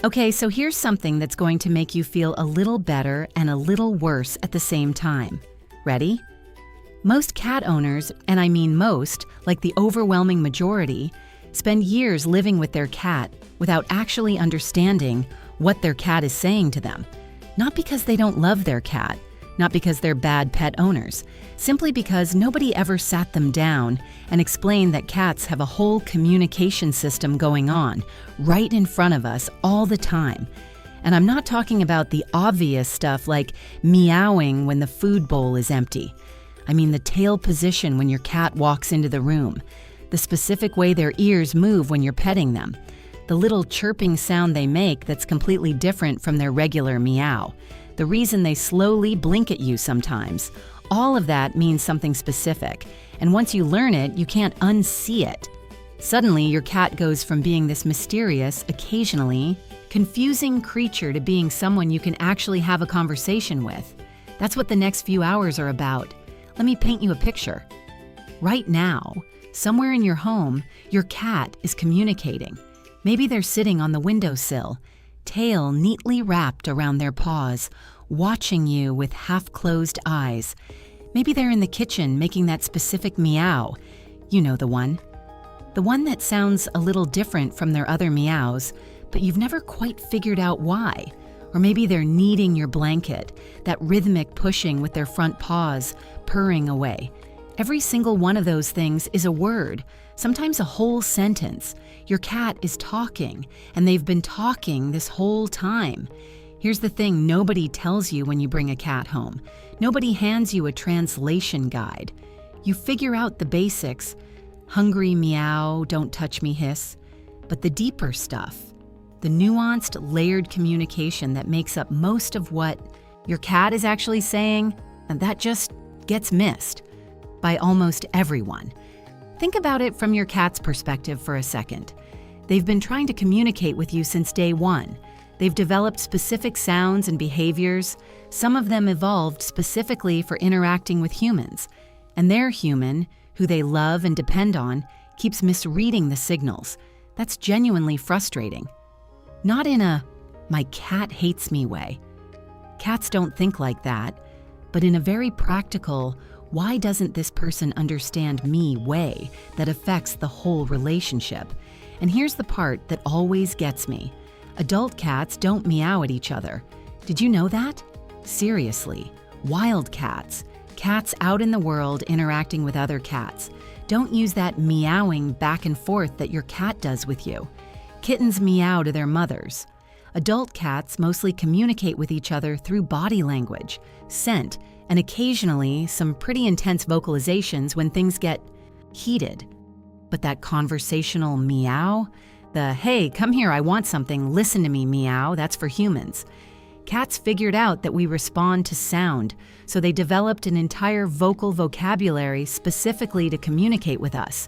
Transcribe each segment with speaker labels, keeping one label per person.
Speaker 1: Okay, so here's something that's going to make you feel a little better and a little worse at the same time. Ready? Most cat owners, and I mean most, like the overwhelming majority, spend years living with their cat without actually understanding what their cat is saying to them. Not because they don't love their cat, not because they're bad pet owners, simply because nobody ever sat them down and explained that cats have a whole communication system going on right in front of us all the time. And I'm not talking about the obvious stuff like meowing when the food bowl is empty. I mean the tail position when your cat walks into the room, the specific way their ears move when you're petting them, the little chirping sound they make that's completely different from their regular meow, the reason they slowly blink at you sometimes. All of that means something specific, and once you learn it, you can't unsee it. Suddenly, your cat goes from being this mysterious, occasionally confusing creature to being someone you can actually have a conversation with. That's what the next few hours are about. Let me paint you a picture. Right now, somewhere in your home, your cat is communicating. Maybe they're sitting on the windowsill, tail neatly wrapped around their paws, watching you with half-closed eyes. Maybe they're in the kitchen making that specific meow. You know the one. The one that sounds a little different from their other meows, but you've never quite figured out why. Or maybe they're kneading your blanket, that rhythmic pushing with their front paws, purring away. Every single one of those things is a word, sometimes a whole sentence. Your cat is talking, and they've been talking this whole time. Here's the thing nobody tells you when you bring a cat home. Nobody hands you a translation guide. You figure out the basics, hungry meow, don't touch me hiss, but the deeper stuff, the nuanced, layered communication that makes up most of what your cat is actually saying, and that just gets missed by almost everyone. Think about it from your cat's perspective for a second. They've been trying to communicate with you since day one. They've developed specific sounds and behaviors. Some of them evolved specifically for interacting with humans. And their human, who they love and depend on, keeps misreading the signals. That's genuinely frustrating. Not in a, my cat hates me way. Cats don't think like that, but in a very practical, why doesn't this person understand me way that affects the whole relationship? And here's the part that always gets me. Adult cats don't meow at each other. Did you know that? Seriously, wild cats, cats out in the world interacting with other cats, don't use that meowing back and forth that your cat does with you. Kittens meow to their mothers. Adult cats mostly communicate with each other through body language, scent, and occasionally some pretty intense vocalizations when things get heated. But that conversational meow, the hey, come here, I want something, listen to me meow, that's for humans. Cats figured out that we respond to sound, so they developed an entire vocal vocabulary specifically to communicate with us.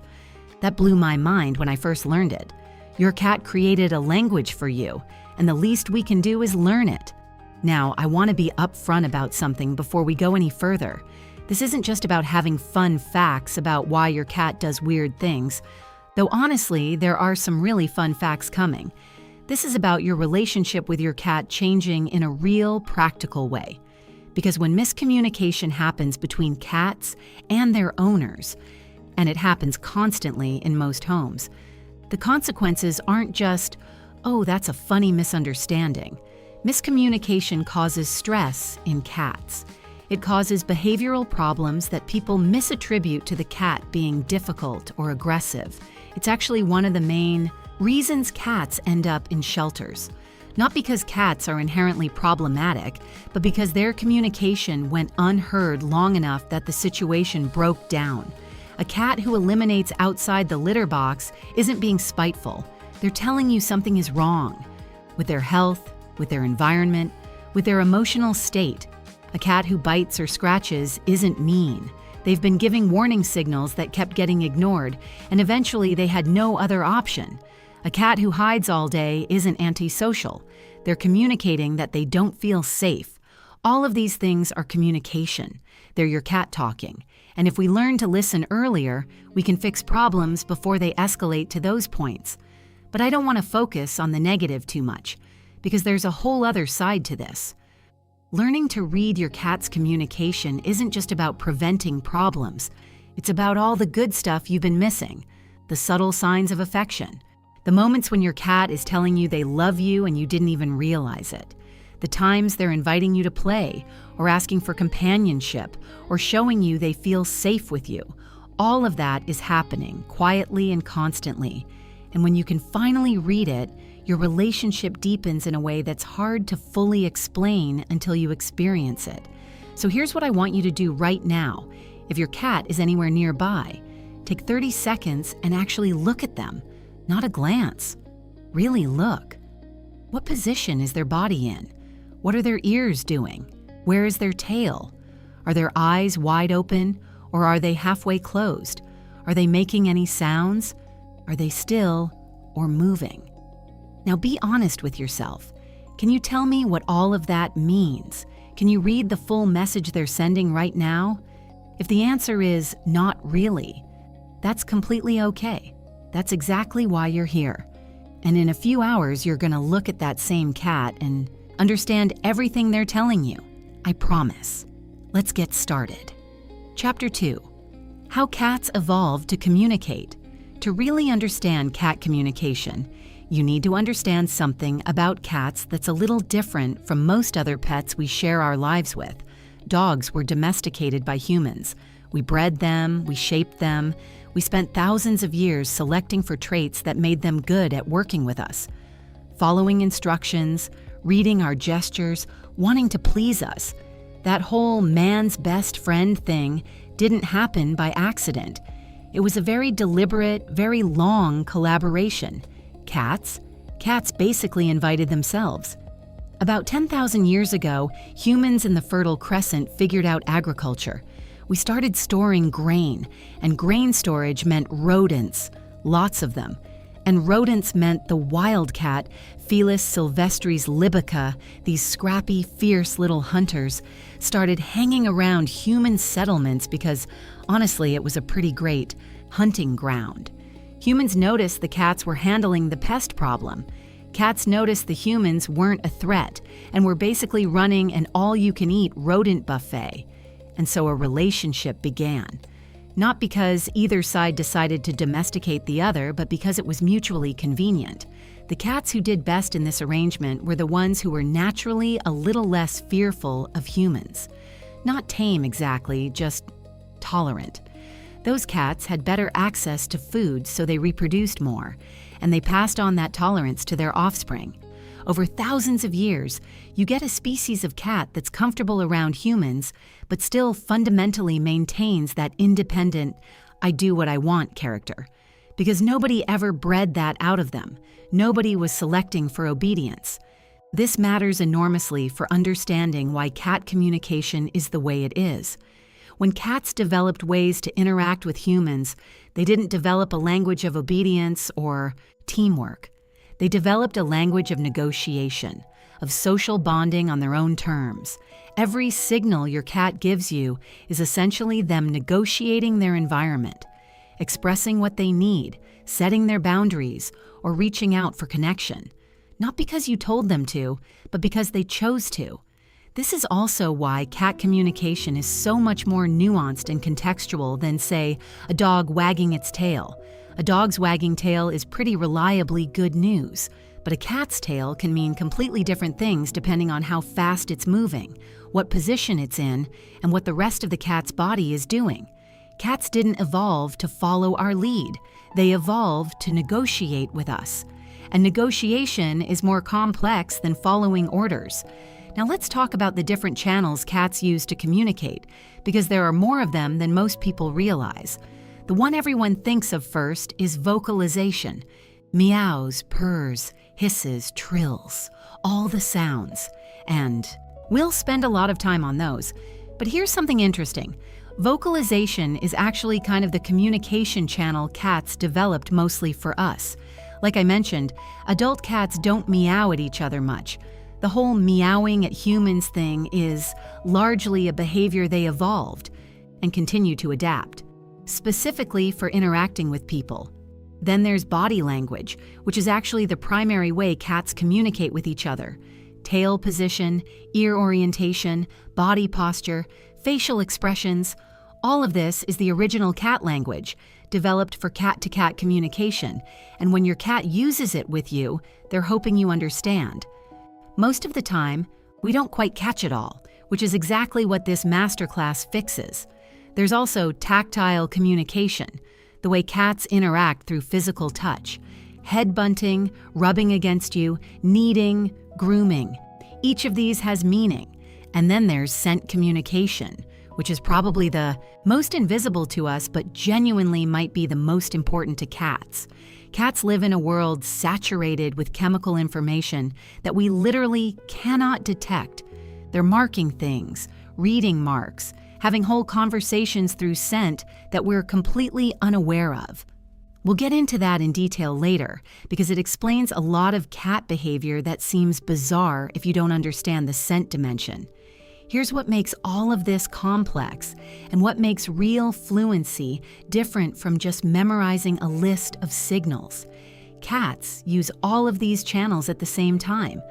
Speaker 1: That blew my mind when I first learned it. Your cat created a language for you, and the least we can do is learn it. Now, I want to be upfront about something before we go any further. This isn't just about having fun facts about why your cat does weird things, though honestly, there are some really fun facts coming. This is about your relationship with your cat changing in a real, practical way. Because when miscommunication happens between cats and their owners, and it happens constantly in most homes, the consequences aren't just, oh, that's a funny misunderstanding. Miscommunication causes stress in cats. It causes behavioral problems that people misattribute to the cat being difficult or aggressive. It's actually one of the main reasons cats end up in shelters. Not because cats are inherently problematic, but because their communication went unheard long enough that the situation broke down. A cat who eliminates outside the litter box isn't being spiteful. They're telling you something is wrong with their health, with their environment, with their emotional state. A cat who bites or scratches isn't mean. They've been giving warning signals that kept getting ignored, and eventually they had no other option. A cat who hides all day isn't antisocial. They're communicating that they don't feel safe. All of these things are communication. They're your cat talking. And if we learn to listen earlier, we can fix problems before they escalate to those points. But I don't want to focus on the negative too much. because there's a whole other side to this. Learning to read your cat's communication isn't just about preventing problems. It's about all the good stuff you've been missing, the subtle signs of affection, the moments when your cat is telling you they love you and you didn't even realize it, the times they're inviting you to play or asking for companionship or showing you they feel safe with you. All of that is happening quietly and constantly. And when you can finally read it, your relationship deepens in a way that's hard to fully explain until you experience it. So here's what I want you to do right now. If your cat is anywhere nearby, take 30 seconds and actually look at them, not a glance. Really look. What position is their body in? What are their ears doing? Where is their tail? Are their eyes wide open, or are they halfway closed? Are they making any sounds? Are they still or moving? Now be honest with yourself. Can you tell me what all of that means? Can you read the full message they're sending right now? If the answer is not really, that's completely okay. That's exactly why you're here. And in a few hours, you're going to look at that same cat and understand everything they're telling you. I promise. Let's get started. Chapter 2. How cats evolved to communicate. To really understand cat communication, you need to understand something about cats that's a little different from most other pets we share our lives with. Dogs were domesticated by humans. We bred them, we shaped them, we spent thousands of years selecting for traits that made them good at working with us. Following instructions, reading our gestures, wanting to please us. That whole man's best friend thing didn't happen by accident. It was a very deliberate, very long collaboration. Cats basically invited themselves. About 10,000 years ago, humans in the Fertile Crescent figured out agriculture. We started storing grain, and grain storage meant rodents, lots of them. And rodents meant the wildcat, Felis silvestris libica, these scrappy, fierce little hunters, started hanging around human settlements because, honestly, it was a pretty great hunting ground. Humans noticed the cats were handling the pest problem. Cats noticed the humans weren't a threat and were basically running an all-you-can-eat rodent buffet. And so a relationship began. Not because either side decided to domesticate the other, but because it was mutually convenient. The cats who did best in this arrangement were the ones who were naturally a little less fearful of humans. Not tame exactly, just tolerant. Those cats had better access to food, so they reproduced more, and they passed on that tolerance to their offspring. Over thousands of years, you get a species of cat that's comfortable around humans, but still fundamentally maintains that independent, I do what I want character. Because nobody ever bred that out of them. Nobody was selecting for obedience. This matters enormously for understanding why cat communication is the way it is. When cats developed ways to interact with humans, they didn't develop a language of obedience or teamwork. They developed a language of negotiation, of social bonding on their own terms. Every signal your cat gives you is essentially them negotiating their environment, expressing what they need, setting their boundaries, or reaching out for connection. Not because you told them to, but because they chose to. This is also why cat communication is so much more nuanced and contextual than, say, a dog wagging its tail. A dog's wagging tail is pretty reliably good news, but a cat's tail can mean completely different things depending on how fast it's moving, what position it's in, and what the rest of the cat's body is doing. Cats didn't evolve to follow our lead. They evolved to negotiate with us. And negotiation is more complex than following orders. Now let's talk about the different channels cats use to communicate, because there are more of them than most people realize. The one everyone thinks of first is vocalization. Meows, purrs, hisses, trills, all the sounds. And we'll spend a lot of time on those. But here's something interesting. Vocalization is actually kind of the communication channel cats developed mostly for us. Like I mentioned, adult cats don't meow at each other much. The whole meowing at humans thing is largely a behavior they evolved and continue to adapt, specifically for interacting with people. Then there's body language, which is actually the primary way cats communicate with each other. Tail position, ear orientation, body posture, facial expressions. All of this is the original cat language, developed for cat-to-cat communication, and when your cat uses it with you, they're hoping you understand. Most of the time, we don't quite catch it all, which is exactly what this masterclass fixes. There's also tactile communication, the way cats interact through physical touch, head bunting, rubbing against you, kneading, grooming. Each of these has meaning. And then there's scent communication, which is probably the most invisible to us but genuinely might be the most important to cats. Cats live in a world saturated with chemical information that we literally cannot detect. They're marking things, reading marks, having whole conversations through scent that we're completely unaware of. We'll get into that in detail later because it explains a lot of cat behavior that seems bizarre if you don't understand the scent dimension. Here's what makes all of this complex and what makes real fluency different from just memorizing a list of signals. Cats use all of these channels at the same time.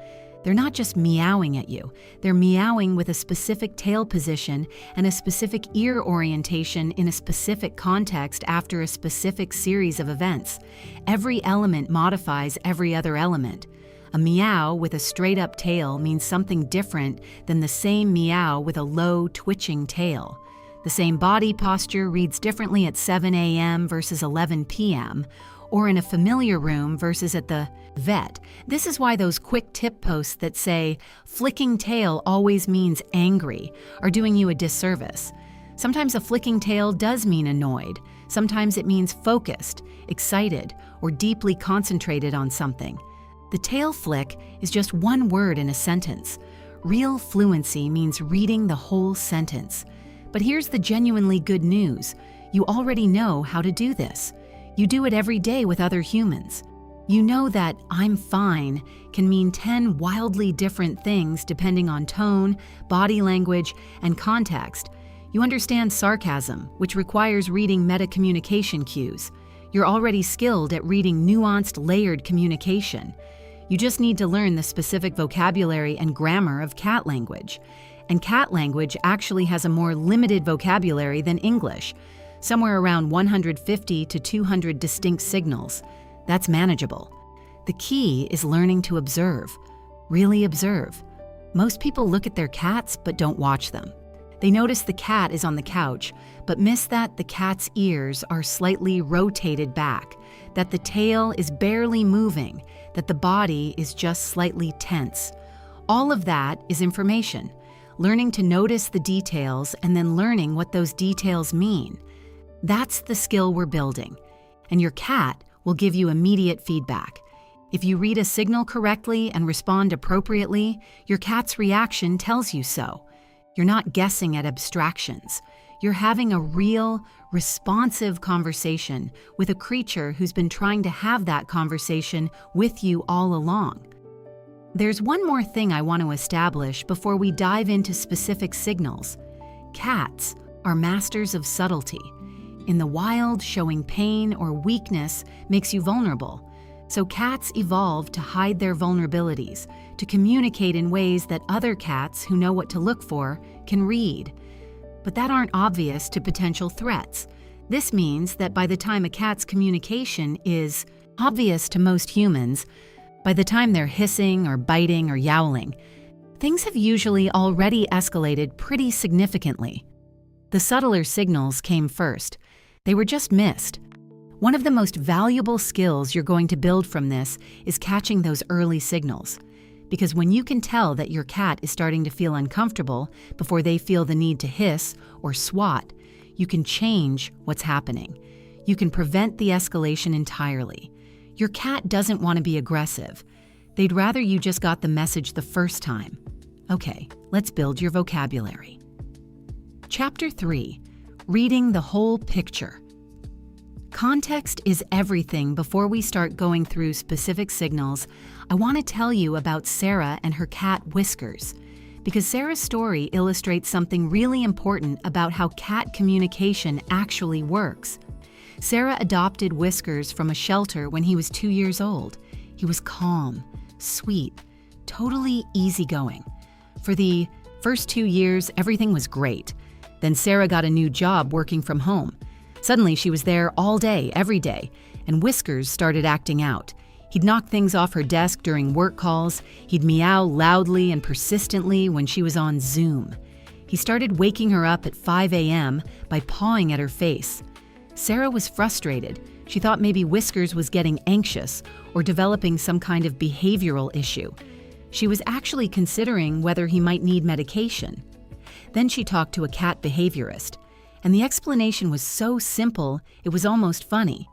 Speaker 1: They're not just meowing at you, they're meowing with a specific tail position and a specific ear orientation in a specific context after a specific series of events. Every element modifies every other element. A meow with a straight-up tail means something different than the same meow with a low, twitching tail. The same body posture reads differently at 7 a.m. versus 11 p.m., or in a familiar room versus at the vet. This is why those quick tip posts that say, "flicking tail always means angry," are doing you a disservice. Sometimes a flicking tail does mean annoyed. Sometimes it means focused, excited, or deeply concentrated on something. The tail flick is just one word in a sentence. Real fluency means reading the whole sentence. But here's the genuinely good news. You already know how to do this. You do it every day with other humans. You know that "I'm fine" can mean 10 wildly different things depending on tone, body language, and context. You understand sarcasm, which requires reading meta-communication cues. You're already skilled at reading nuanced, layered communication. You just need to learn the specific vocabulary and grammar of cat language. And cat language actually has a more limited vocabulary than English, somewhere around 150 to 200 distinct signals. That's manageable. The key is learning to observe. Really observe. Most people look at their cats but don't watch them. They notice the cat is on the couch, but miss that the cat's ears are slightly rotated back, that the tail is barely moving, that the body is just slightly tense. All of that is information. Learning to notice the details and then learning what those details mean. That's the skill we're building. And your cat will give you immediate feedback. If you read a signal correctly and respond appropriately, your cat's reaction tells you so. You're not guessing at abstractions. You're having a real, responsive conversation with a creature who's been trying to have that conversation with you all along. There's one more thing I want to establish before we dive into specific signals. Cats are masters of subtlety. In the wild, showing pain or weakness makes you vulnerable. So cats evolved to hide their vulnerabilities, to communicate in ways that other cats who know what to look for can read. But that aren't obvious to potential threats. This means that by the time a cat's communication is obvious to most humans, by the time they're hissing or biting or yowling, things have usually already escalated pretty significantly. The subtler signals came first. They were just missed. One of the most valuable skills you're going to build from this is catching those early signals. Because when you can tell that your cat is starting to feel uncomfortable before they feel the need to hiss or swat, you can change what's happening. You can prevent the escalation entirely. Your cat doesn't want to be aggressive. They'd rather you just got the message the first time. Okay, let's build your vocabulary. Chapter 3, Reading the Whole Picture. Context is everything. Before we start going through specific signals, I want to tell you about Sarah and her cat Whiskers, because Sarah's story illustrates something really important about how cat communication actually works. Sarah adopted Whiskers from a shelter when he was 2 years old. He was calm, sweet, totally easygoing. For the first 2 years, everything was great. Then Sarah got a new job working from home. Suddenly, she was there all day, every day, and Whiskers started acting out. He'd knock things off her desk during work calls. He'd meow loudly and persistently when she was on Zoom. He started waking her up at 5 a.m. by pawing at her face. Sarah was frustrated. She thought maybe Whiskers was getting anxious or developing some kind of behavioral issue. She was actually considering whether he might need medication. Then she talked to a cat behaviorist, and the explanation was so simple it was almost funny.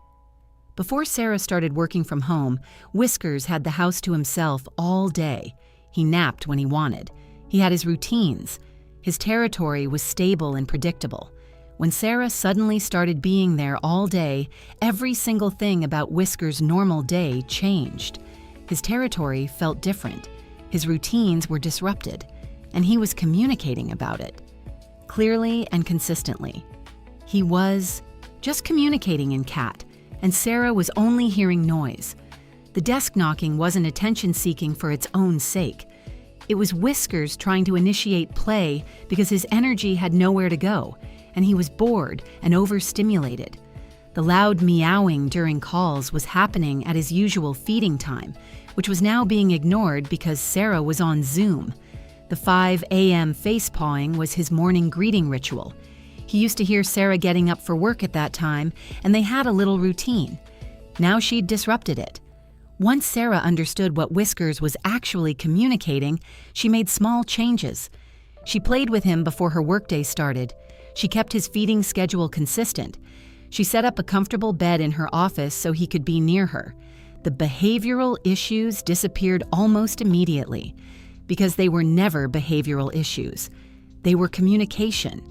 Speaker 1: Before Sarah started working from home, Whiskers had the house to himself all day. He napped when he wanted. He had his routines. His territory was stable and predictable. When Sarah suddenly started being there all day, every single thing about Whiskers' normal day changed. His territory felt different. His routines were disrupted, and he was communicating about it. Clearly and consistently. He was just communicating in cat, and Sarah was only hearing noise. The desk knocking wasn't attention-seeking for its own sake. It was Whiskers trying to initiate play because his energy had nowhere to go, and he was bored and overstimulated. The loud meowing during calls was happening at his usual feeding time, which was now being ignored because Sarah was on Zoom. The 5 a.m. face pawing was his morning greeting ritual. He used to hear Sarah getting up for work at that time, and they had a little routine. Now she'd disrupted it. Once Sarah understood what Whiskers was actually communicating, she made small changes. She played with him before her workday started. She kept his feeding schedule consistent. She set up a comfortable bed in her office so he could be near her. The behavioral issues disappeared almost immediately because they were never behavioral issues. They were communication.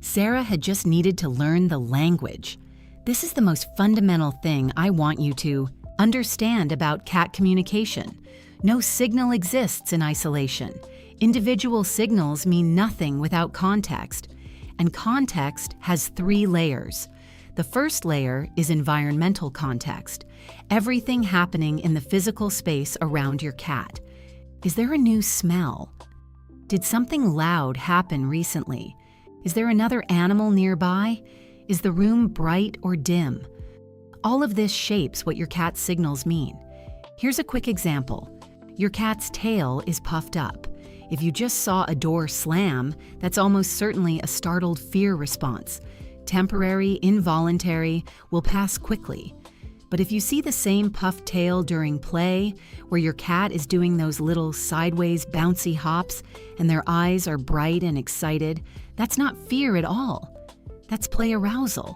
Speaker 1: Sarah had just needed to learn the language. This is the most fundamental thing I want you to understand about cat communication. No signal exists in isolation. Individual signals mean nothing without context. And context has 3 layers. The first layer is environmental context, everything happening in the physical space around your cat. Is there a new smell? Did something loud happen recently? Is there another animal nearby? Is the room bright or dim? All of this shapes what your cat's signals mean. Here's a quick example. Your cat's tail is puffed up. If you just saw a door slam, that's almost certainly a startled fear response. Temporary, involuntary, will pass quickly. But if you see the same puffed tail during play, where your cat is doing those little sideways bouncy hops and their eyes are bright and excited, that's not fear at all. That's play arousal.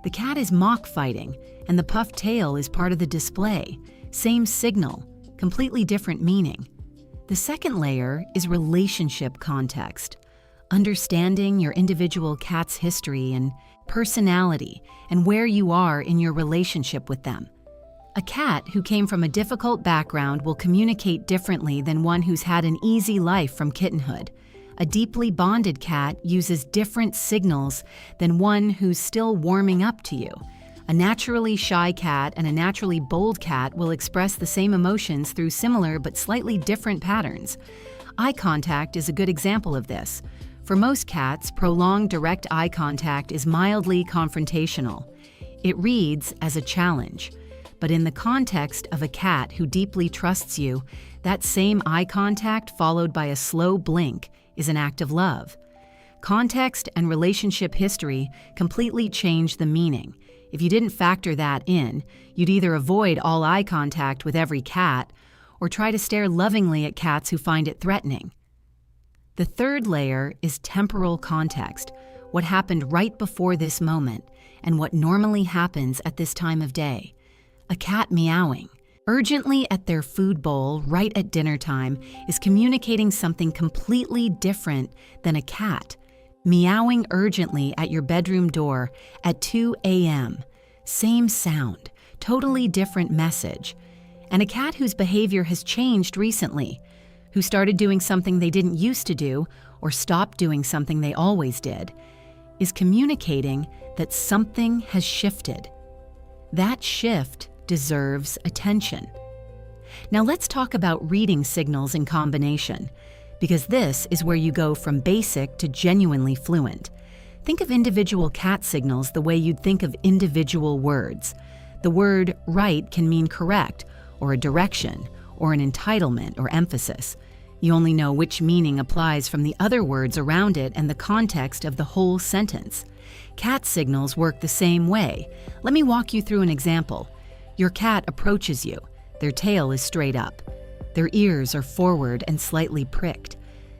Speaker 1: The cat is mock fighting, and the puffed tail is part of the display. Same signal, completely different meaning. The second layer is relationship context. Understanding your individual cat's history and personality and where you are in your relationship with them. A cat who came from a difficult background will communicate differently than one who's had an easy life from kittenhood. A deeply bonded cat uses different signals than one who's still warming up to you. A naturally shy cat and a naturally bold cat will express the same emotions through similar but slightly different patterns. Eye contact is a good example of this. For most cats, prolonged direct eye contact is mildly confrontational. It reads as a challenge. But in the context of a cat who deeply trusts you, that same eye contact followed by a slow blink is an act of love. Context and relationship history completely change the meaning. If you didn't factor that in, you'd either avoid all eye contact with every cat or try to stare lovingly at cats who find it threatening. The third layer is temporal context, what happened right before this moment and what normally happens at this time of day. A cat meowing urgently at their food bowl right at dinner time is communicating something completely different than a cat. Meowing urgently at your bedroom door at 2 a.m. Same sound, totally different message. And a cat whose behavior has changed recently, who started doing something they didn't used to do or stopped doing something they always did, is communicating that something has shifted. That shift deserves attention. Now let's talk about reading signals in combination, because this is where you go from basic to genuinely fluent. Think of individual cat signals the way you'd think of individual words. The word right can mean correct, or a direction, or an entitlement or emphasis. You only know which meaning applies from the other words around it and the context of the whole sentence. Cat signals work the same way. Let me walk you through an example. Your cat approaches you. Their tail is straight up. Their ears are forward and slightly pricked.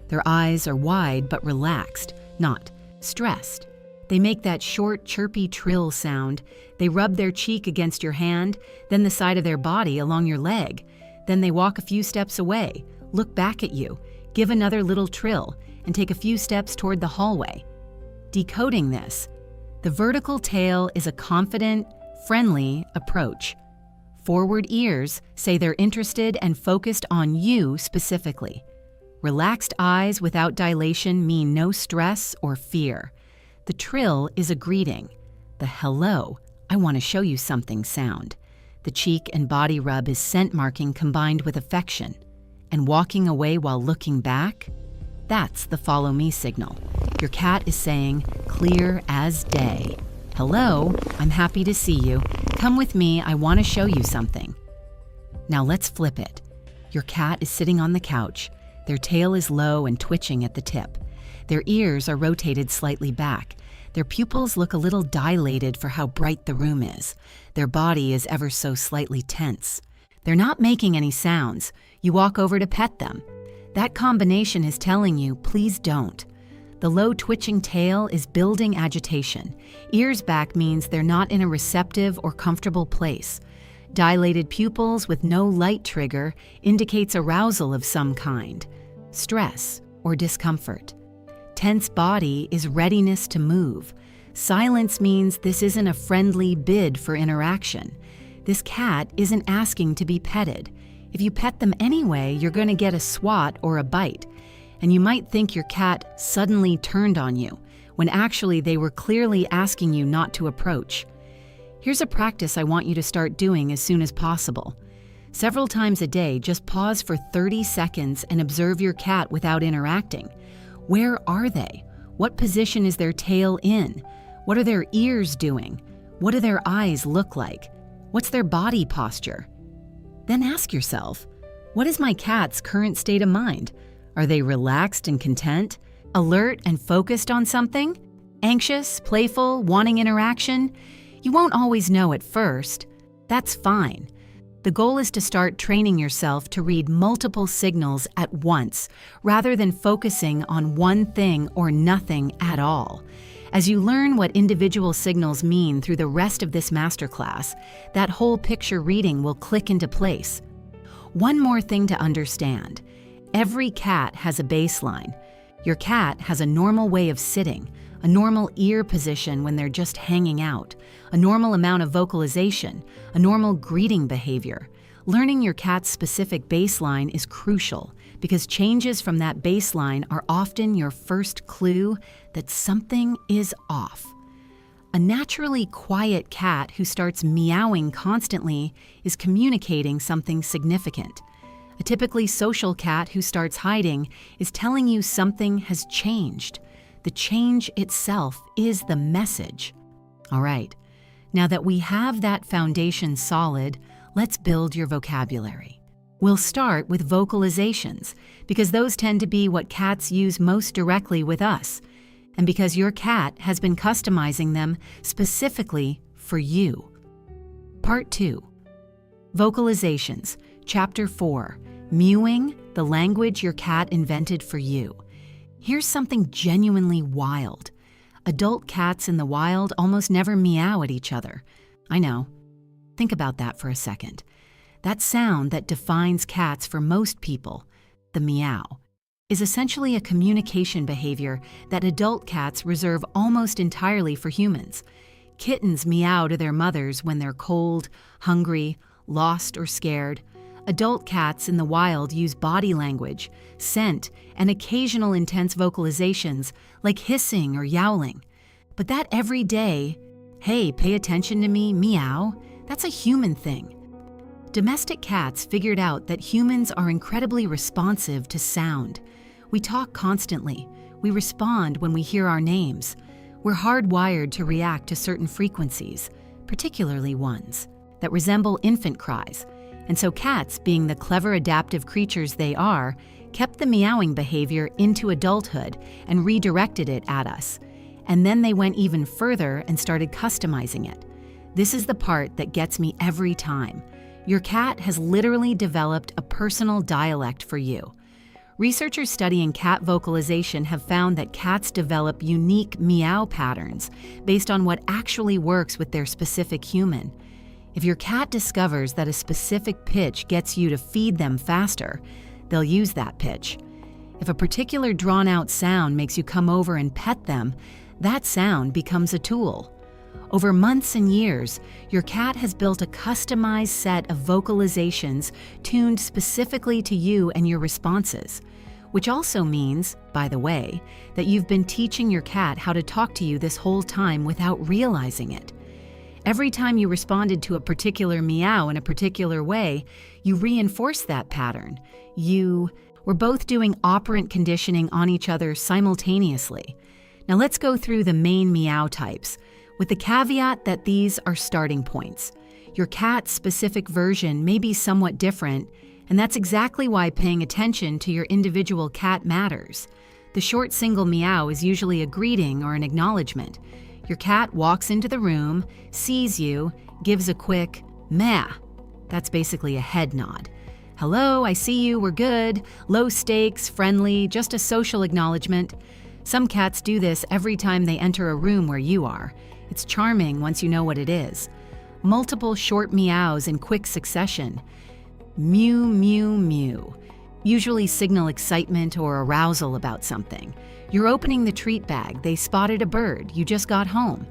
Speaker 1: Their eyes are wide but relaxed, not stressed. They make that short, chirpy trill sound. They rub their cheek against your hand, then the side of their body along your leg. Then they walk a few steps away, look back at you, give another little trill, and take a few steps toward the hallway. Decoding this, the vertical tail is a confident, friendly approach. Forward ears say they're interested and focused on you specifically. Relaxed eyes without dilation mean no stress or fear. The trill is a greeting. The hello, I want to show you something sound. The cheek and body rub is scent marking combined with affection. And walking away while looking back? That's the follow me signal. Your cat is saying, clear as day. Hello, I'm happy to see you. Come with me, I want to show you something. Now let's flip it. Your cat is sitting on the couch. Their tail is low and twitching at the tip. Their ears are rotated slightly back. Their pupils look a little dilated for how bright the room is. Their body is ever so slightly tense. They're not making any sounds. You walk over to pet them. That combination is telling you, please don't. The low twitching tail is building agitation. Ears back means they're not in a receptive or comfortable place. Dilated pupils with no light trigger indicates arousal of some kind, stress or discomfort. Tense body is readiness to move. Silence means this isn't a friendly bid for interaction. This cat isn't asking to be petted. If you pet them anyway, you're going to get a swat or a bite. And you might think your cat suddenly turned on you, when actually they were clearly asking you not to approach. Here's a practice I want you to start doing as soon as possible. Several times a day, just pause for 30 seconds and observe your cat without interacting. Where are they? What position is their tail in? What are their ears doing? What do their eyes look like? What's their body posture? Then ask yourself, what is my cat's current state of mind? Are they relaxed and content? Alert and focused on something? Anxious, playful, wanting interaction? You won't always know at first. That's fine. The goal is to start training yourself to read multiple signals at once, rather than focusing on one thing or nothing at all. As you learn what individual signals mean through the rest of this masterclass, that whole picture reading will click into place. One more thing to understand. Every cat has a baseline. Your cat has a normal way of sitting, a normal ear position when they're just hanging out, a normal amount of vocalization, a normal greeting behavior. Learning your cat's specific baseline is crucial because changes from that baseline are often your first clue that something is off. A naturally quiet cat who starts meowing constantly is communicating something significant. A typically social cat who starts hiding is telling you something has changed. The change itself is the message. All right, now that we have that foundation solid, let's build your vocabulary. We'll start with vocalizations because those tend to be what cats use most directly with us, and because your cat has been customizing them specifically for you. Part 2. Vocalizations, Chapter 4, Mewing, the language your cat invented for you. Here's something genuinely wild. Adult cats in the wild almost never meow at each other. I know. Think about that for a second. That sound that defines cats for most people, the meow, is essentially a communication behavior that adult cats reserve almost entirely for humans. Kittens meow to their mothers when they're cold, hungry, lost, or scared. Adult cats in the wild use body language, scent, and occasional intense vocalizations like hissing or yowling. But that everyday, hey, pay attention to me, meow, That's a human thing. Domestic cats figured out that humans are incredibly responsive to sound. We talk constantly. We respond when we hear our names. We're hardwired to react to certain frequencies, particularly ones that resemble infant cries. And so cats, being the clever adaptive creatures they are, kept the meowing behavior into adulthood and redirected it at us. And then they went even further and started customizing it. This is the part that gets me every time. Your cat has literally developed a personal dialect for you. Researchers studying cat vocalization have found that cats develop unique meow patterns based on what actually works with their specific human. If your cat discovers that a specific pitch gets you to feed them faster, they'll use that pitch. If a particular drawn-out sound makes you come over and pet them, that sound becomes a tool. Over months and years, your cat has built a customized set of vocalizations tuned specifically to you and your responses, which also means, by the way, that you've been teaching your cat how to talk to you this whole time without realizing it. Every time you responded to a particular meow in a particular way, you reinforced that pattern. You were both doing operant conditioning on each other simultaneously. Now let's go through the main meow types, with the caveat that these are starting points. Your cat's specific version may be somewhat different, and that's exactly why paying attention to your individual cat matters. The short single meow is usually a greeting or an acknowledgement. Your cat walks into the room, sees you, gives a quick meh. That's basically a head nod. Hello, I see you, we're good. Low stakes, friendly, just a social acknowledgement. Some cats do this every time they enter a room where you are. It's charming once you know what it is. Multiple short meows in quick succession. Mew, mew, mew. Usually signal excitement or arousal about something. You're opening the treat bag, they spotted a bird, you just got home.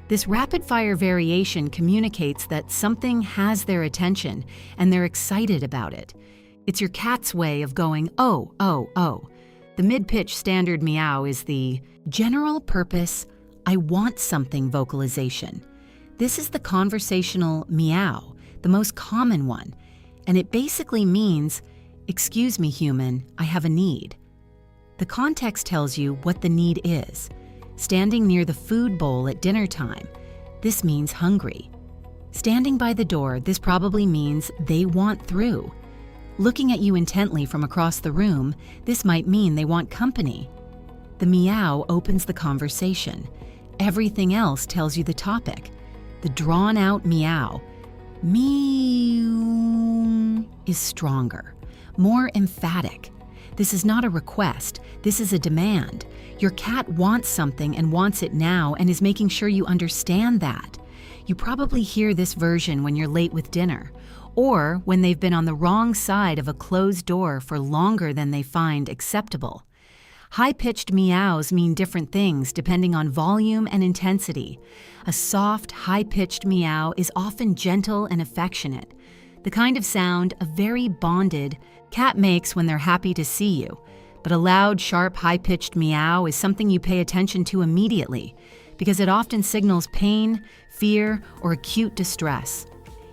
Speaker 1: This rapid-fire variation communicates that something has their attention and they're excited about it. It's your cat's way of going, oh, oh, oh. The mid-pitch standard meow is the general purpose, I want something vocalization. This is the conversational meow, the most common one, and it basically means, excuse me, human, I have a need. The context tells you what the need is. Standing near the food bowl at dinner time, this means hungry. Standing by the door, this probably means they want through. Looking at you intently from across the room, this might mean they want company. The meow opens the conversation. Everything else tells you the topic. The drawn-out meow, meow, is stronger, more emphatic. This is not a request, this is a demand. Your cat wants something and wants it now and is making sure you understand that. You probably hear this version when you're late with dinner, or when they've been on the wrong side of a closed door for longer than they find acceptable. High-pitched meows mean different things depending on volume and intensity. A soft, high-pitched meow is often gentle and affectionate, the kind of sound a very bonded cat makes when they're happy to see you. But a loud, sharp, high-pitched meow is something you pay attention to immediately because it often signals pain, fear, or acute distress.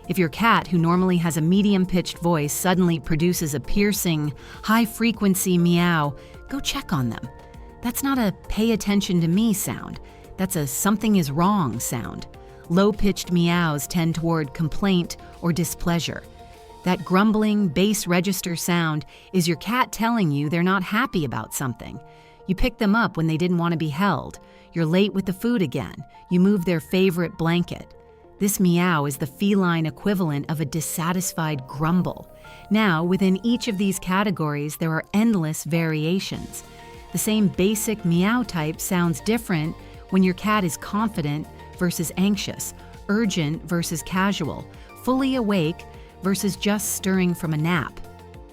Speaker 1: If your cat, who normally has a medium-pitched voice, suddenly produces a piercing, high-frequency meow, go check on them. That's not a pay attention to me sound. That's a something is wrong sound. Low-pitched meows tend toward complaint or displeasure. That grumbling, bass register sound is your cat telling you they're not happy about something. You pick them up when they didn't want to be held. You're late with the food again. You move their favorite blanket. This meow is the feline equivalent of a dissatisfied grumble. Now, within each of these categories, there are endless variations. The same basic meow type sounds different when your cat is confident versus anxious, urgent versus casual, fully awake versus just stirring from a nap.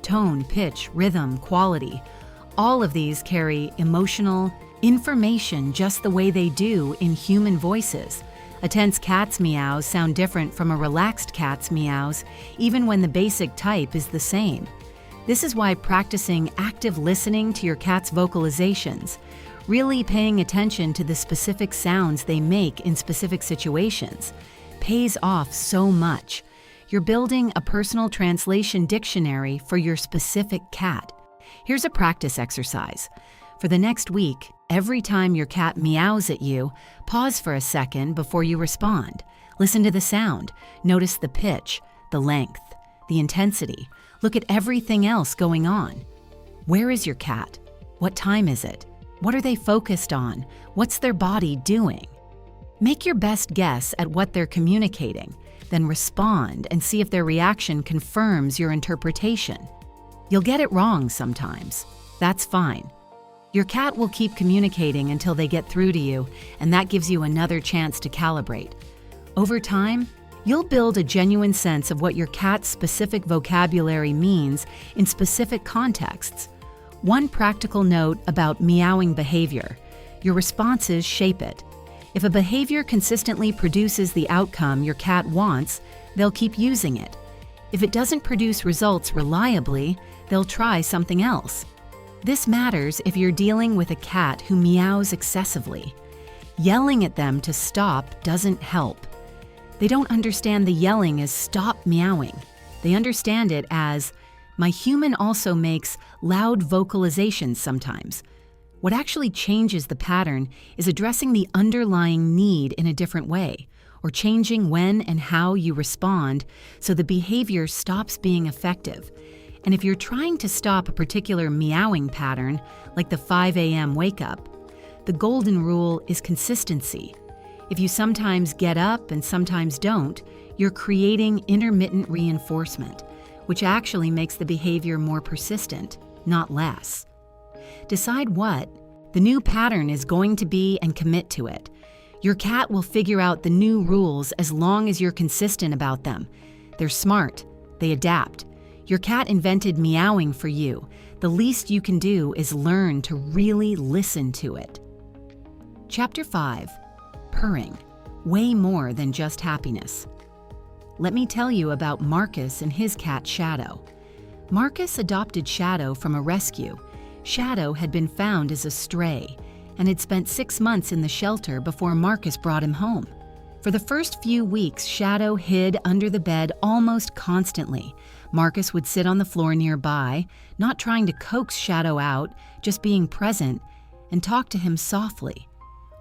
Speaker 1: Tone, pitch, rhythm, quality, all of these carry emotional information just the way they do in human voices. A tense cat's meows sound different from a relaxed cat's meows, even when the basic type is the same. This is why practicing active listening to your cat's vocalizations, really paying attention to the specific sounds they make in specific situations, pays off so much. You're building a personal translation dictionary for your specific cat. Here's a practice exercise. For the next week, every time your cat meows at you, pause for a second before you respond. Listen to the sound. Notice the pitch, the length, the intensity. Look at everything else going on. Where is your cat? What time is it? What are they focused on? What's their body doing? Make your best guess at what they're communicating, then respond and see if their reaction confirms your interpretation. You'll get it wrong sometimes. That's fine. Your cat will keep communicating until they get through to you, and that gives you another chance to calibrate. Over time, you'll build a genuine sense of what your cat's specific vocabulary means in specific contexts. One practical note about meowing behavior: your responses shape it. If a behavior consistently produces the outcome your cat wants, they'll keep using it. If it doesn't produce results reliably, they'll try something else. This matters if you're dealing with a cat who meows excessively. Yelling at them to stop doesn't help. They don't understand the yelling as "stop meowing." They understand it as, "My human also makes loud vocalizations sometimes." What actually changes the pattern is addressing the underlying need in a different way, or changing when and how you respond so the behavior stops being effective. And if you're trying to stop a particular meowing pattern, like the 5 a.m. wake-up, the golden rule is consistency. If you sometimes get up and sometimes don't, you're creating intermittent reinforcement, which actually makes the behavior more persistent, not less. Decide what the new pattern is going to be and commit to it. Your cat will figure out the new rules as long as you're consistent about them. They're smart. They adapt. Your cat invented meowing for you. The least you can do is learn to really listen to it. Chapter 5. Purring. Way more than just happiness. Let me tell you about Marcus and his cat Shadow. Marcus adopted Shadow from a rescue. Shadow had been found as a stray and had spent 6 months in the shelter before Marcus brought him home. For the first few weeks, Shadow hid under the bed almost constantly. Marcus would sit on the floor nearby, not trying to coax Shadow out, just being present, and talk to him softly.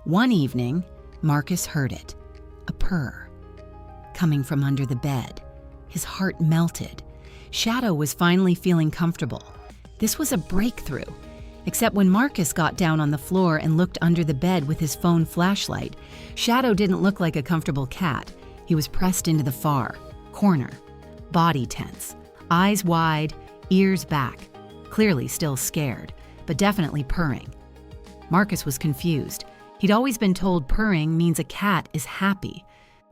Speaker 1: One evening, Marcus heard it, a purr, coming from under the bed. His heart melted. Shadow was finally feeling comfortable. This was a breakthrough. Except when Marcus got down on the floor and looked under the bed with his phone flashlight, Shadow didn't look like a comfortable cat. He was pressed into the far corner, body tense, eyes wide, ears back, clearly still scared, but definitely purring. Marcus was confused. He'd always been told purring means a cat is happy,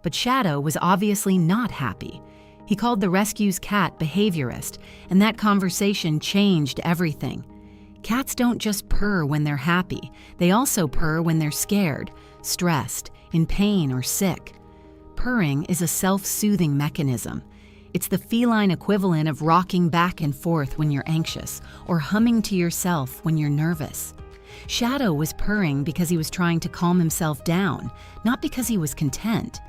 Speaker 1: but Shadow was obviously not happy. He called the rescue's cat behaviorist, and that conversation changed everything. Cats don't just purr when they're happy. They also purr when they're scared, stressed, in pain, or sick. Purring is a self-soothing mechanism. It's the feline equivalent of rocking back and forth when you're anxious, or humming to yourself when you're nervous. Shadow was purring because he was trying to calm himself down, not because he was content.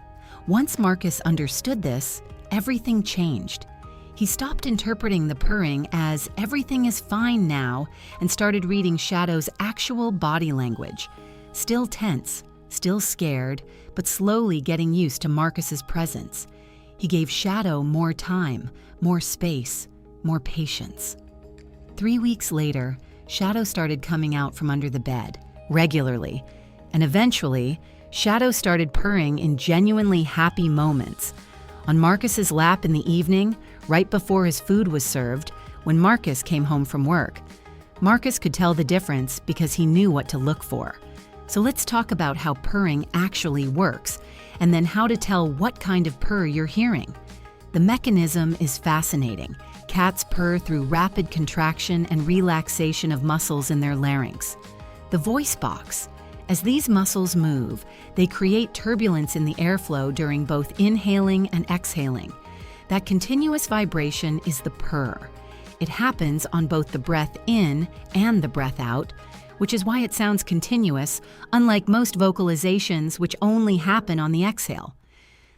Speaker 1: Once Marcus understood this, everything changed. He stopped interpreting the purring as "everything is fine now" and started reading Shadow's actual body language. Still tense, still scared, but slowly getting used to Marcus's presence. He gave Shadow more time, more space, more patience. 3 weeks later, Shadow started coming out from under the bed, regularly, and eventually, Shadow started purring in genuinely happy moments. On Marcus's lap in the evening, right before his food was served, when Marcus came home from work. Marcus could tell the difference because he knew what to look for. So let's talk about how purring actually works, and then how to tell what kind of purr you're hearing. The mechanism is fascinating. Cats purr through rapid contraction and relaxation of muscles in their larynx. The voice box. As these muscles move, they create turbulence in the airflow during both inhaling and exhaling. That continuous vibration is the purr. It happens on both the breath in and the breath out, which is why it sounds continuous, unlike most vocalizations which only happen on the exhale.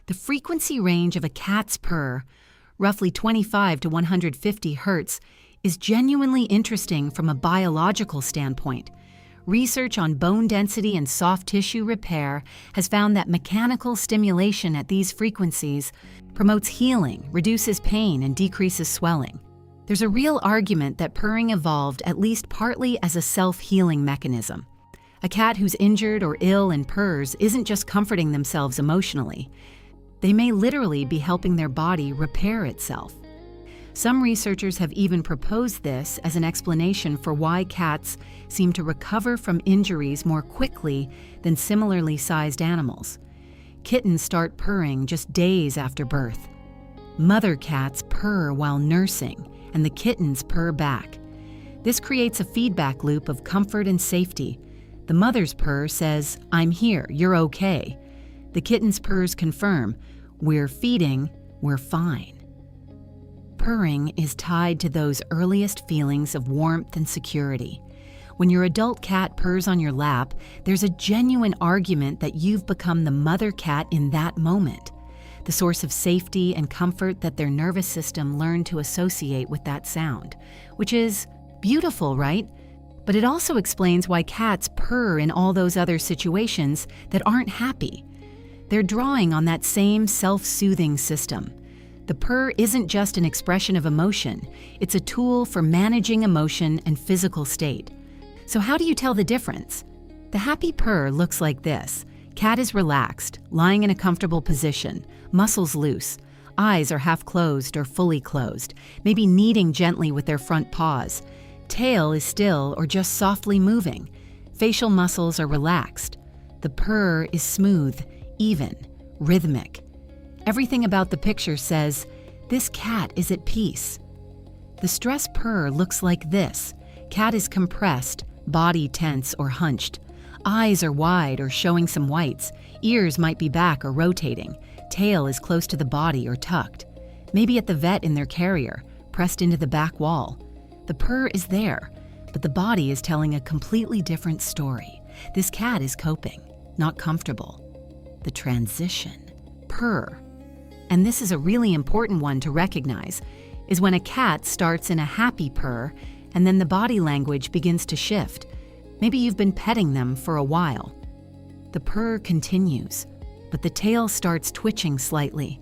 Speaker 1: The frequency range of a cat's purr, roughly 25 to 150 hertz, is genuinely interesting from a biological standpoint. Research on bone density and soft tissue repair has found that mechanical stimulation at these frequencies promotes healing, reduces pain, and decreases swelling. There's a real argument that purring evolved at least partly as a self-healing mechanism. A cat who's injured or ill and purrs isn't just comforting themselves emotionally. They may literally be helping their body repair itself. Some researchers have even proposed this as an explanation for why cats seem to recover from injuries more quickly than similarly sized animals. Kittens start purring just days after birth. Mother cats purr while nursing, and the kittens purr back. This creates a feedback loop of comfort and safety. The mother's purr says, "I'm here, you're okay." The kitten's purrs confirm, "We're feeding, we're fine." Purring is tied to those earliest feelings of warmth and security. When your adult cat purrs on your lap, there's a genuine argument that you've become the mother cat in that moment, the source of safety and comfort that their nervous system learned to associate with that sound, which is beautiful, right? But it also explains why cats purr in all those other situations that aren't happy. They're drawing on that same self-soothing system. The purr isn't just an expression of emotion, it's a tool for managing emotion and physical state. So how do you tell the difference? The happy purr looks like this. Cat is relaxed, lying in a comfortable position, muscles loose. Eyes are half closed or fully closed, maybe kneading gently with their front paws. Tail is still or just softly moving. Facial muscles are relaxed. The purr is smooth, even, rhythmic. Everything about the picture says, this cat is at peace. The stress purr looks like this. Cat is compressed, body tense or hunched. Eyes are wide or showing some whites. Ears might be back or rotating. Tail is close to the body or tucked. Maybe at the vet in their carrier, pressed into the back wall. The purr is there, but the body is telling a completely different story. This cat is coping, not comfortable. The transition. Purr. And this is a really important one to recognize, is when a cat starts in a happy purr and then the body language begins to shift. Maybe you've been petting them for a while. The purr continues, but the tail starts twitching slightly.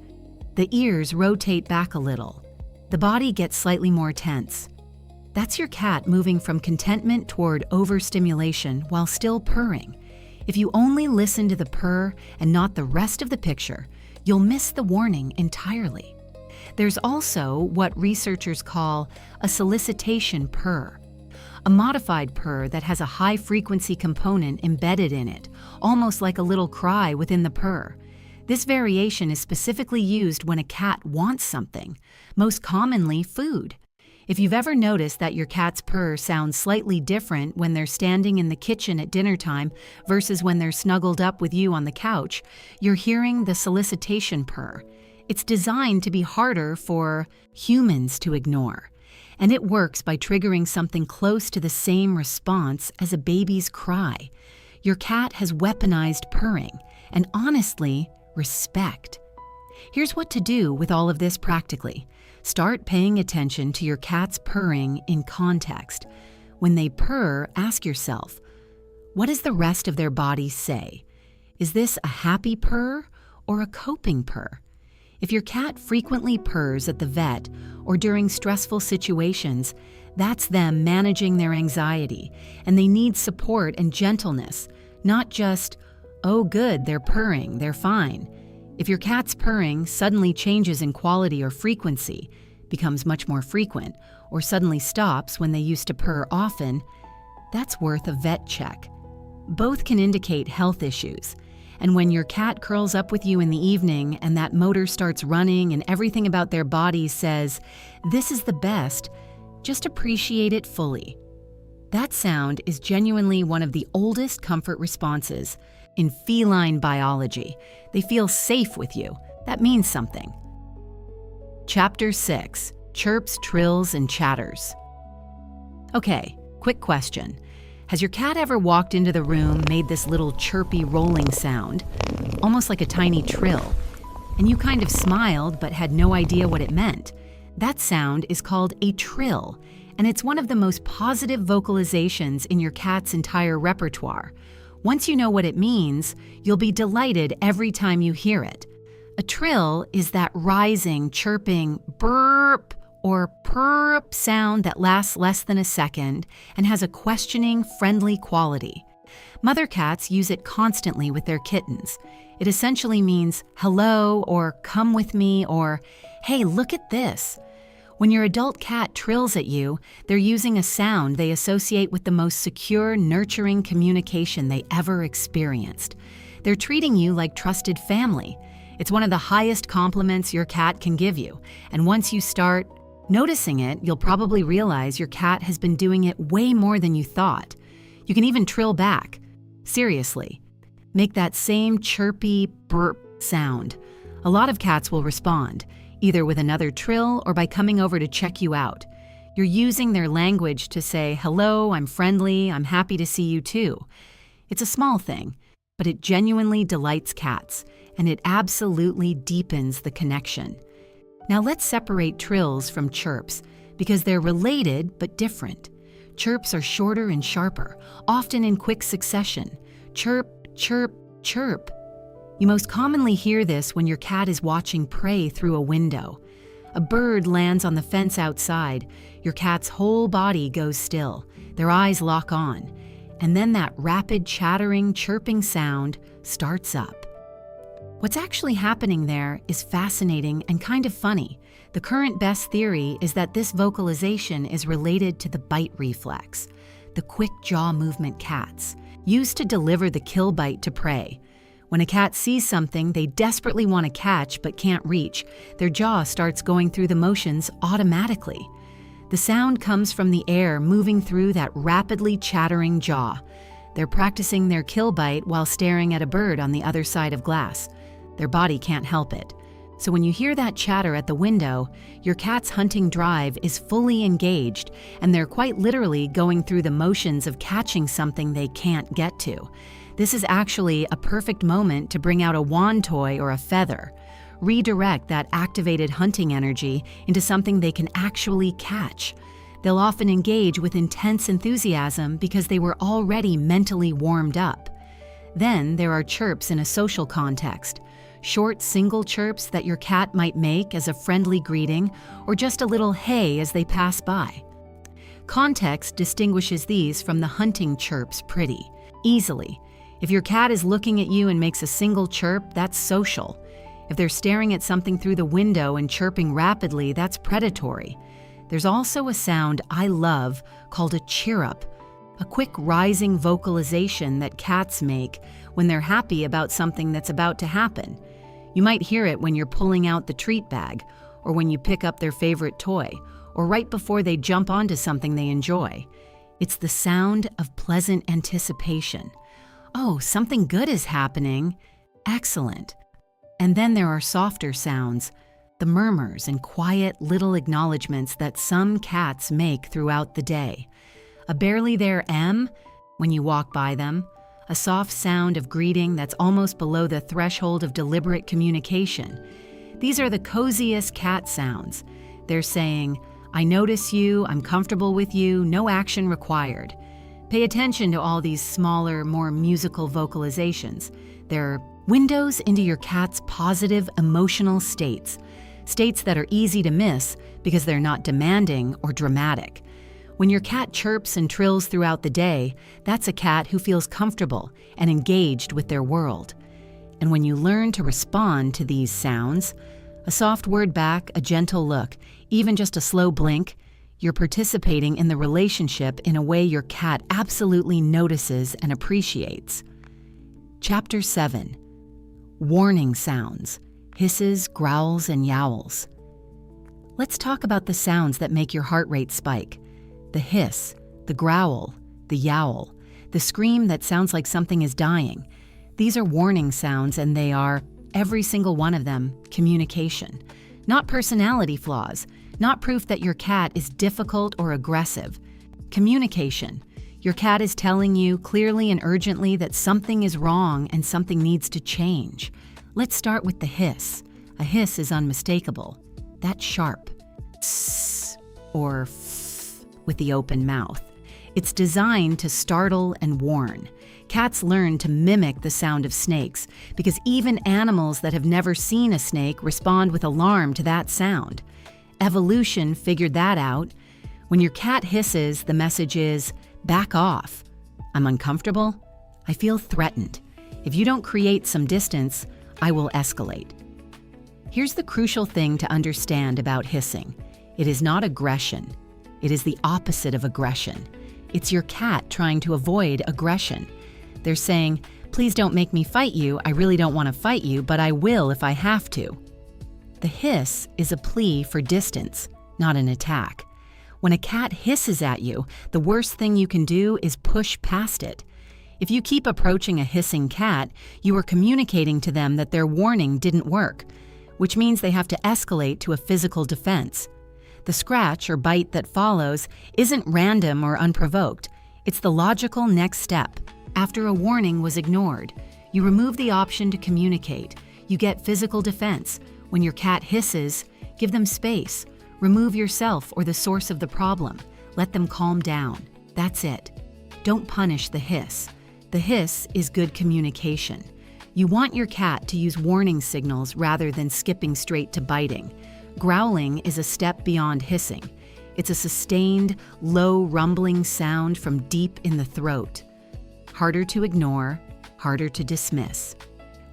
Speaker 1: The ears rotate back a little. The body gets slightly more tense. That's your cat moving from contentment toward overstimulation while still purring. If you only listen to the purr and not the rest of the picture, you'll miss the warning entirely. There's also what researchers call a solicitation purr, a modified purr that has a high-frequency component embedded in it, almost like a little cry within the purr. This variation is specifically used when a cat wants something, most commonly food. If you've ever noticed that your cat's purr sounds slightly different when they're standing in the kitchen at dinner time versus when they're snuggled up with you on the couch, you're hearing the solicitation purr. It's designed to be harder for humans to ignore, and it works by triggering something close to the same response as a baby's cry. Your cat has weaponized purring, and honestly, respect. Here's what to do with all of this practically. Start paying attention to your cat's purring in context. When they purr, ask yourself, what does the rest of their body say? Is this a happy purr or a coping purr? If your cat frequently purrs at the vet or during stressful situations, that's them managing their anxiety, and they need support and gentleness, not just, oh good, they're purring, they're fine. If your cat's purring suddenly changes in quality or frequency, becomes much more frequent, or suddenly stops when they used to purr often, that's worth a vet check. Both can indicate health issues. And when your cat curls up with you in the evening and that motor starts running and everything about their body says, this is the best, just appreciate it fully. That sound is genuinely one of the oldest comfort responses in feline biology. They feel safe with you. That means something. Chapter 6. Chirps, Trills, and Chatters. Okay, quick question. Has your cat ever walked into the room, made this little chirpy rolling sound, almost like a tiny trill? and you kind of smiled but had no idea what it meant. That sound is called a trill, and it's one of the most positive vocalizations in your cat's entire repertoire. Once you know what it means, you'll be delighted every time you hear it. A trill is that rising, chirping burp or purp sound that lasts less than a second and has a questioning, friendly quality. Mother cats use it constantly with their kittens. It essentially means hello or come with me or hey, look at this. When your adult cat trills at you, they're using a sound they associate with the most secure, nurturing communication they ever experienced. They're treating you like trusted family. It's one of the highest compliments your cat can give you, and once you start noticing it, you'll probably realize your cat has been doing it way more than you thought. You can even trill back. Seriously. Make that same chirpy burp sound. A lot of cats will respond, either with another trill or by coming over to check you out. You're using their language to say, hello, I'm friendly, I'm happy to see you too. It's a small thing, but it genuinely delights cats, and it absolutely deepens the connection. Now let's separate trills from chirps, because they're related but different. Chirps are shorter and sharper, often in quick succession. Chirp, chirp, chirp. You most commonly hear this when your cat is watching prey through a window. A bird lands on the fence outside, your cat's whole body goes still, their eyes lock on, and then that rapid chattering, chirping sound starts up. What's actually happening there is fascinating and kind of funny. The current best theory is that this vocalization is related to the bite reflex, the quick jaw movement cats, used to deliver the kill bite to prey. When a cat sees something they desperately want to catch but can't reach, their jaw starts going through the motions automatically. The sound comes from the air moving through that rapidly chattering jaw. They're practicing their kill bite while staring at a bird on the other side of glass. Their body can't help it. So when you hear that chatter at the window, your cat's hunting drive is fully engaged, and they're quite literally going through the motions of catching something they can't get to. This is actually a perfect moment to bring out a wand toy or a feather. Redirect that activated hunting energy into something they can actually catch. They'll often engage with intense enthusiasm because they were already mentally warmed up. Then there are chirps in a social context. Short, single chirps that your cat might make as a friendly greeting or just a little hey as they pass by. Context distinguishes these from the hunting chirps easily. If your cat is looking at you and makes a single chirp, that's social. If they're staring at something through the window and chirping rapidly, that's predatory. There's also a sound I love called a chirp, a quick rising vocalization that cats make when they're happy about something that's about to happen. You might hear it when you're pulling out the treat bag, or when you pick up their favorite toy, or right before they jump onto something they enjoy. It's the sound of pleasant anticipation. Oh, something good is happening. Excellent. And then there are softer sounds, the murmurs and quiet little acknowledgments that some cats make throughout the day. A barely there M when you walk by them, a soft sound of greeting that's almost below the threshold of deliberate communication. These are the coziest cat sounds. They're saying, I notice you, I'm comfortable with you, no action required. Pay attention to all these smaller, more musical vocalizations. They're windows into your cat's positive emotional states that are easy to miss because they're not demanding or dramatic. When your cat chirps and trills throughout the day, that's a cat who feels comfortable and engaged with their world. And when you learn to respond to these sounds, a soft word back, a gentle look, even just a slow blink, you're participating in the relationship in a way your cat absolutely notices and appreciates. Chapter 7. Warning sounds, hisses, growls, and yowls. Let's talk about the sounds that make your heart rate spike. The hiss, the growl, the yowl, the scream that sounds like something is dying. These are warning sounds, and they are, every single one of them, communication. Not personality flaws, not proof that your cat is difficult or aggressive. Communication. Your cat is telling you clearly and urgently that something is wrong and something needs to change. Let's start with the hiss, A hiss is unmistakable. That's sharp. Tss or f with the open mouth. It's designed to startle and warn. Cats learn to mimic the sound of snakes because even animals that have never seen a snake respond with alarm to that sound. Evolution figured that out. When your cat hisses, the message is, back off. I'm uncomfortable. I feel threatened. If you don't create some distance, I will escalate. Here's the crucial thing to understand about hissing. It is not aggression. It is the opposite of aggression. It's your cat trying to avoid aggression. They're saying, please don't make me fight you. I really don't want to fight you, but I will if I have to. The hiss is a plea for distance, not an attack. When a cat hisses at you, the worst thing you can do is push past it. If you keep approaching a hissing cat, you are communicating to them that their warning didn't work, which means they have to escalate to a physical defense. The scratch or bite that follows isn't random or unprovoked. It's the logical next step. After a warning was ignored, you remove the option to communicate. You get physical defense. When your cat hisses, give them space. Remove yourself or the source of the problem. Let them calm down. That's it. Don't punish the hiss. The hiss is good communication. You want your cat to use warning signals rather than skipping straight to biting. Growling is a step beyond hissing. It's a sustained, low, rumbling sound from deep in the throat. Harder to ignore, harder to dismiss.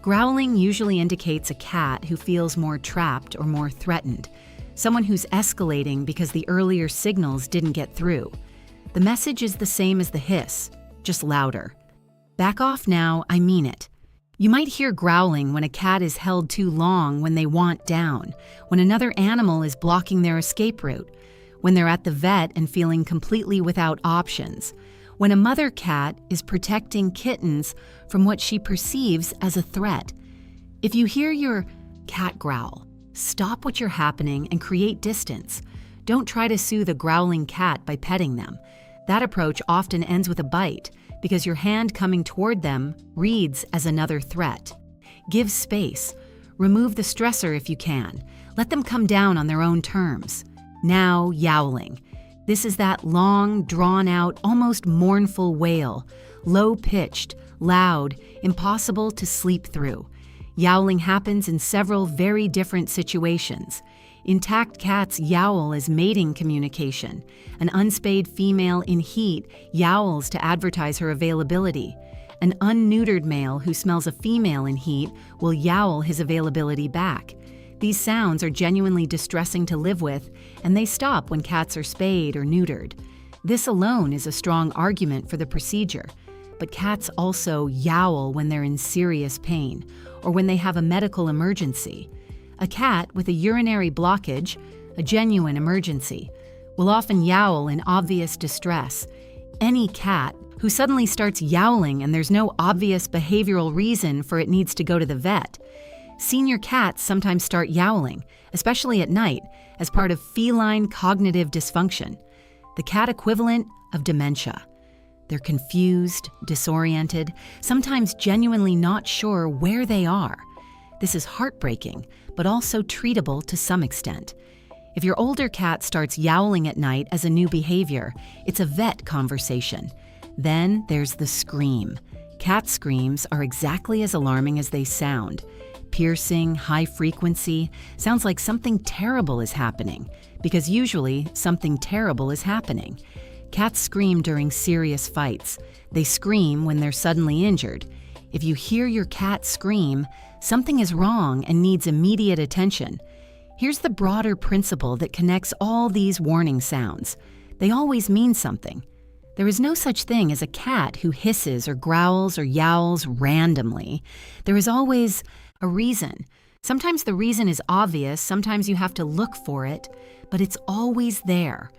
Speaker 1: Growling usually indicates a cat who feels more trapped or more threatened, someone who's escalating because the earlier signals didn't get through. The message is the same as the hiss, just louder. Back off now, I mean it. You might hear growling when a cat is held too long when they want down, when another animal is blocking their escape route, when they're at the vet and feeling completely without options, when a mother cat is protecting kittens from what she perceives as a threat. If you hear your cat growl, stop what you're happening and create distance. Don't try to soothe a growling cat by petting them. That approach often ends with a bite because your hand coming toward them reads as another threat. Give space. Remove the stressor if you can. Let them come down on their own terms. Now, yowling. This is that long, drawn-out, almost mournful wail, low-pitched, loud, impossible to sleep through. Yowling happens in several very different situations. Intact cats yowl as mating communication. An unspayed female in heat yowls to advertise her availability. An unneutered male who smells a female in heat will yowl his availability back. These sounds are genuinely distressing to live with, and they stop when cats are spayed or neutered. This alone is a strong argument for the procedure. But cats also yowl when they're in serious pain or when they have a medical emergency. A cat with a urinary blockage, a genuine emergency, will often yowl in obvious distress. Any cat who suddenly starts yowling and there's no obvious behavioral reason for it needs to go to the vet. Senior cats sometimes start yowling, especially at night, as part of feline cognitive dysfunction, the cat equivalent of dementia. They're confused, disoriented, sometimes genuinely not sure where they are. This is heartbreaking, but also treatable to some extent. If your older cat starts yowling at night as a new behavior, it's a vet conversation. Then there's the scream. Cat screams are exactly as alarming as they sound. Piercing, high frequency, sounds like something terrible is happening, because usually something terrible is happening. Cats scream during serious fights. They scream when they're suddenly injured. If you hear your cat scream, something is wrong and needs immediate attention. Here's the broader principle that connects all these warning sounds. They always mean something. There is no such thing as a cat who hisses or growls or yowls randomly. There is always a reason. Sometimes the reason is obvious, sometimes you have to look for it, but it's always there.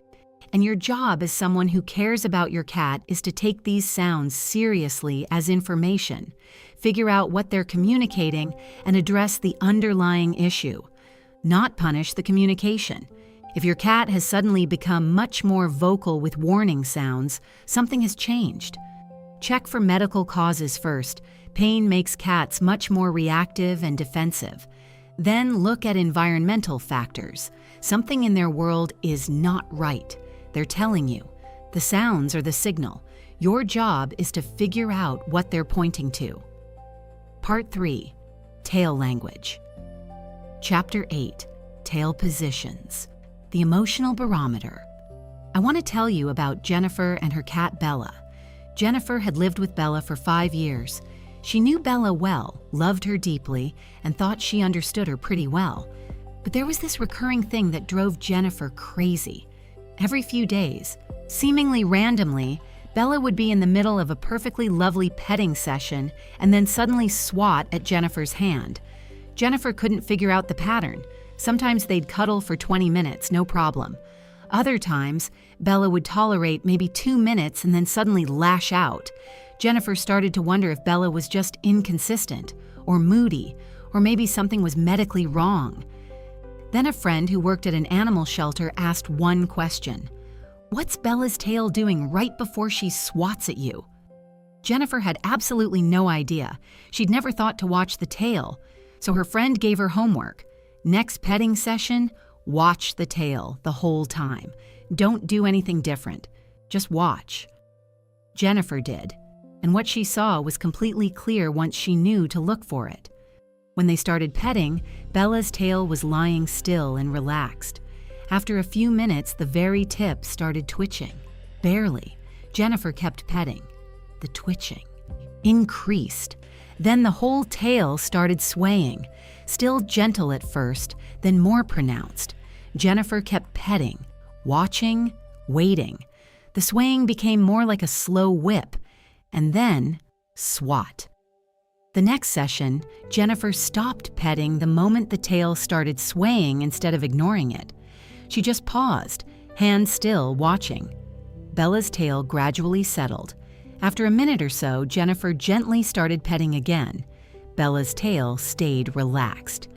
Speaker 1: And your job as someone who cares about your cat is to take these sounds seriously as information, figure out what they're communicating, and address the underlying issue, not punish the communication. If your cat has suddenly become much more vocal with warning sounds, something has changed. Check for medical causes first. Pain makes cats much more reactive and defensive. Then look at environmental factors. Something in their world is not right. They're telling you. The sounds are the signal. Your job is to figure out what they're pointing to. Part 3. Tail Language. Chapter 8. Tail Positions. The Emotional Barometer. I want to tell you about Jennifer and her cat Bella. Jennifer had lived with Bella for 5 years. She knew Bella well, loved her deeply, and thought she understood her pretty well. But there was this recurring thing that drove Jennifer crazy. Every few days, seemingly randomly, Bella would be in the middle of a perfectly lovely petting session and then suddenly swat at Jennifer's hand. Jennifer couldn't figure out the pattern. Sometimes they'd cuddle for 20 minutes, no problem. Other times, Bella would tolerate maybe 2 minutes and then suddenly lash out. Jennifer started to wonder if Bella was just inconsistent, or moody, or maybe something was medically wrong. Then a friend who worked at an animal shelter asked one question. What's Bella's tail doing right before she swats at you? Jennifer had absolutely no idea. She'd never thought to watch the tail, so her friend gave her homework. Next petting session, watch the tail the whole time. Don't do anything different. Just watch. Jennifer did, and what she saw was completely clear once she knew to look for it. When they started petting, Bella's tail was lying still and relaxed. After a few minutes, the very tip started twitching. Barely. Jennifer kept petting. The twitching increased. Then the whole tail started swaying. Still gentle at first, then more pronounced. Jennifer kept petting, watching, waiting. The swaying became more like a slow whip, and then swat. The next session, Jennifer stopped petting the moment the tail started swaying instead of ignoring it. She just paused, hands still, watching. Bella's tail gradually settled. After a minute or so, Jennifer gently started petting again. Bella's tail stayed relaxed.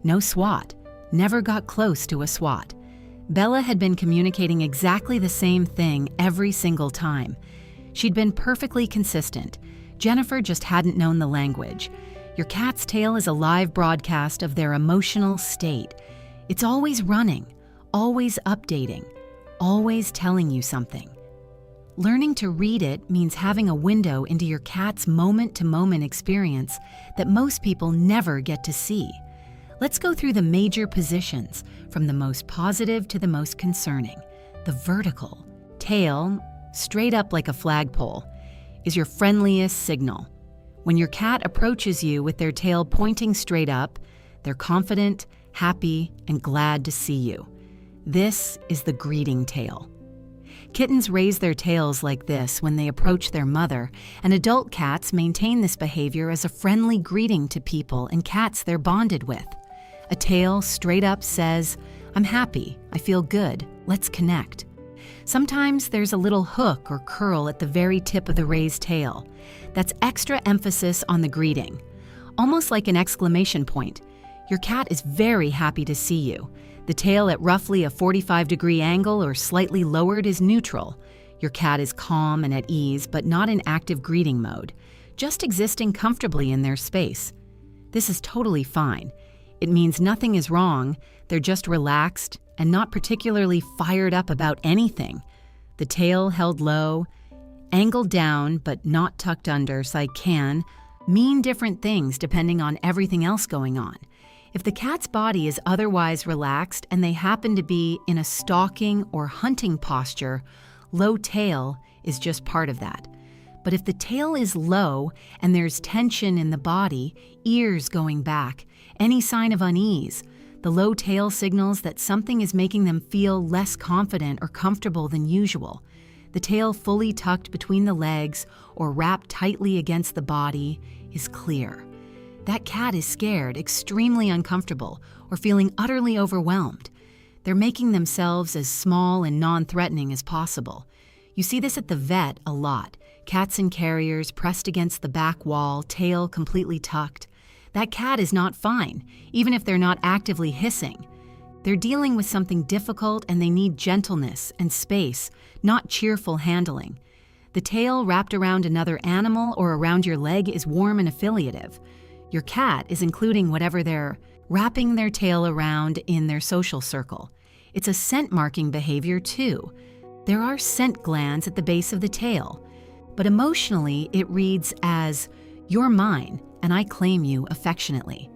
Speaker 1: No swat. Never got close to a swat. Bella had been communicating exactly the same thing every single time. She'd been perfectly consistent. Jennifer just hadn't known the language. Your cat's tail is a live broadcast of their emotional state. It's always running, always updating, always telling you something. Learning to read it means having a window into your cat's moment-to-moment experience that most people never get to see. Let's go through the major positions, from the most positive to the most concerning. The vertical, tail, straight up like a flagpole, is your friendliest signal. When your cat approaches you with their tail pointing straight up, they're confident, happy, and glad to see you. This is the greeting tail. Kittens raise their tails like this when they approach their mother, and adult cats maintain this behavior as a friendly greeting to people and cats they're bonded with. A tail straight up says, "I'm happy, I feel good, let's connect." Sometimes there's a little hook or curl at the very tip of the raised tail. That's extra emphasis on the greeting. Almost like an exclamation point. Your cat is very happy to see you. The tail at roughly a 45-degree angle or slightly lowered is neutral. Your cat is calm and at ease, but not in active greeting mode, just existing comfortably in their space. This is totally fine. It means nothing is wrong, they're just relaxed and not particularly fired up about anything. The tail held low, angled down but not tucked under, so I can mean different things depending on everything else going on. If the cat's body is otherwise relaxed and they happen to be in a stalking or hunting posture, low tail is just part of that. But if the tail is low and there's tension in the body, ears going back, any sign of unease, the low tail signals that something is making them feel less confident or comfortable than usual. The tail fully tucked between the legs or wrapped tightly against the body is clear. That cat is scared, extremely uncomfortable, or feeling utterly overwhelmed. They're making themselves as small and non-threatening as possible. You see this at the vet a lot. Cats and carriers pressed against the back wall, tail completely tucked. That cat is not fine, even if they're not actively hissing. They're dealing with something difficult and they need gentleness and space, not cheerful handling. The tail wrapped around another animal or around your leg is warm and affiliative. Your cat is including whatever they're wrapping their tail around in their social circle. It's a scent-marking behavior too. There are scent glands at the base of the tail, but emotionally it reads as, "You're mine, and I claim you affectionately."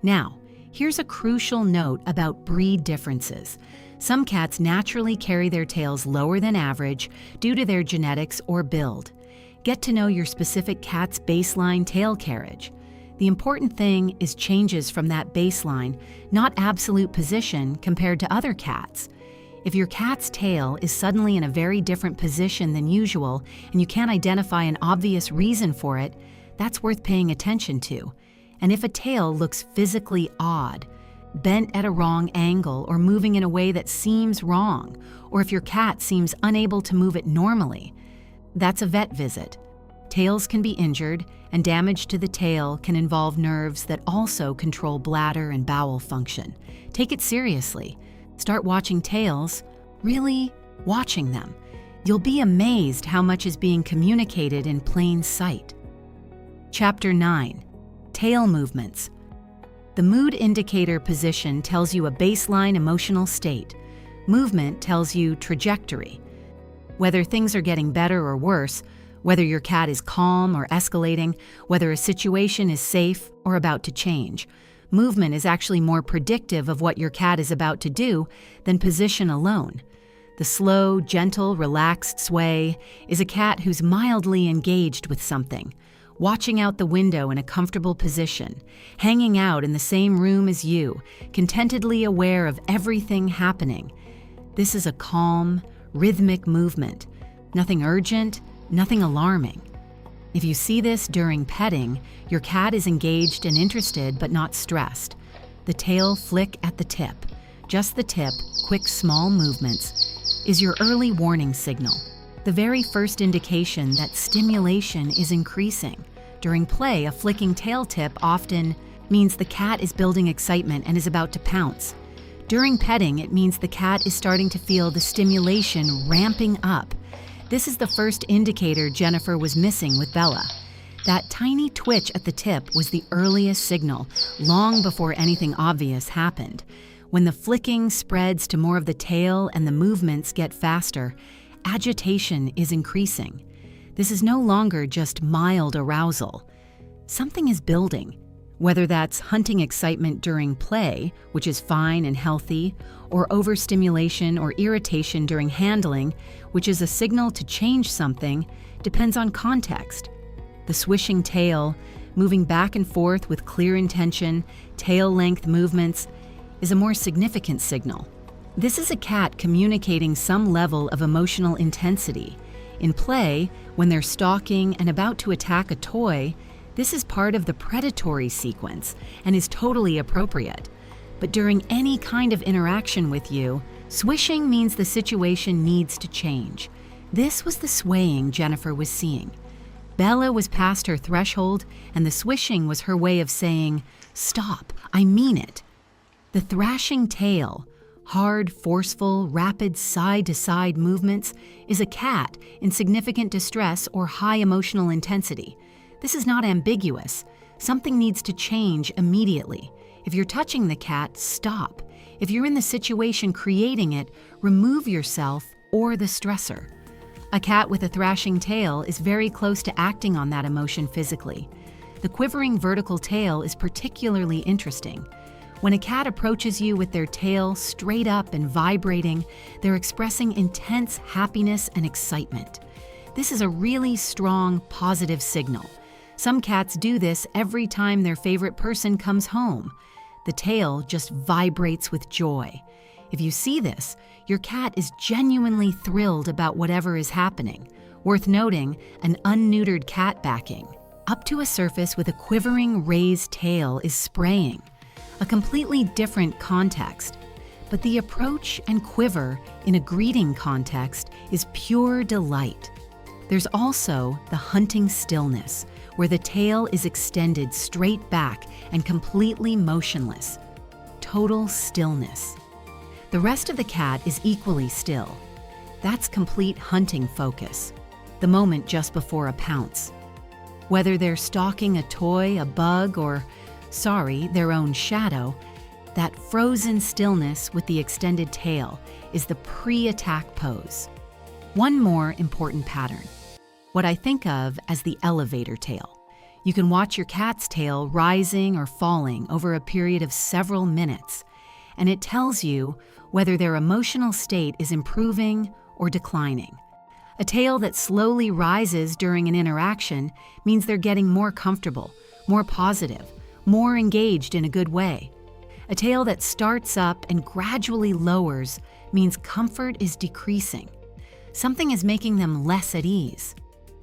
Speaker 1: Now, here's a crucial note about breed differences. Some cats naturally carry their tails lower than average due to their genetics or build. Get to know your specific cat's baseline tail carriage. The important thing is changes from that baseline, not absolute position compared to other cats. If your cat's tail is suddenly in a very different position than usual and you can't identify an obvious reason for it, that's worth paying attention to. And if a tail looks physically odd, bent at a wrong angle or moving in a way that seems wrong, or if your cat seems unable to move it normally, that's a vet visit. Tails can be injured, and damage to the tail can involve nerves that also control bladder and bowel function. Take it seriously. Start watching tails, really watching them. You'll be amazed how much is being communicated in plain sight. Chapter 9. Tail movements. The mood indicator position tells you a baseline emotional state. Movement tells you trajectory. Whether things are getting better or worse, whether your cat is calm or escalating, whether a situation is safe or about to change. Movement is actually more predictive of what your cat is about to do than position alone. The slow, gentle, relaxed sway is a cat who's mildly engaged with something, watching out the window in a comfortable position, hanging out in the same room as you, contentedly aware of everything happening. This is a calm, rhythmic movement. Nothing urgent, nothing alarming. If you see this during petting, your cat is engaged and interested but not stressed. The tail flick at the tip, just the tip, quick small movements, is your early warning signal. The very first indication that stimulation is increasing. During play, a flicking tail tip often means the cat is building excitement and is about to pounce. During petting, it means the cat is starting to feel the stimulation ramping up. This is the first indicator Jennifer was missing with Bella. That tiny twitch at the tip was the earliest signal, long before anything obvious happened. When the flicking spreads to more of the tail and the movements get faster, agitation is increasing. This is no longer just mild arousal. Something is building, whether that's hunting excitement during play, which is fine and healthy, or overstimulation or irritation during handling, which is a signal to change something, depends on context. The swishing tail, moving back and forth with clear intention, tail length movements, is a more significant signal. This is a cat communicating some level of emotional intensity. In play, when they're stalking and about to attack a toy, this is part of the predatory sequence and is totally appropriate. But during any kind of interaction with you, swishing means the situation needs to change. This was the swaying Jennifer was seeing. Bella was past her threshold, and the swishing was her way of saying, "Stop, I mean it." The thrashing tail, hard, forceful, rapid side-to-side movements, is a cat in significant distress or high emotional intensity. This is not ambiguous. Something needs to change immediately. If you're touching the cat, stop. If you're in the situation creating it, remove yourself or the stressor. A cat with a thrashing tail is very close to acting on that emotion physically. The quivering vertical tail is particularly interesting. When a cat approaches you with their tail straight up and vibrating, they're expressing intense happiness and excitement. This is a really strong, positive signal. Some cats do this every time their favorite person comes home. The tail just vibrates with joy. If you see this, your cat is genuinely thrilled about whatever is happening. Worth noting, an unneutered cat backing up to a surface with a quivering raised tail is spraying. A completely different context. But the approach and quiver in a greeting context is pure delight. There's also the hunting stillness, where the tail is extended straight back and completely motionless. Total stillness. The rest of the cat is equally still. That's complete hunting focus, the moment just before a pounce. Whether they're stalking a toy, a bug, or sorry, their own shadow, that frozen stillness with the extended tail is the pre-attack pose. One more important pattern, what I think of as the elevator tail. You can watch your cat's tail rising or falling over a period of several minutes, and it tells you whether their emotional state is improving or declining. A tail that slowly rises during an interaction means they're getting more comfortable, more positive, more engaged in a good way. A tail that starts up and gradually lowers means comfort is decreasing. Something is making them less at ease.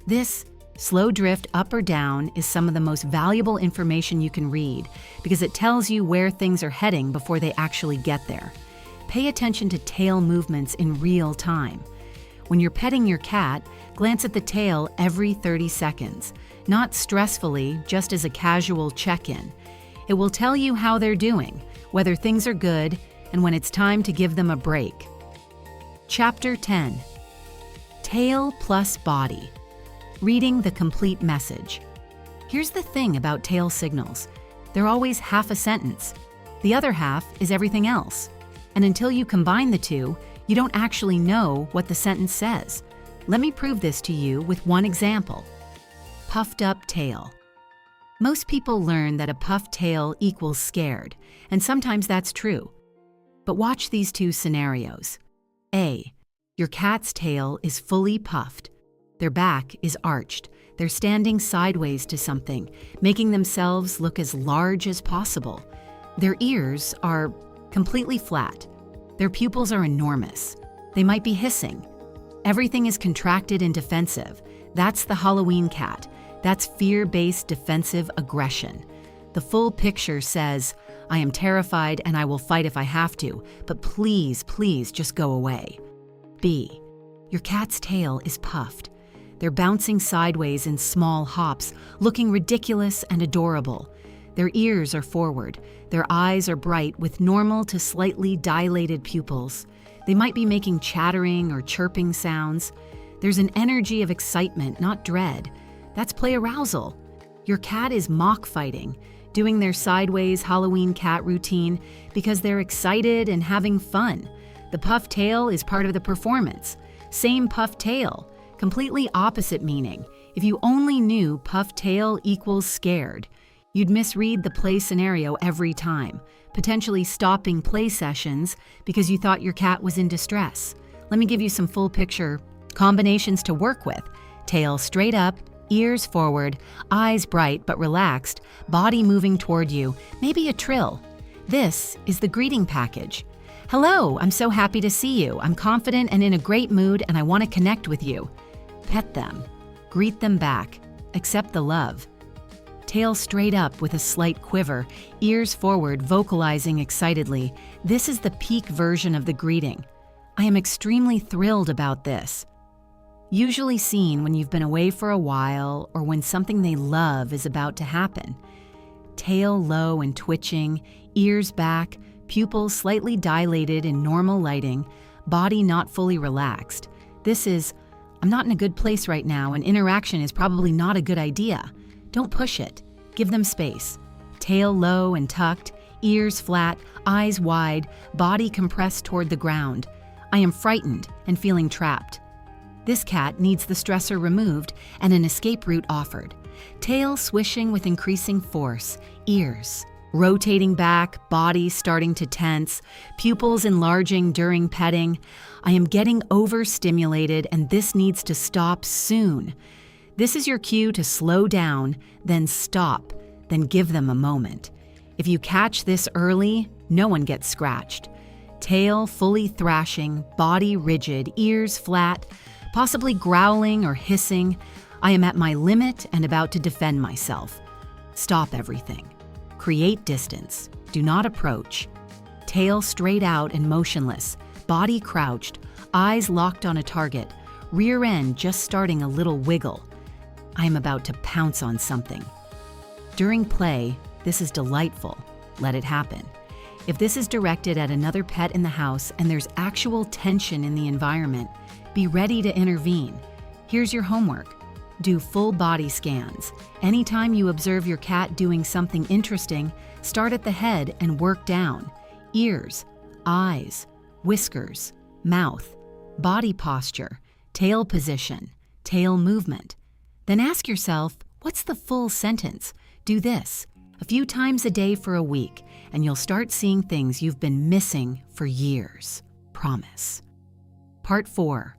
Speaker 1: This slow drift up or down is some of the most valuable information you can read because it tells you where things are heading before they actually get there. Pay attention to tail movements in real time. When you're petting your cat, glance at the tail every 30 seconds, not stressfully, just as a casual check-in. It will tell you how they're doing, whether things are good, and when it's time to give them a break. Chapter 10. Tail plus body. Reading the complete message. Here's the thing about tail signals. They're always half a sentence. The other half is everything else. And until you combine the two, you don't actually know what the sentence says. Let me prove this to you with one example. Puffed up tail. Most people learn that a puffed tail equals scared, and sometimes that's true. But watch these two scenarios. A. Your cat's tail is fully puffed. Their back is arched. They're standing sideways to something, making themselves look as large as possible. Their ears are completely flat. Their pupils are enormous. They might be hissing. Everything is contracted and defensive. That's the Halloween cat. That's fear-based defensive aggression. The full picture says, I am terrified and I will fight if I have to, but please, please just go away. B. Your cat's tail is puffed. They're bouncing sideways in small hops, looking ridiculous and adorable. Their ears are forward. Their eyes are bright with normal to slightly dilated pupils. They might be making chattering or chirping sounds. There's an energy of excitement, not dread. That's play arousal. Your cat is mock fighting, doing their sideways Halloween cat routine because they're excited and having fun. The puffed tail is part of the performance. Same puffed tail, completely opposite meaning. If you only knew puffed tail equals scared, you'd misread the play scenario every time, potentially stopping play sessions because you thought your cat was in distress. Let me give you some full picture combinations to work with. Tail straight up, ears forward, eyes bright but relaxed, body moving toward you, maybe a trill. This is the greeting package. Hello, I'm so happy to see you. I'm confident and in a great mood and I want to connect with you. Pet them. Greet them back. Accept the love. Tail straight up with a slight quiver, ears forward, vocalizing excitedly. This is the peak version of the greeting. I am extremely thrilled about this. Usually seen when you've been away for a while or when something they love is about to happen. Tail low and twitching, ears back, pupils slightly dilated in normal lighting, body not fully relaxed. This is, I'm not in a good place right now and interaction is probably not a good idea. Don't push it. Give them space. Tail low and tucked, ears flat, eyes wide, body compressed toward the ground. I am frightened and feeling trapped. This cat needs the stressor removed and an escape route offered. Tail swishing with increasing force, ears rotating back, body starting to tense, pupils enlarging during petting. I am getting overstimulated and this needs to stop soon. This is your cue to slow down, then stop, then give them a moment. If you catch this early, no one gets scratched. Tail fully thrashing, body rigid, ears flat, possibly growling or hissing. I am at my limit and about to defend myself. Stop everything. Create distance. Do not approach. Tail straight out and motionless, body crouched, eyes locked on a target, rear end just starting a little wiggle. I am about to pounce on something. During play, this is delightful. Let it happen. If this is directed at another pet in the house and there's actual tension in the environment, be ready to intervene. Here's your homework. do full body scans. Anytime you observe your cat doing something interesting, start at the head and work down. Ears, eyes, whiskers, mouth, body posture, tail position, tail movement. Then ask yourself, what's the full sentence? Do this a few times a day for a week, and you'll start seeing things you've been missing for years. Promise. Part 4.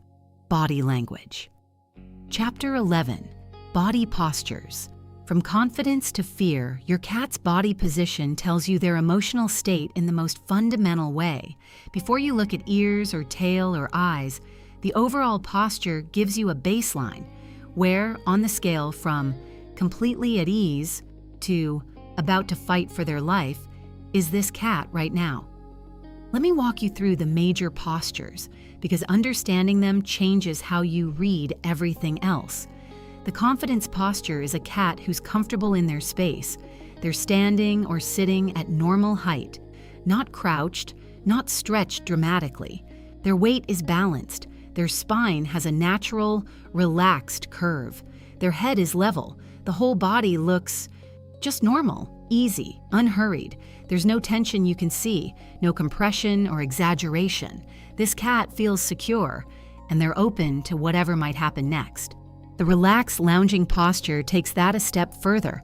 Speaker 1: Body language. Chapter 11. Body postures. From confidence to fear, your cat's body position tells you their emotional state in the most fundamental way. Before you look at ears or tail or eyes, the overall posture gives you a baseline, where on the scale from completely at ease to about to fight for their life is this cat right now. Let me walk you through the major postures, because understanding them changes how you read everything else. The confidence posture is a cat who's comfortable in their space. They're standing or sitting at normal height, not crouched, not stretched dramatically. Their weight is balanced. Their spine has a natural, relaxed curve. Their head is level. The whole body looks just normal, easy, unhurried. There's no tension you can see, no compression or exaggeration. This cat feels secure, and they're open to whatever might happen next. The relaxed, lounging posture takes that a step further.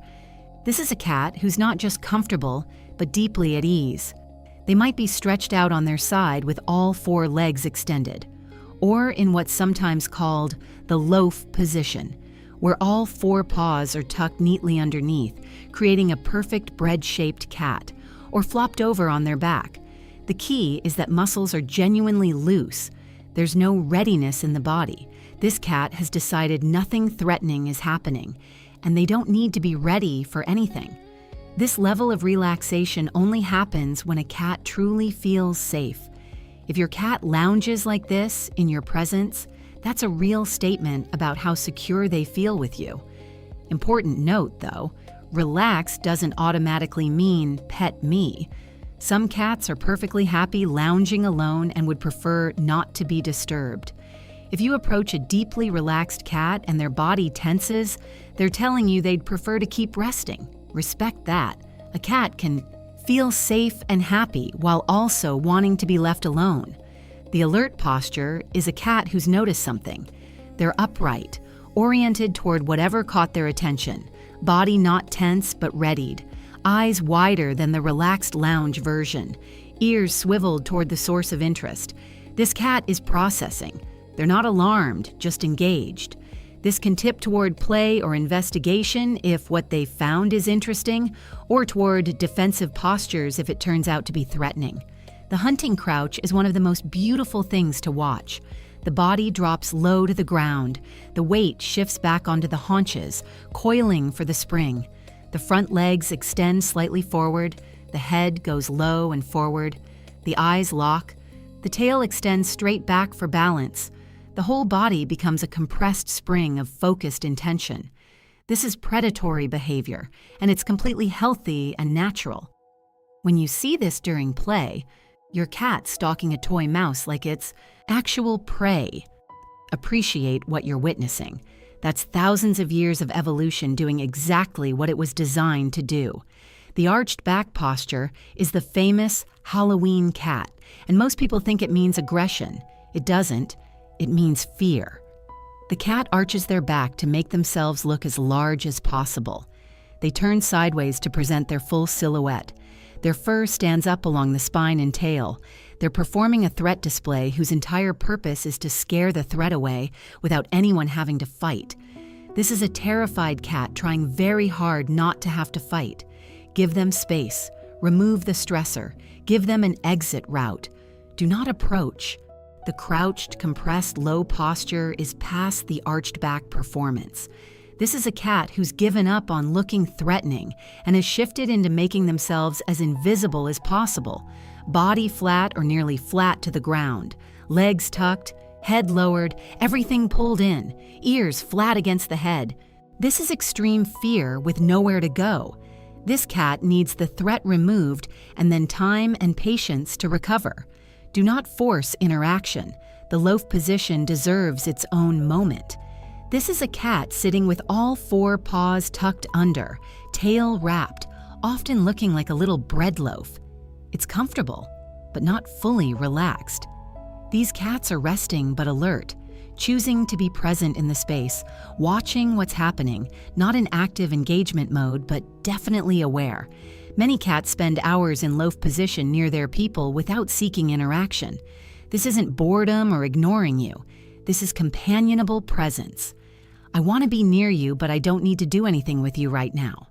Speaker 1: This is a cat who's not just comfortable, but deeply at ease. They might be stretched out on their side with all 4 legs extended, or in what's sometimes called the loaf position, where all 4 paws are tucked neatly underneath, creating a perfect bread-shaped cat, or flopped over on their back. The key is that muscles are genuinely loose. There's no readiness in the body. This cat has decided nothing threatening is happening, and they don't need to be ready for anything. This level of relaxation only happens when a cat truly feels safe. If your cat lounges like this in your presence, that's a real statement about how secure they feel with you. Important note, though, relax doesn't automatically mean pet me. Some cats are perfectly happy lounging alone and would prefer not to be disturbed. If you approach a deeply relaxed cat and their body tenses, they're telling you they'd prefer to keep resting. Respect that. A cat can feel safe and happy while also wanting to be left alone. The alert posture is a cat who's noticed something. They're upright, oriented toward whatever caught their attention, body not tense but readied, eyes wider than the relaxed lounge version, ears swiveled toward the source of interest. This cat is processing. They're not alarmed, just engaged. This can tip toward play or investigation if what they've found is interesting, or toward defensive postures if it turns out to be threatening. The hunting crouch is one of the most beautiful things to watch. The body drops low to the ground. The weight shifts back onto the haunches, coiling for the spring. The front legs extend slightly forward. The head goes low and forward. The eyes lock. The tail extends straight back for balance. The whole body becomes a compressed spring of focused intention. This is predatory behavior, and it's completely healthy and natural. When you see this during play, your cat stalking a toy mouse like it's actual prey. Appreciate what you're witnessing. That's thousands of years of evolution doing exactly what it was designed to do. The arched back posture is the famous Halloween cat, and most people think it means aggression. It doesn't. It means fear. The cat arches their back to make themselves look as large as possible. They turn sideways to present their full silhouette. Their fur stands up along the spine and tail. They're performing a threat display whose entire purpose is to scare the threat away without anyone having to fight. This is a terrified cat trying very hard not to have to fight. Give them space. Remove the stressor. Give them an exit route. Do not approach. The crouched, compressed, low posture is past the arched back performance. This is a cat who's given up on looking threatening and has shifted into making themselves as invisible as possible. Body flat or nearly flat to the ground, legs tucked, head lowered, everything pulled in, ears flat against the head. This is extreme fear with nowhere to go. This cat needs the threat removed and then time and patience to recover. Do not force interaction. The loaf position deserves its own moment. This is a cat sitting with all four paws tucked under, tail wrapped, often looking like a little bread loaf. It's comfortable, but not fully relaxed. These cats are resting but alert, choosing to be present in the space, watching what's happening, not in active engagement mode, but definitely aware. Many cats spend hours in loaf position near their people without seeking interaction. This isn't boredom or ignoring you. This is companionable presence. I want to be near you, but I don't need to do anything with you right now.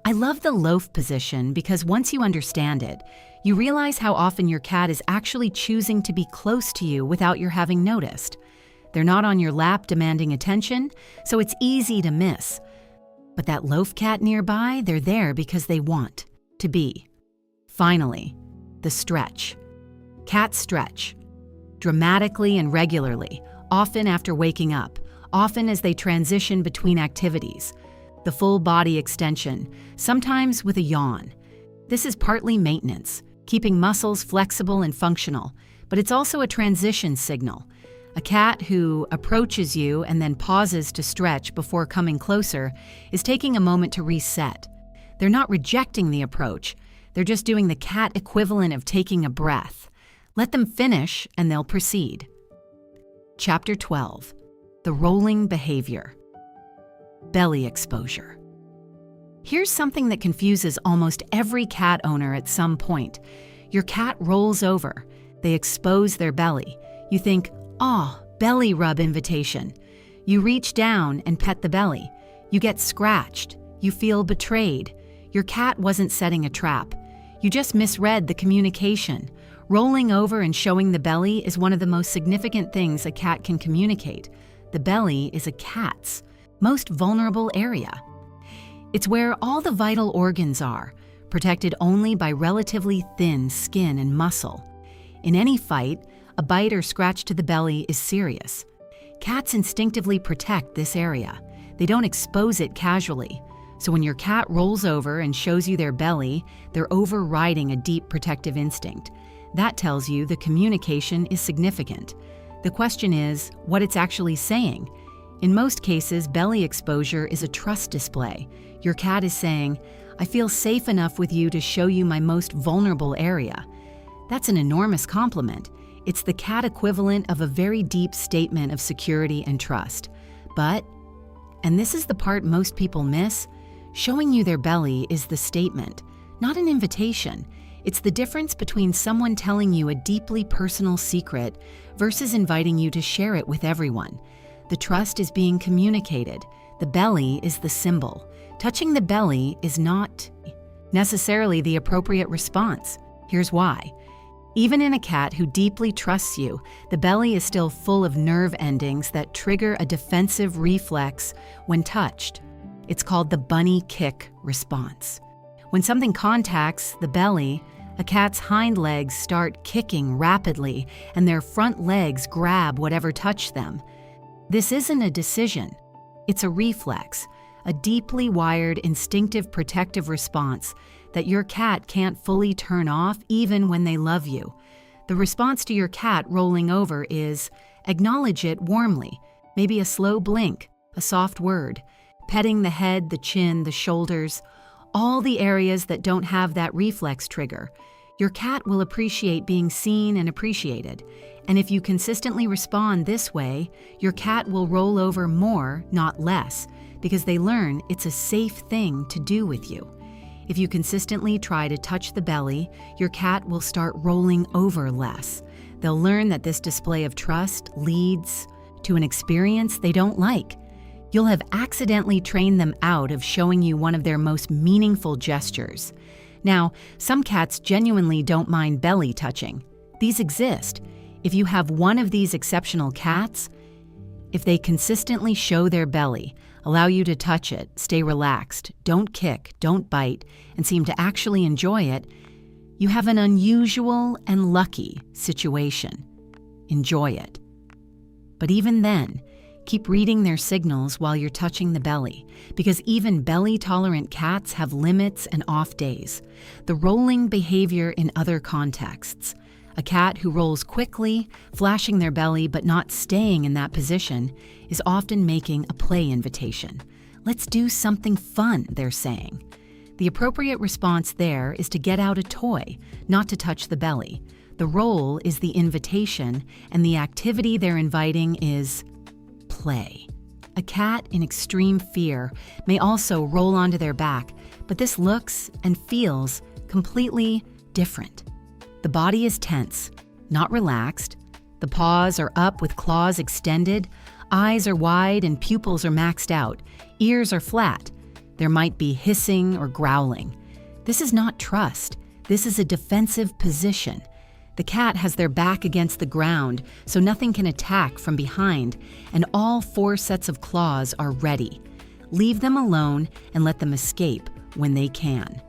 Speaker 1: I love the loaf position because once you understand it, you realize how often your cat is actually choosing to be close to you without your having noticed. They're not on your lap demanding attention, so it's easy to miss. But that loaf cat nearby, they're there because they want to be. Finally, the stretch. Cats stretch. Dramatically and regularly, often after waking up, often as they transition between activities. The full body extension, sometimes with a yawn. This is partly maintenance, keeping muscles flexible and functional, but it's also a transition signal. A cat who approaches you and then pauses to stretch before coming closer is taking a moment to reset. They're not rejecting the approach. They're just doing the cat equivalent of taking a breath. Let them finish and they'll proceed. Chapter 12. The rolling behavior. Belly exposure. Here's something that confuses almost every cat owner at some point. Your cat rolls over. They expose their belly. You think, "Ah, belly rub invitation." You reach down and pet the belly. You get scratched. You feel betrayed. Your cat wasn't setting a trap. You just misread the communication. Rolling over and showing the belly is one of the most significant things a cat can communicate. The belly is a cat's most vulnerable area. It's where all the vital organs are, protected only by relatively thin skin and muscle. In any fight, a bite or scratch to the belly is serious. Cats instinctively protect this area. They don't expose it casually. So when your cat rolls over and shows you their belly, they're overriding a deep protective instinct. That tells you the communication is significant. The question is what it's actually saying. In most cases, belly exposure is a trust display. Your cat is saying, "I feel safe enough with you to show you my most vulnerable area." That's an enormous compliment. It's the cat equivalent of a very deep statement of security and trust. But, and this is the part most people miss, showing you their belly is the statement, not an invitation. It's the difference between someone telling you a deeply personal secret versus inviting you to share it with everyone. The trust is being communicated. The belly is the symbol. Touching the belly is not necessarily the appropriate response. Here's why. Even in a cat who deeply trusts you, the belly is still full of nerve endings that trigger a defensive reflex when touched. It's called the bunny kick response. When something contacts the belly, a cat's hind legs start kicking rapidly and their front legs grab whatever touched them. This isn't a decision. It's a reflex, a deeply wired instinctive protective response that your cat can't fully turn off even when they love you. The response to your cat rolling over is acknowledge it warmly, maybe a slow blink, a soft word, petting the head, the chin, the shoulders, all the areas that don't have that reflex trigger. Your cat will appreciate being seen and appreciated. And if you consistently respond this way, your cat will roll over more, not less, because they learn it's a safe thing to do with you. If you consistently try to touch the belly, your cat will start rolling over less. They'll learn that this display of trust leads to an experience they don't like. You'll have accidentally trained them out of showing you one of their most meaningful gestures. Now, some cats genuinely don't mind belly touching. These exist. If you have one of these exceptional cats, if they consistently show their belly, allow you to touch it, stay relaxed, don't kick, don't bite, and seem to actually enjoy it, you have an unusual and lucky situation. Enjoy it. But even then, keep reading their signals while you're touching the belly, because even belly-tolerant cats have limits and off days. The rolling behavior in other contexts. A cat who rolls quickly, flashing their belly but not staying in that position, is often making a play invitation. Let's do something fun, they're saying. The appropriate response there is to get out a toy, not to touch the belly. The roll is the invitation, and the activity they're inviting is play. A cat in extreme fear may also roll onto their back, but this looks and feels completely different. The body is tense, not relaxed. The paws are up with claws extended, eyes are wide and pupils are maxed out, ears are flat. There might be hissing or growling. This is not trust. This is a defensive position. The cat has their back against the ground, so nothing can attack from behind, and all 4 sets of claws are ready. Leave them alone and let them escape when they can.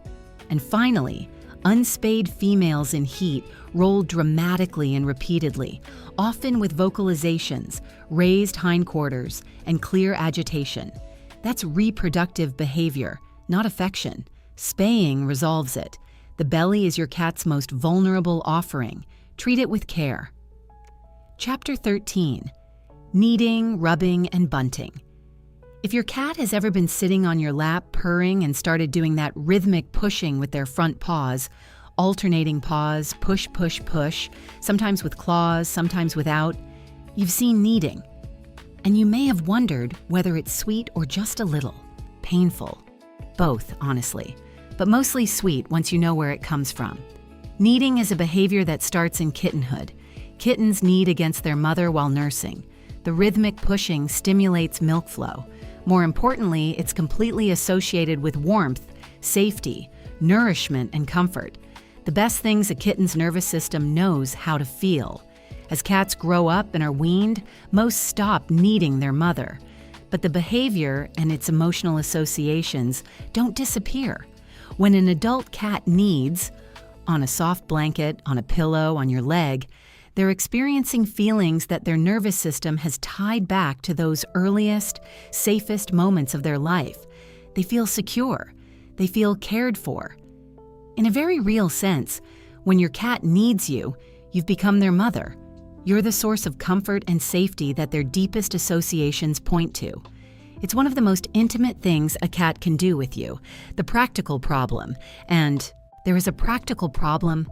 Speaker 1: And finally, unspayed females in heat roll dramatically and repeatedly, often with vocalizations, raised hindquarters, and clear agitation. That's reproductive behavior, not affection. Spaying resolves it. The belly is your cat's most vulnerable offering. Treat it with care. Chapter 13. Kneading, rubbing, and bunting. If your cat has ever been sitting on your lap purring and started doing that rhythmic pushing with their front paws, alternating paws, push, push, push, sometimes with claws, sometimes without, you've seen kneading. And you may have wondered whether it's sweet or just a little painful. Both, honestly, but mostly sweet once you know where it comes from. Kneading is a behavior that starts in kittenhood. Kittens knead against their mother while nursing. The rhythmic pushing stimulates milk flow. More importantly, it's completely associated with warmth, safety, nourishment, and comfort. The best things a kitten's nervous system knows how to feel. As cats grow up and are weaned, most stop needing their mother. But the behavior and its emotional associations don't disappear. When an adult cat needs, on a soft blanket, on a pillow, on your leg, they're experiencing feelings that their nervous system has tied back to those earliest, safest moments of their life. They feel secure. They feel cared for. In a very real sense, when your cat needs you, you've become their mother. You're the source of comfort and safety that their deepest associations point to. It's one of the most intimate things a cat can do with you, the practical problem. And there is a practical problem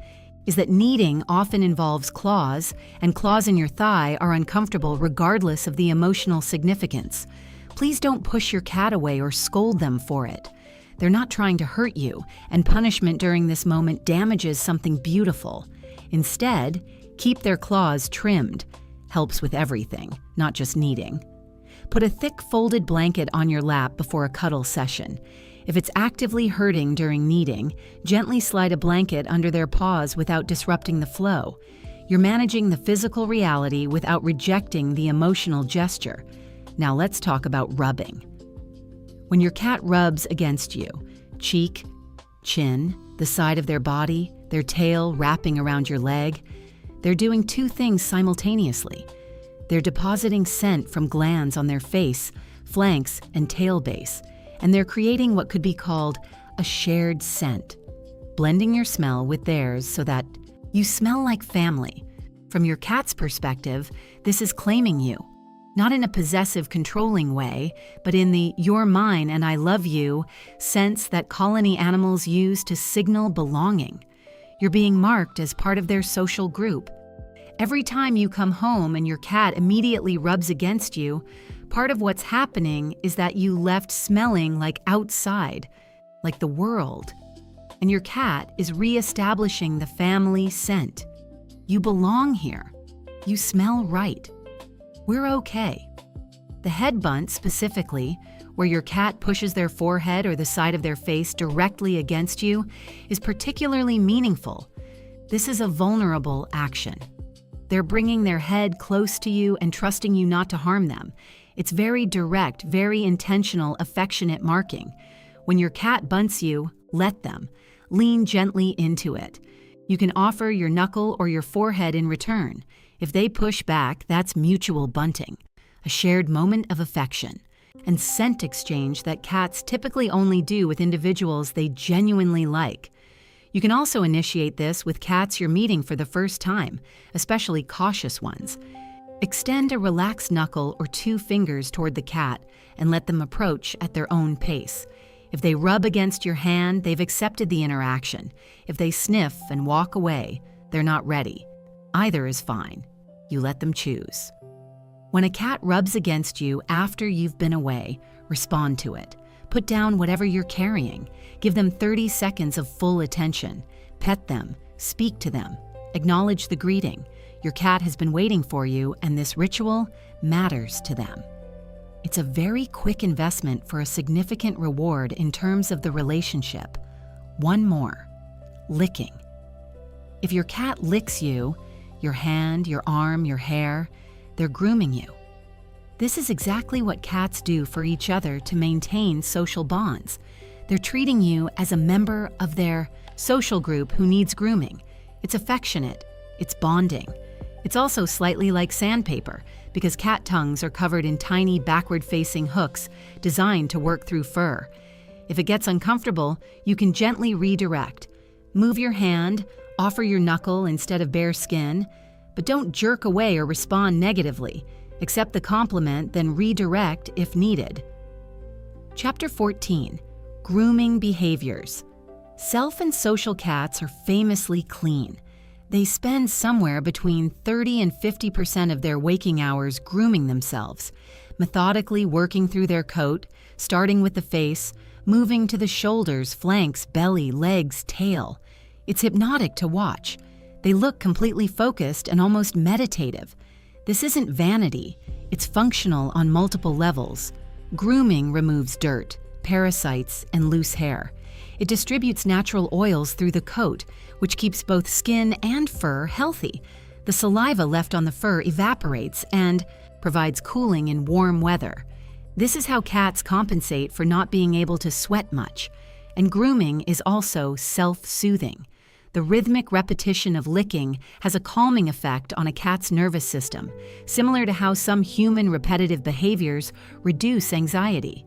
Speaker 1: is that kneading often involves claws, and claws in your thigh are uncomfortable regardless of the emotional significance. Please don't push your cat away or scold them for it. They're not trying to hurt you, and punishment during this moment damages something beautiful. Instead, keep their claws trimmed. Helps with everything, not just kneading. Put a thick folded blanket on your lap before a cuddle session. If it's actively hurting during kneading, gently slide a blanket under their paws without disrupting the flow. You're managing the physical reality without rejecting the emotional gesture. Now let's talk about rubbing. When your cat rubs against you, cheek, chin, the side of their body, their tail wrapping around your leg, they're doing 2 things simultaneously. They're depositing scent from glands on their face, flanks, and tail base, and they're creating what could be called a shared scent, blending your smell with theirs so that you smell like family. From your cat's perspective, this is claiming you, not in a possessive, controlling way, but in the "you're mine and I love you" sense that colony animals use to signal belonging. You're being marked as part of their social group. Every time you come home and your cat immediately rubs against you, part of what's happening is that you left smelling like outside, like the world. And your cat is reestablishing the family scent. You belong here. You smell right. We're okay. The head bunt specifically, where your cat pushes their forehead or the side of their face directly against you, is particularly meaningful. This is a vulnerable action. They're bringing their head close to you and trusting you not to harm them. It's very direct, very intentional, affectionate marking. When your cat bunts you, let them. Lean gently into it. You can offer your knuckle or your forehead in return. If they push back, that's mutual bunting, a shared moment of affection, and scent exchange that cats typically only do with individuals they genuinely like. You can also initiate this with cats you're meeting for the first time, especially cautious ones. Extend a relaxed knuckle or 2 fingers toward the cat and let them approach at their own pace. If they rub against your hand, they've accepted the interaction. If they sniff and walk away, they're not ready. Either is fine. You let them choose. When a cat rubs against you after you've been away, respond to it. Put down whatever you're carrying. Give them 30 seconds of full attention. Pet them. Speak to them. Acknowledge the greeting. Your cat has been waiting for you, and this ritual matters to them. It's a very quick investment for a significant reward in terms of the relationship. One more. Licking. If your cat licks you, your hand, your arm, your hair, they're grooming you. This is exactly what cats do for each other to maintain social bonds. They're treating you as a member of their social group who needs grooming. It's affectionate. It's bonding. It's also slightly like sandpaper because cat tongues are covered in tiny backward-facing hooks designed to work through fur. If it gets uncomfortable, you can gently redirect. Move your hand, offer your knuckle instead of bare skin, but don't jerk away or respond negatively. Accept the compliment, then redirect if needed. Chapter 14. Grooming Behaviors. Self and social cats are famously clean. They spend somewhere between 30 and 50% of their waking hours grooming themselves, methodically working through their coat, starting with the face, moving to the shoulders, flanks, belly, legs, tail. It's hypnotic to watch. They look completely focused and almost meditative. This isn't vanity. It's functional on multiple levels. Grooming removes dirt, parasites, and loose hair. It distributes natural oils through the coat, which keeps both skin and fur healthy. The saliva left on the fur evaporates and provides cooling in warm weather. This is how cats compensate for not being able to sweat much. And grooming is also self-soothing. The rhythmic repetition of licking has a calming effect on a cat's nervous system, similar to how some human repetitive behaviors reduce anxiety.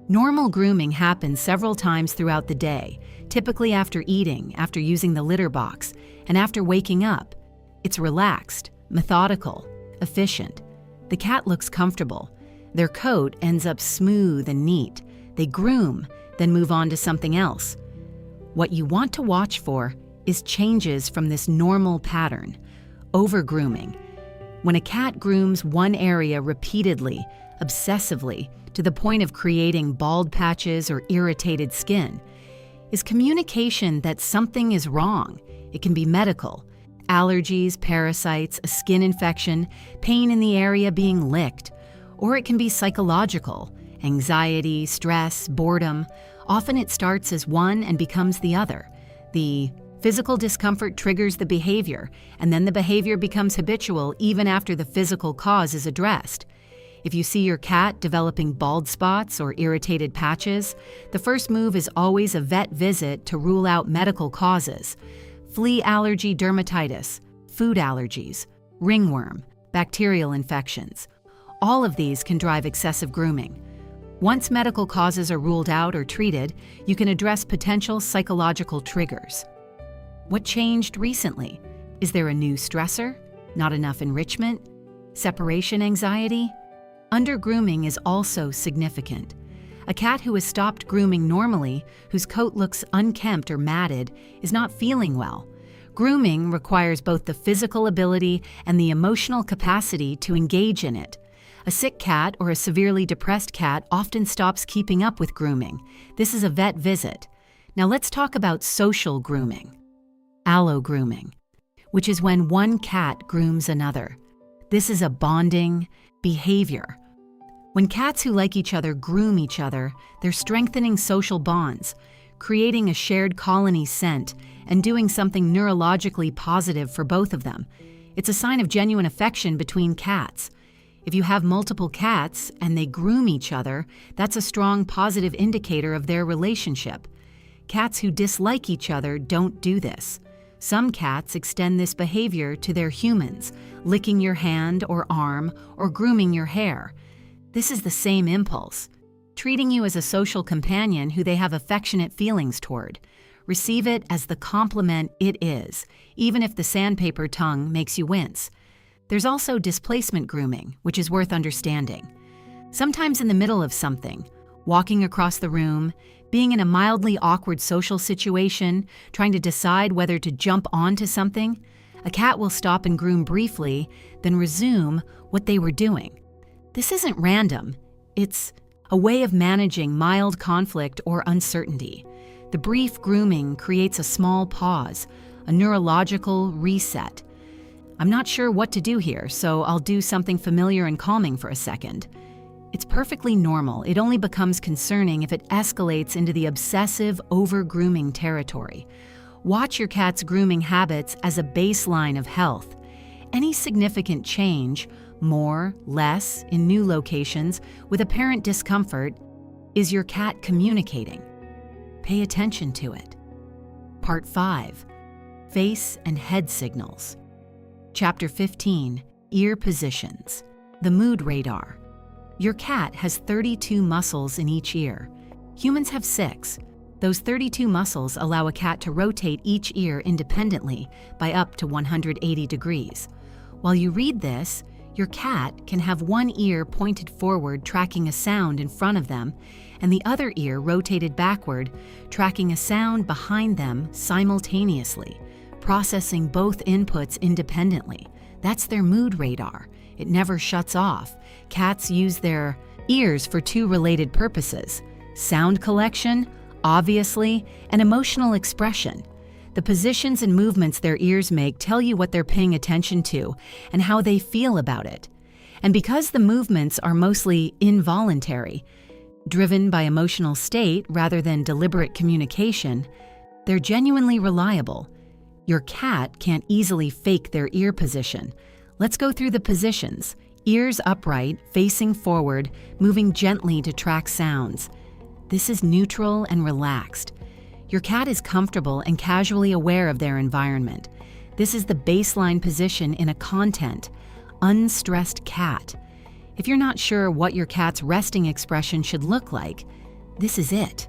Speaker 1: Normal grooming happens several times throughout the day, typically after eating, after using the litter box, and after waking up. It's relaxed, methodical, efficient. The cat looks comfortable. Their coat ends up smooth and neat. They groom, then move on to something else. What you want to watch for is changes from this normal pattern, over-grooming. When a cat grooms one area repeatedly, obsessively, to the point of creating bald patches or irritated skin, is communication that something is wrong. It can be medical, allergies, parasites, a skin infection, pain in the area being licked, or it can be psychological, anxiety, stress, boredom. Often it starts as one and becomes the other. The physical discomfort triggers the behavior, and then the behavior becomes habitual even after the physical cause is addressed. If you see your cat developing bald spots or irritated patches, the first move is always a vet visit to rule out medical causes. Flea allergy dermatitis, food allergies, ringworm, bacterial infections. All of these can drive excessive grooming. Once medical causes are ruled out or treated, you can address potential psychological triggers. What changed recently? Is there a new stressor? Not enough enrichment? Separation anxiety? Under-grooming is also significant. A cat who has stopped grooming normally, whose coat looks unkempt or matted, is not feeling well. Grooming requires both the physical ability and the emotional capacity to engage in it. A sick cat or a severely depressed cat often stops keeping up with grooming. This is a vet visit. Now let's talk about social grooming. Allo-grooming, which is when one cat grooms another. This is a bonding behavior. When cats who like each other groom each other, they're strengthening social bonds, creating a shared colony scent, and doing something neurologically positive for both of them. It's a sign of genuine affection between cats. If you have multiple cats and they groom each other, that's a strong positive indicator of their relationship. Cats who dislike each other don't do this. Some cats extend this behavior to their humans, licking your hand or arm or grooming your hair. This is the same impulse, treating you as a social companion who they have affectionate feelings toward. Receive it as the compliment it is, even if the sandpaper tongue makes you wince. There's also displacement grooming, which is worth understanding. Sometimes in the middle of something, walking across the room, being in a mildly awkward social situation, trying to decide whether to jump onto something, a cat will stop and groom briefly, then resume what they were doing. This isn't random. It's a way of managing mild conflict or uncertainty. The brief grooming creates a small pause, a neurological reset. I'm not sure what to do here, so I'll do something familiar and calming for a second. It's perfectly normal. It only becomes concerning if it escalates into the obsessive, over-grooming territory. Watch your cat's grooming habits as a baseline of health. Any significant change, more, less, in new locations, with apparent discomfort, is your cat communicating. Pay attention to it. Part 5. Face and head signals. Chapter 15. Ear positions. The mood radar. Your cat has 32 muscles in each ear. Humans have 6. Those 32 muscles allow a cat to rotate each ear independently by up to 180 degrees. While you read this, your cat can have one ear pointed forward tracking a sound in front of them, and the other ear rotated backward tracking a sound behind them simultaneously, processing both inputs independently. That's their mood radar. It never shuts off. Cats use their ears for 2 related purposes: sound collection, obviously, and emotional expression. The positions and movements their ears make tell you what they're paying attention to and how they feel about it. And because the movements are mostly involuntary, driven by emotional state rather than deliberate communication, they're genuinely reliable. Your cat can't easily fake their ear position. Let's go through the positions. Ears upright, facing forward, moving gently to track sounds. This is neutral and relaxed. Your cat is comfortable and casually aware of their environment. This is the baseline position in a content, unstressed cat. If you're not sure what your cat's resting expression should look like, this is it.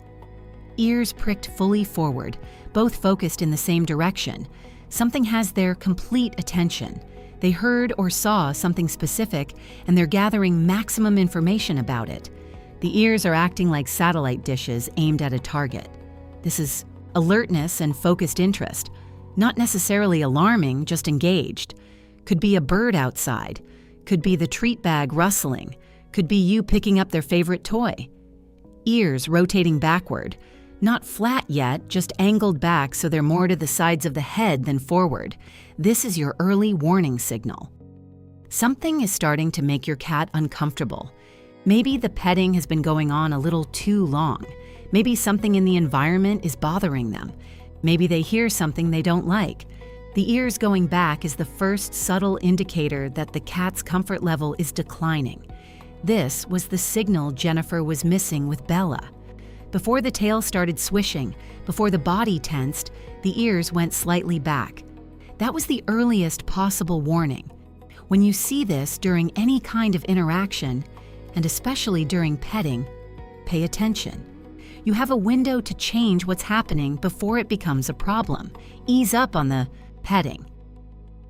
Speaker 1: Ears pricked fully forward, both focused in the same direction. Something has their complete attention. They heard or saw something specific, and they're gathering maximum information about it. The ears are acting like satellite dishes aimed at a target. This is alertness and focused interest. Not necessarily alarming, just engaged. Could be a bird outside. Could be the treat bag rustling. Could be you picking up their favorite toy. Ears rotating backward. Not flat yet, just angled back so they're more to the sides of the head than forward. This is your early warning signal. Something is starting to make your cat uncomfortable. Maybe the petting has been going on a little too long. Maybe something in the environment is bothering them. Maybe they hear something they don't like. The ears going back is the first subtle indicator that the cat's comfort level is declining. This was the signal Jennifer was missing with Bella. Before the tail started swishing, before the body tensed, the ears went slightly back. That was the earliest possible warning. When you see this during any kind of interaction, and especially during petting, pay attention. You have a window to change what's happening before it becomes a problem. Ease up on the petting.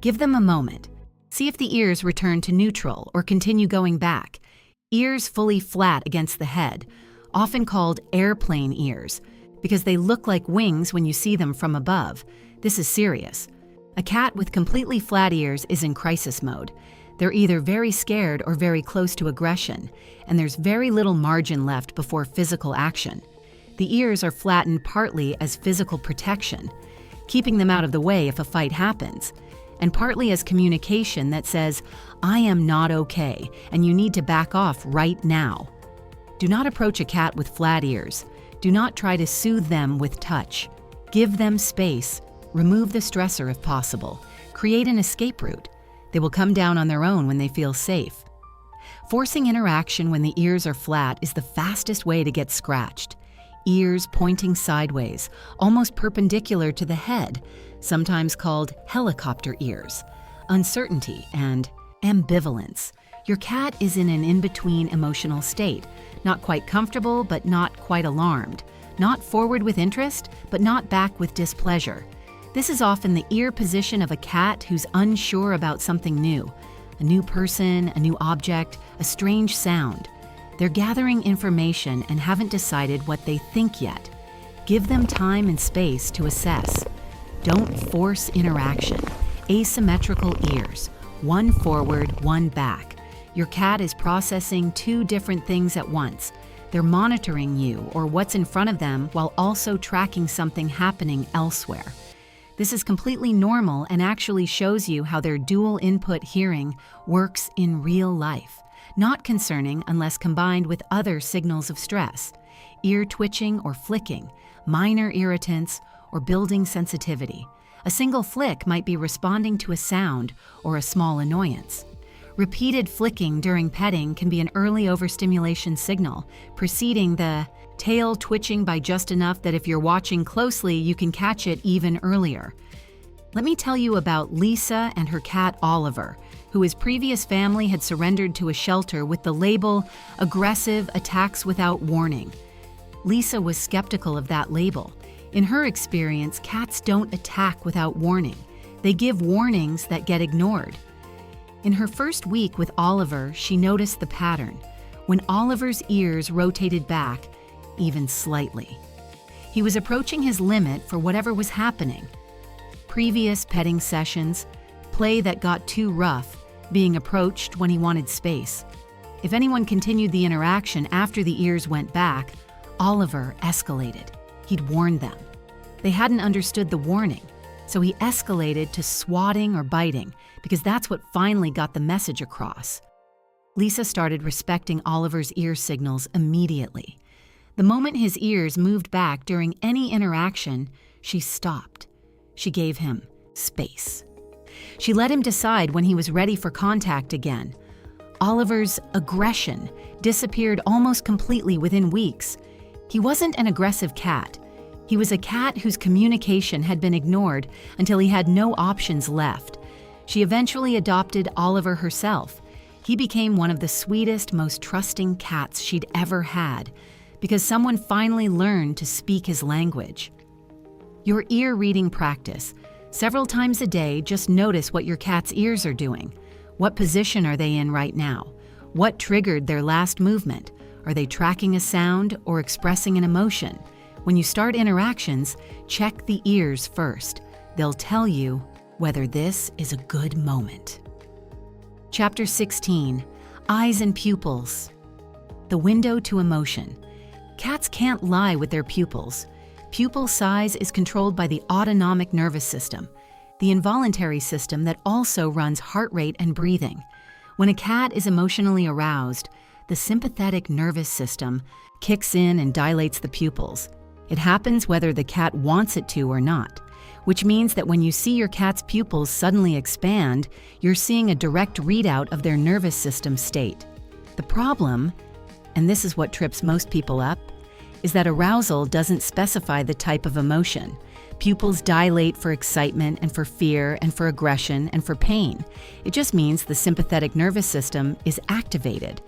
Speaker 1: Give them a moment. See if the ears return to neutral or continue going back. Ears fully flat against the head, often called airplane ears, because they look like wings when you see them from above. This is serious. A cat with completely flat ears is in crisis mode. They're either very scared or very close to aggression, and there's very little margin left before physical action. The ears are flattened partly as physical protection, keeping them out of the way if a fight happens, and partly as communication that says, "I am not okay, and you need to back off right now." Do not approach a cat with flat ears. Do not try to soothe them with touch. Give them space. Remove the stressor if possible. Create an escape route. They will come down on their own when they feel safe. Forcing interaction when the ears are flat is the fastest way to get scratched. Ears pointing sideways, almost perpendicular to the head, sometimes called helicopter ears. Uncertainty and ambivalence. Your cat is in an in-between emotional state, not quite comfortable but not quite alarmed, Not forward with interest, but not back with displeasure. This is often the ear position of a cat who's unsure about something new. A new person, a new object, a strange sound. They're gathering information and haven't decided what they think yet. Give them time and space to assess. Don't force interaction. Asymmetrical ears. One forward, one back. Your cat is processing two different things at once. They're monitoring you or what's in front of them while also tracking something happening elsewhere. This is completely normal and actually shows you how their dual input hearing works in real life. Not concerning unless combined with other signals of stress, ear twitching or flicking, minor irritants, or building sensitivity. A single flick might be responding to a sound or a small annoyance. Repeated flicking during petting can be an early overstimulation signal, preceding the tail twitching by just enough that if you're watching closely, you can catch it even earlier. Let me tell you about Lisa and her cat Oliver, who his previous family had surrendered to a shelter with the label "aggressive attacks without warning." Lisa was skeptical of that label. In her experience, cats don't attack without warning. They give warnings that get ignored. In her first week with Oliver, she noticed the pattern. When Oliver's ears rotated back, even slightly. He was approaching his limit for whatever was happening. Previous petting sessions, play that got too rough, being approached when he wanted space. If anyone continued the interaction after the ears went back, Oliver escalated. He'd warned them. They hadn't understood the warning, so he escalated to swatting or biting because that's what finally got the message across. Lisa started respecting Oliver's ear signals immediately. The moment his ears moved back during any interaction, she stopped. She gave him space. She let him decide when he was ready for contact again. Oliver's aggression disappeared almost completely within weeks. He wasn't an aggressive cat. He was a cat whose communication had been ignored until he had no options left. She eventually adopted Oliver herself. He became one of the sweetest, most trusting cats she'd ever had, because someone finally learned to speak his language. Your ear reading practice. Several times a day, just notice what your cat's ears are doing. What position are they in right now? What triggered their last movement? Are they tracking a sound or expressing an emotion? When you start interactions, check the ears first. They'll tell you whether this is a good moment. Chapter 16, Eyes and Pupils. The window to emotion. Cats can't lie with their pupils. Pupil size is controlled by the autonomic nervous system, the involuntary system that also runs heart rate and breathing. When a cat is emotionally aroused, the sympathetic nervous system kicks in and dilates the pupils. It happens whether the cat wants it to or not, which means that when you see your cat's pupils suddenly expand, you're seeing a direct readout of their nervous system state. The problem, and this is what trips most people up, is that arousal doesn't specify the type of emotion. Pupils dilate for excitement and for fear and for aggression and for pain. It just means the sympathetic nervous system is activated.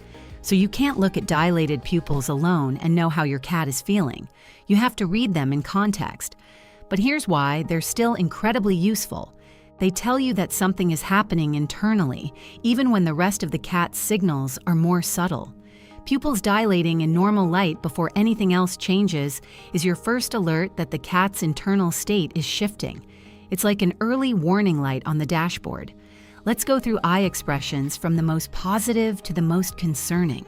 Speaker 1: So you can't look at dilated pupils alone and know how your cat is feeling. You have to read them in context. But here's why they're still incredibly useful. They tell you that something is happening internally, even when the rest of the cat's signals are more subtle. Pupils dilating in normal light before anything else changes is your first alert that the cat's internal state is shifting. It's like an early warning light on the dashboard. Let's go through eye expressions from the most positive to the most concerning.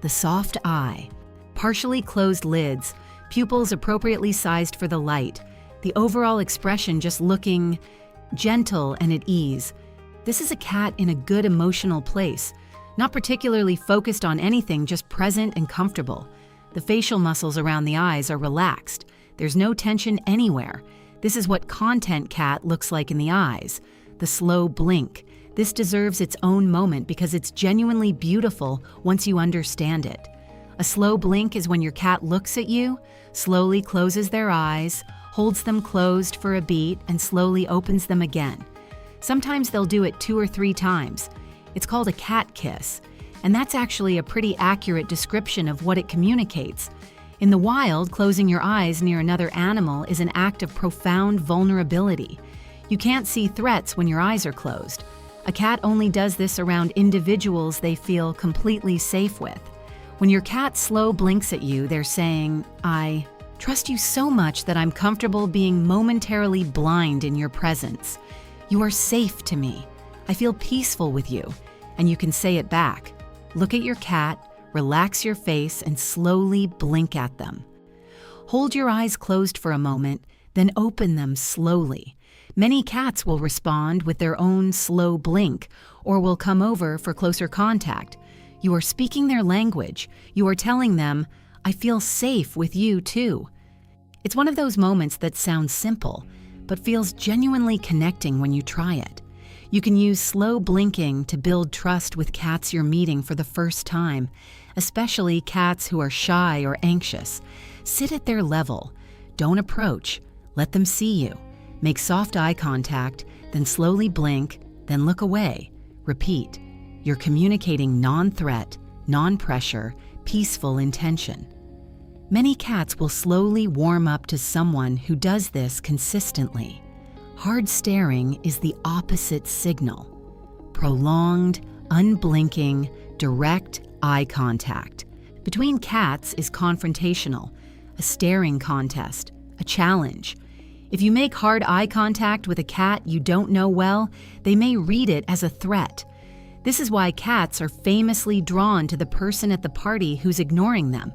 Speaker 1: The soft eye, partially closed lids, pupils appropriately sized for the light, the overall expression just looking gentle and at ease. This is a cat in a good emotional place. Not particularly focused on anything, just present and comfortable. The facial muscles around the eyes are relaxed. There's no tension anywhere. This is what content cat looks like in the eyes. The slow blink. This deserves its own moment because it's genuinely beautiful once you understand it. A slow blink is when your cat looks at you, slowly closes their eyes, holds them closed for a beat, and slowly opens them again. Sometimes they'll do it 2 or 3 times. It's called a cat kiss, and that's actually a pretty accurate description of what it communicates. In the wild, closing your eyes near another animal is an act of profound vulnerability. You can't see threats when your eyes are closed. A cat only does this around individuals they feel completely safe with. When your cat slow blinks at you, they're saying, "I trust you so much that I'm comfortable being momentarily blind in your presence. You are safe to me. I feel peaceful with you." And you can say it back. Look at your cat, relax your face, and slowly blink at them. Hold your eyes closed for a moment, then open them slowly. Many cats will respond with their own slow blink or will come over for closer contact. You are speaking their language. You are telling them, "I feel safe with you too." It's one of those moments that sounds simple, but feels genuinely connecting when you try it. You can use slow blinking to build trust with cats you're meeting for the first time, especially cats who are shy or anxious. Sit at their level. Don't approach. Let them see you. Make soft eye contact, then slowly blink, then look away. Repeat. You're communicating non-threat, non-pressure, peaceful intention. Many cats will slowly warm up to someone who does this consistently. Hard staring is the opposite signal. Prolonged, unblinking, direct eye contact. Between cats is confrontational, a staring contest, a challenge. If you make hard eye contact with a cat you don't know well, they may read it as a threat. This is why cats are famously drawn to the person at the party who's ignoring them.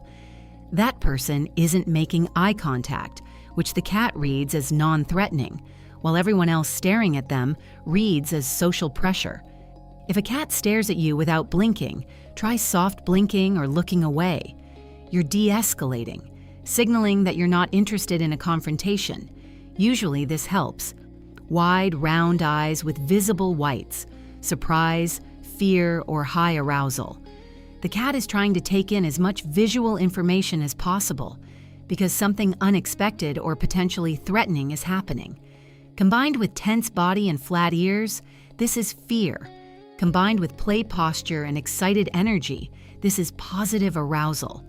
Speaker 1: That person isn't making eye contact, which the cat reads as non-threatening, while everyone else staring at them reads as social pressure. If a cat stares at you without blinking, try soft blinking or looking away. You're de-escalating, signaling that you're not interested in a confrontation. Usually this helps. Wide, round eyes with visible whites, surprise, fear, or high arousal. The cat is trying to take in as much visual information as possible because something unexpected or potentially threatening is happening. Combined with tense body and flat ears, this is fear. Combined with play posture and excited energy, this is positive arousal.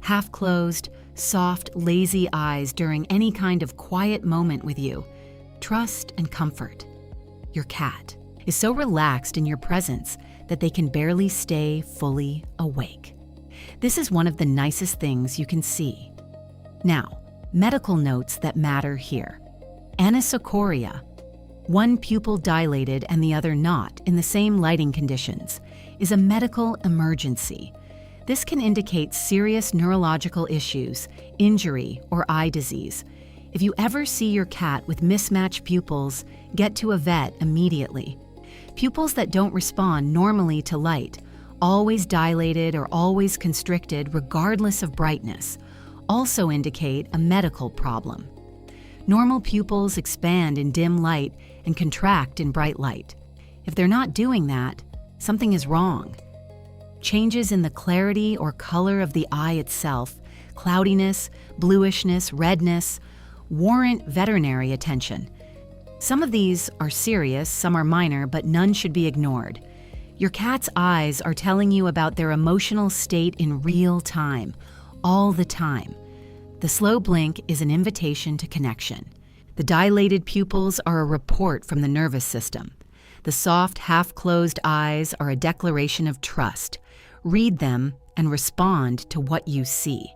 Speaker 1: Half-closed, soft, lazy eyes during any kind of quiet moment with you. Trust and comfort. Your cat is so relaxed in your presence that they can barely stay fully awake. This is one of the nicest things you can see. Now, medical notes that matter here. Anisocoria, one pupil dilated and the other not in the same lighting conditions, is a medical emergency. This can indicate serious neurological issues, injury, or eye disease. If you ever see your cat with mismatched pupils, get to a vet immediately. Pupils that don't respond normally to light, always dilated or always constricted regardless of brightness, also indicate a medical problem. Normal pupils expand in dim light and contract in bright light. If they're not doing that, something is wrong. Changes in the clarity or color of the eye itself, cloudiness, bluishness, redness, warrant veterinary attention. Some of these are serious, some are minor, but none should be ignored. Your cat's eyes are telling you about their emotional state in real time, all the time. The slow blink is an invitation to connection. The dilated pupils are a report from the nervous system. The soft, half-closed eyes are a declaration of trust. Read them and respond to what you see.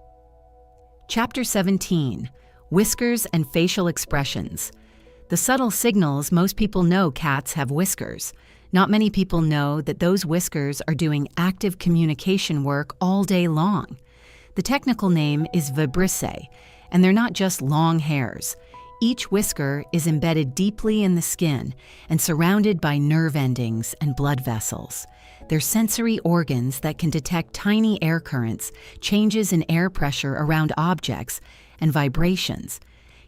Speaker 1: Chapter 17, Whiskers and Facial Expressions. The subtle signals most people know cats have whiskers. Not many people know that those whiskers are doing active communication work all day long. The technical name is vibrissae, and they're not just long hairs. Each whisker is embedded deeply in the skin and surrounded by nerve endings and blood vessels. They're sensory organs that can detect tiny air currents, changes in air pressure around objects, and vibrations.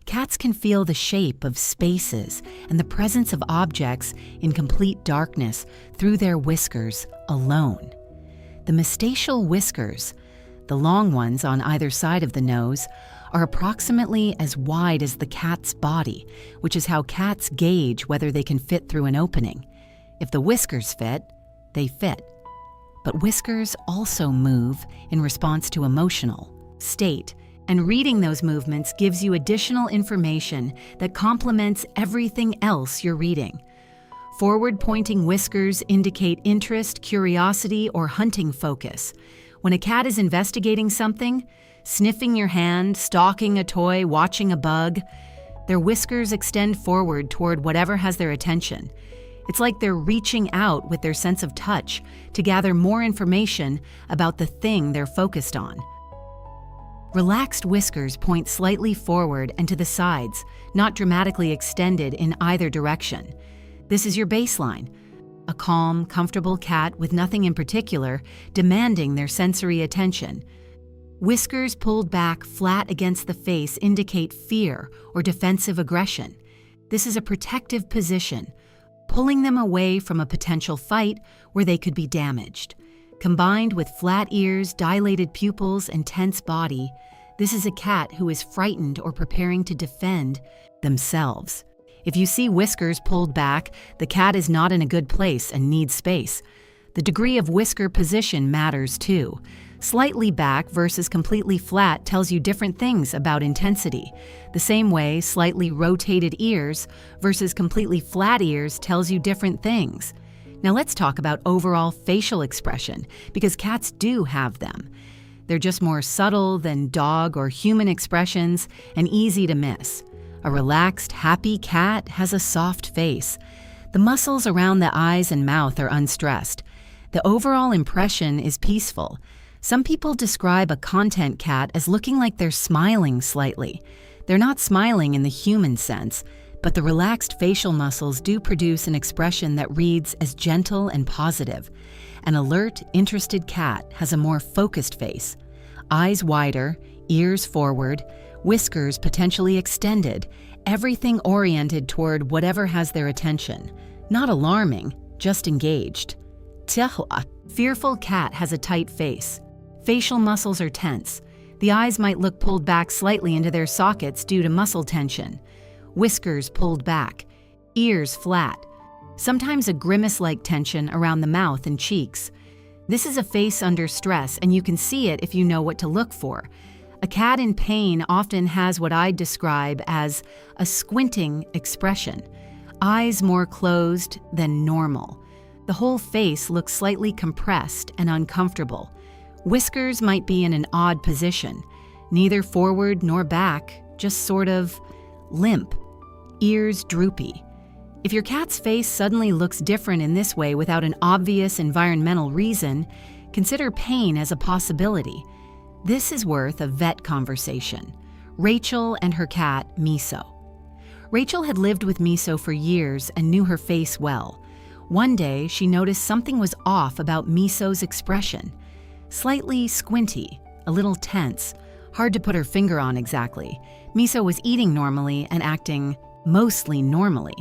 Speaker 1: Cats can feel the shape of spaces and the presence of objects in complete darkness through their whiskers alone. The moustachial whiskers, the long ones on either side of the nose, are approximately as wide as the cat's body, which is how cats gauge whether they can fit through an opening. If the whiskers fit, they fit. But whiskers also move in response to emotional, state, And reading those movements gives you additional information that complements everything else you're reading. Forward-pointing whiskers indicate interest, curiosity, or hunting focus. When a cat is investigating something, sniffing your hand, stalking a toy, watching a bug, their whiskers extend forward toward whatever has their attention. It's like they're reaching out with their sense of touch to gather more information about the thing they're focused on. Relaxed whiskers point slightly forward and to the sides, not dramatically extended in either direction. This is your baseline, a calm, comfortable cat with nothing in particular demanding their sensory attention. Whiskers pulled back flat against the face indicate fear or defensive aggression. This is a protective position, pulling them away from a potential fight where they could be damaged. Combined with flat ears, dilated pupils, and tense body, this is a cat who is frightened or preparing to defend themselves. If you see whiskers pulled back, the cat is not in a good place and needs space. The degree of whisker position matters too. Slightly back versus completely flat tells you different things about intensity. The same way, slightly rotated ears versus completely flat ears tells you different things. Now let's talk about overall facial expression, because cats do have them. They're just more subtle than dog or human expressions and easy to miss. A relaxed, happy cat has a soft face. The muscles around the eyes and mouth are unstressed. The overall impression is peaceful. Some people describe a content cat as looking like they're smiling slightly. They're not smiling in the human sense, but the relaxed facial muscles do produce an expression that reads as gentle and positive. An alert, interested cat has a more focused face. Eyes wider, ears forward, whiskers potentially extended, everything oriented toward whatever has their attention. Not alarming, just engaged. Tehua, fearful cat has a tight face. Facial muscles are tense. The eyes might look pulled back slightly into their sockets due to muscle tension. Whiskers pulled back. Ears flat. Sometimes a grimace-like tension around the mouth and cheeks. This is a face under stress, and you can see it if you know what to look for. A cat in pain often has what I'd describe as a squinting expression. Eyes more closed than normal. The whole face looks slightly compressed and uncomfortable. Whiskers might be in an odd position, neither forward nor back, just sort of limp. Ears droopy. If your cat's face suddenly looks different in this way without an obvious environmental reason, consider pain as a possibility. This is worth a vet conversation. Rachel and her cat, Miso. Rachel had lived with Miso for years and knew her face well. One day, she noticed something was off about Miso's expression. Slightly squinty, a little tense, hard to put her finger on exactly. Miso was eating normally and acting mostly normally.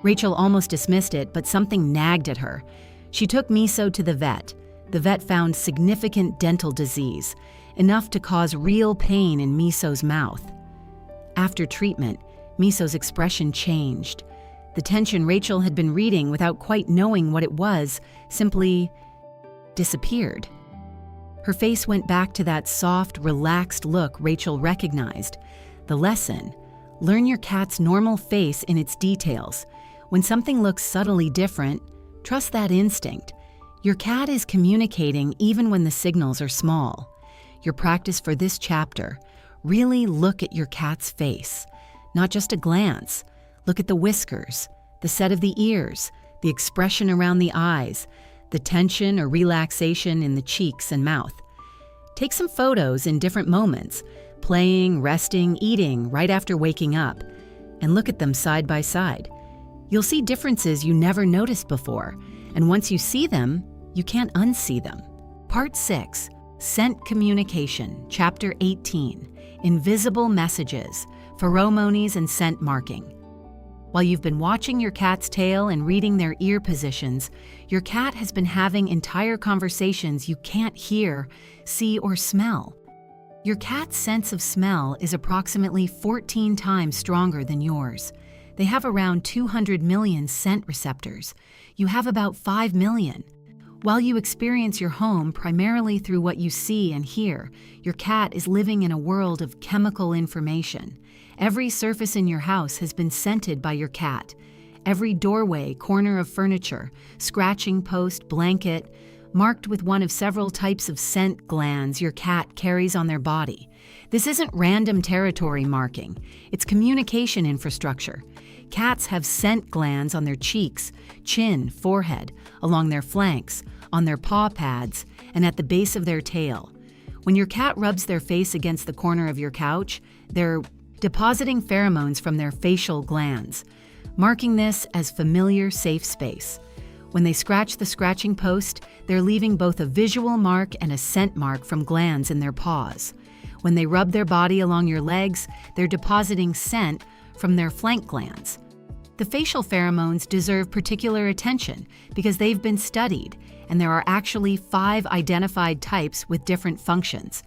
Speaker 1: Rachel almost dismissed it, but something nagged at her. She took Miso to the vet. The vet found significant dental disease, enough to cause real pain in Miso's mouth. After treatment, Miso's expression changed. The tension Rachel had been reading without quite knowing what it was simply disappeared. Her face went back to that soft, relaxed look Rachel recognized. The lesson: learn your cat's normal face in its details. When something looks subtly different, trust that instinct. Your cat is communicating even when the signals are small. Your practice for this chapter: really look at your cat's face. Not just a glance. Look at the whiskers, the set of the ears, the expression around the eyes, the tension or relaxation in the cheeks and mouth. Take some photos in different moments, playing, resting, eating, right after waking up, and look at them side by side. You'll see differences you never noticed before, and once you see them, you can't unsee them. Part 6, Scent Communication, Chapter 18, Invisible Messages, Pheromones and Scent Marking. While you've been watching your cat's tail and reading their ear positions, your cat has been having entire conversations you can't hear, see, or smell. Your cat's sense of smell is approximately 14 times stronger than yours. They have around 200 million scent receptors. You have about 5 million. While you experience your home primarily through what you see and hear, your cat is living in a world of chemical information. Every surface in your house has been scented by your cat. Every doorway, corner of furniture, scratching post, blanket, marked with one of several types of scent glands your cat carries on their body. This isn't random territory marking, it's communication infrastructure. Cats have scent glands on their cheeks, chin, forehead, along their flanks, on their paw pads, and at the base of their tail. When your cat rubs their face against the corner of your couch, they're depositing pheromones from their facial glands, marking this as familiar, safe space. When they scratch the scratching post, they're leaving both a visual mark and a scent mark from glands in their paws. When they rub their body along your legs, they're depositing scent from their flank glands. The facial pheromones deserve particular attention because they've been studied, and there are actually 5 identified types with different functions.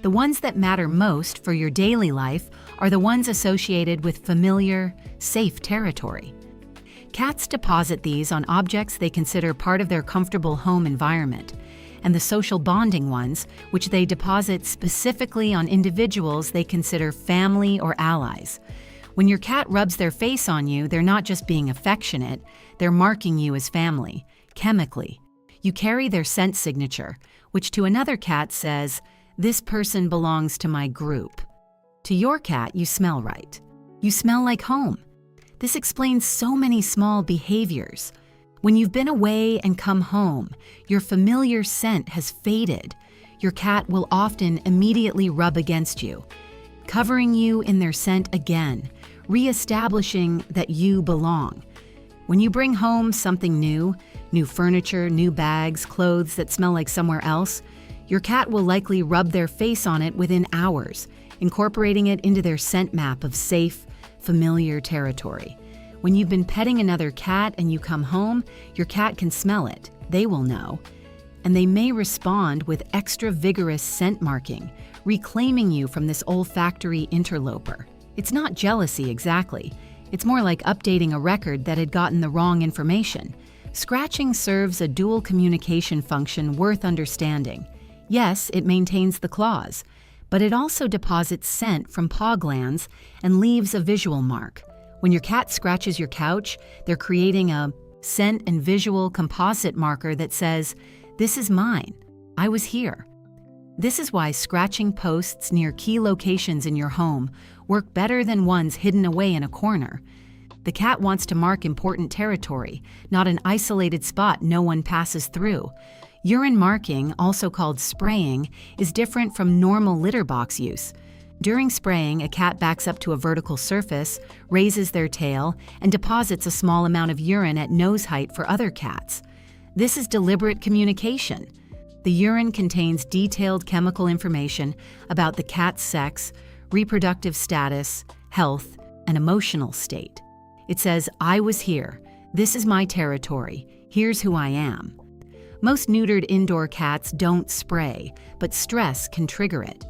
Speaker 1: The ones that matter most for your daily life are the ones associated with familiar, safe territory. Cats deposit these on objects they consider part of their comfortable home environment, and the social bonding ones, which they deposit specifically on individuals they consider family or allies. When your cat rubs their face on you, they're not just being affectionate, they're marking you as family, chemically. You carry their scent signature, which to another cat says, "This person belongs to my group." To your cat, you smell right. You smell like home. This explains so many small behaviors. When you've been away and come home, your familiar scent has faded. Your cat will often immediately rub against you, covering you in their scent again, reestablishing that you belong. When you bring home something new furniture, new bags, clothes that smell like somewhere else, your cat will likely rub their face on it within hours, incorporating it into their scent map of safe, familiar territory. When you've been petting another cat and you come home, your cat can smell it. They will know. And they may respond with extra vigorous scent marking, reclaiming you from this olfactory interloper. It's not jealousy exactly. It's more like updating a record that had gotten the wrong information. Scratching serves a dual communication function worth understanding. Yes, it maintains the claws, but it also deposits scent from paw glands and leaves a visual mark. When your cat scratches your couch, they're creating a scent and visual composite marker that says, "This is mine. I was here." This is why scratching posts near key locations in your home work better than ones hidden away in a corner. The cat wants to mark important territory, not an isolated spot no one passes through. Urine marking, also called spraying, is different from normal litter box use. During spraying, a cat backs up to a vertical surface, raises their tail, and deposits a small amount of urine at nose height for other cats. This is deliberate communication. The urine contains detailed chemical information about the cat's sex, reproductive status, health, and emotional state. It says, "I was here. This is my territory. Here's who I am." Most neutered indoor cats don't spray, but stress can trigger it.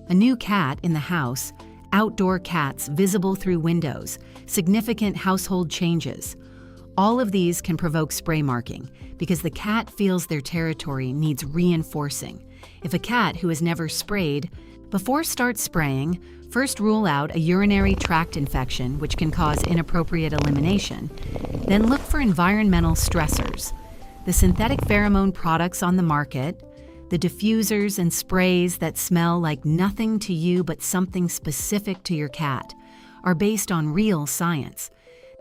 Speaker 1: A new cat in the house, outdoor cats visible through windows, significant household changes. All of these can provoke spray marking because the cat feels their territory needs reinforcing. If a cat who has never sprayed, before start spraying, first rule out a urinary tract infection which can cause inappropriate elimination. Then look for environmental stressors. The synthetic pheromone products on the market, the diffusers and sprays that smell like nothing to you but something specific to your cat, are based on real science.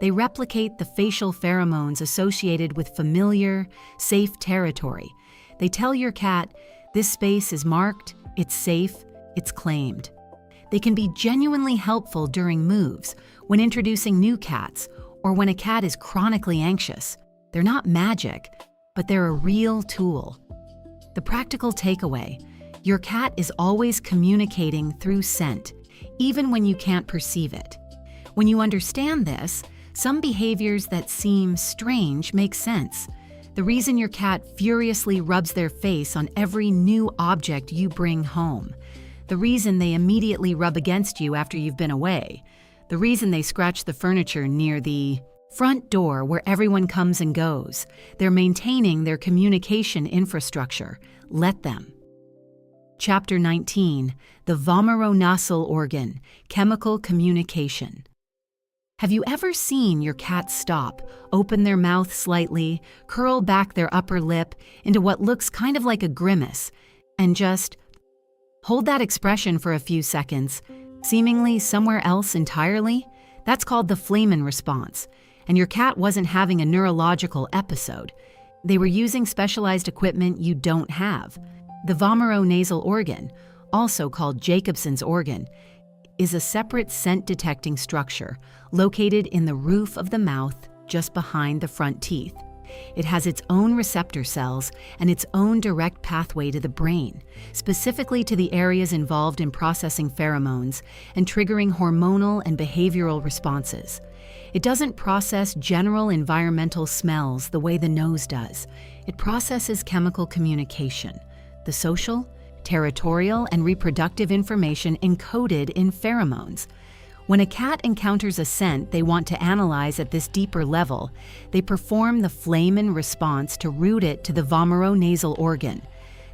Speaker 1: They replicate the facial pheromones associated with familiar, safe territory. They tell your cat, this space is marked, it's safe, it's claimed. They can be genuinely helpful during moves, when introducing new cats, or when a cat is chronically anxious. They're not magic, but they're a real tool. The practical takeaway: your cat is always communicating through scent, even when you can't perceive it. When you understand this, some behaviors that seem strange make sense. The reason your cat furiously rubs their face on every new object you bring home. The reason they immediately rub against you after you've been away. The reason they scratch the furniture near the Front door where everyone comes and goes. They're maintaining their communication infrastructure. Let them. Chapter 19, the Vomeronasal organ, chemical communication. Have you ever seen your cat stop, open their mouth slightly, curl back their upper lip into what looks kind of like a grimace, and just hold that expression for a few seconds, seemingly somewhere else entirely? That's called the Flehmen response. And your cat wasn't having a neurological episode. They were using specialized equipment you don't have. The vomeronasal organ, also called Jacobson's organ, is a separate scent-detecting structure located in the roof of the mouth just behind the front teeth. It has its own receptor cells and its own direct pathway to the brain, specifically to the areas involved in processing pheromones and triggering hormonal and behavioral responses. It doesn't process general environmental smells the way the nose does. It processes chemical communication, the social, territorial, and reproductive information encoded in pheromones. When a cat encounters a scent they want to analyze at this deeper level, they perform the Flehmen response to route it to the vomeronasal organ.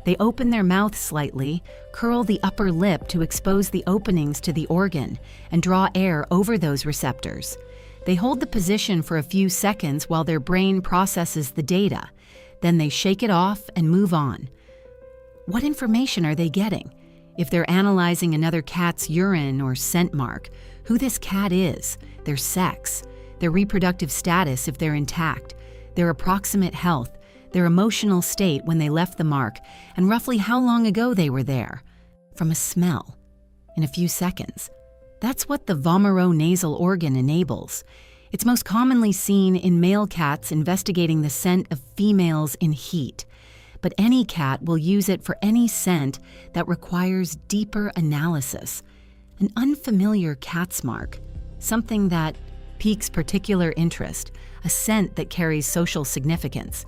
Speaker 1: They open their mouth slightly, curl the upper lip to expose the openings to the organ, and draw air over those receptors. They hold the position for a few seconds while their brain processes the data. Then they shake it off and move on. What information are they getting? If they're analyzing another cat's urine or scent mark, who this cat is, their sex, their reproductive status if they're intact, their approximate health, their emotional state when they left the mark, and roughly how long ago they were there. From a smell. In a few seconds. That's what the vomeronasal organ enables. It's most commonly seen in male cats investigating the scent of females in heat. But any cat will use it for any scent that requires deeper analysis. An unfamiliar cat's mark, something that piques particular interest, a scent that carries social significance.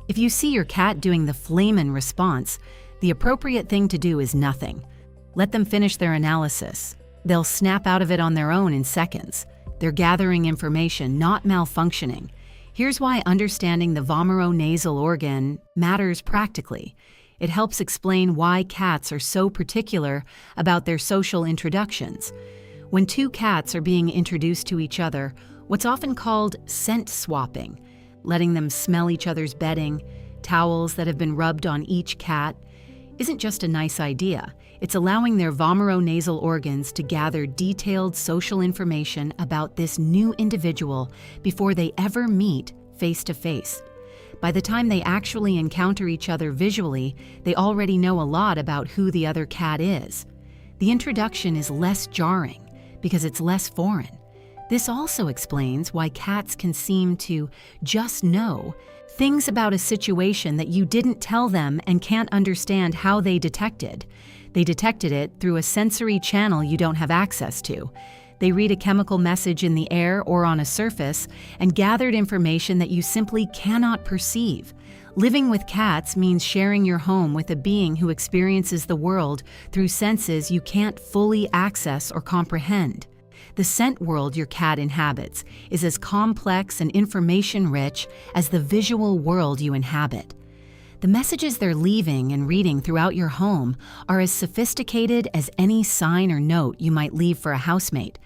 Speaker 1: If you see your cat doing the Flehmen response, the appropriate thing to do is nothing. Let them finish their analysis. They'll snap out of it on their own in seconds. They're gathering information, not malfunctioning. Here's why understanding the vomeronasal organ matters practically. It helps explain why cats are so particular about their social introductions. When two cats are being introduced to each other, what's often called scent swapping, letting them smell each other's bedding, towels that have been rubbed on each cat, isn't just a nice idea. It's allowing their vomeronasal organs to gather detailed social information about this new individual before they ever meet face to face. By the time they actually encounter each other visually, they already know a lot about who the other cat is. The introduction is less jarring because it's less foreign. This also explains why cats can seem to just know things about a situation that you didn't tell them and can't understand how they detected. They detected it through a sensory channel you don't have access to. They read a chemical message in the air or on a surface and gathered information that you simply cannot perceive. Living with cats means sharing your home with a being who experiences the world through senses you can't fully access or comprehend. The scent world your cat inhabits is as complex and information-rich as the visual world you inhabit. The messages they're leaving and reading throughout your home are as sophisticated as any sign or note you might leave for a housemate.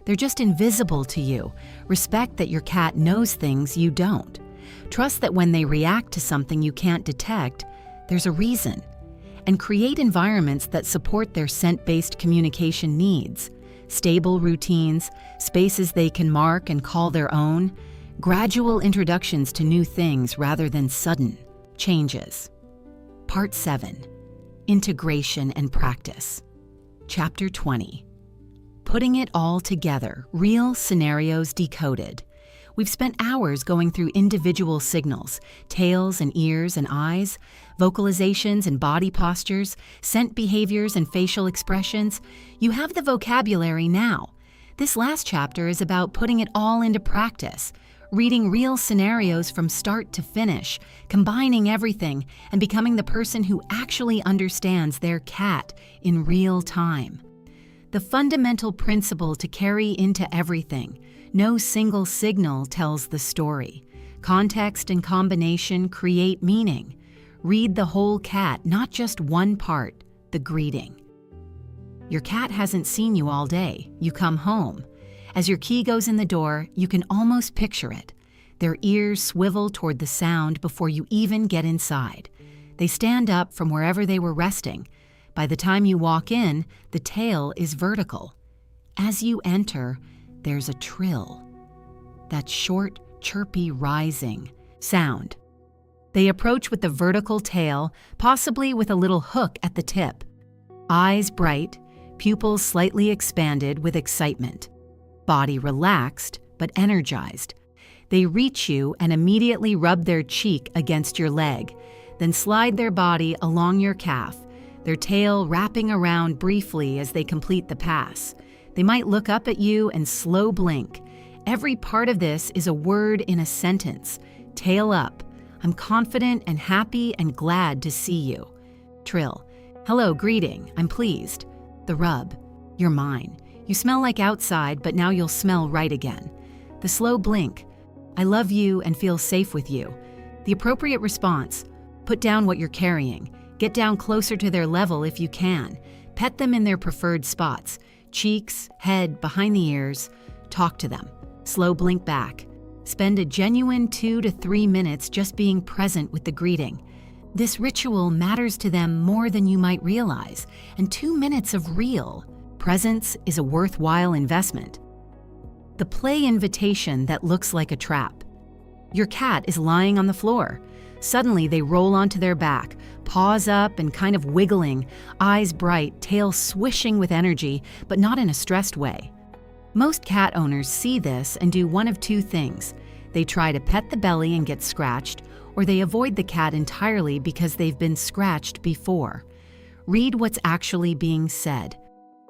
Speaker 1: They're just invisible to you. Respect that your cat knows things you don't. Trust that when they react to something you can't detect, there's a reason. And create environments that support their scent-based communication needs. Stable routines, spaces they can mark and call their own, gradual introductions to new things rather than sudden changes. Part 7. Integration and Practice. Chapter 20. Putting it all together, real scenarios decoded. We've spent hours going through individual signals, tails and ears and eyes, vocalizations and body postures, scent behaviors and facial expressions. You have the vocabulary now. This last chapter is about putting it all into practice, reading real scenarios from start to finish, combining everything, and becoming the person who actually understands their cat in real time. The fundamental principle to carry into everything: No single signal tells the story. Context and combination create meaning. Read the whole cat, not just one part, the greeting. Your cat hasn't seen you all day. You come home. As your key goes in the door, you can almost picture it. Their ears swivel toward the sound before you even get inside. They stand up from wherever they were resting. By the time you walk in, the tail is vertical. As you enter, there's a trill. That short, chirpy rising sound. They approach with the vertical tail, possibly with a little hook at the tip. Eyes bright, pupils slightly expanded with excitement. Body relaxed, but energized. They reach you and immediately rub their cheek against your leg, then slide their body along your calf, their tail wrapping around briefly as they complete the pass. They might look up at you and slow blink. Every part of this is a word in a sentence. Tail up. I'm confident and happy and glad to see you. Trill. Hello, greeting. I'm pleased. The rub. You're mine. You smell like outside, but now you'll smell right again. The slow blink. I love you and feel safe with you. The appropriate response. Put down what you're carrying. Get down closer to their level if you can. Pet them in their preferred spots. Cheeks, head, behind the ears. Talk to them. Slow blink back. Spend a genuine 2 to 3 minutes just being present with the greeting. This ritual matters to them more than you might realize, and 2 minutes of real presence is a worthwhile investment. The play invitation that looks like a trap. Your cat is lying on the floor. Suddenly they roll onto their back, paws up and kind of wiggling, eyes bright, tail swishing with energy, but not in a stressed way. Most cat owners see this and do one of two things. They try to pet the belly and get scratched, or they avoid the cat entirely because they've been scratched before. Read what's actually being said.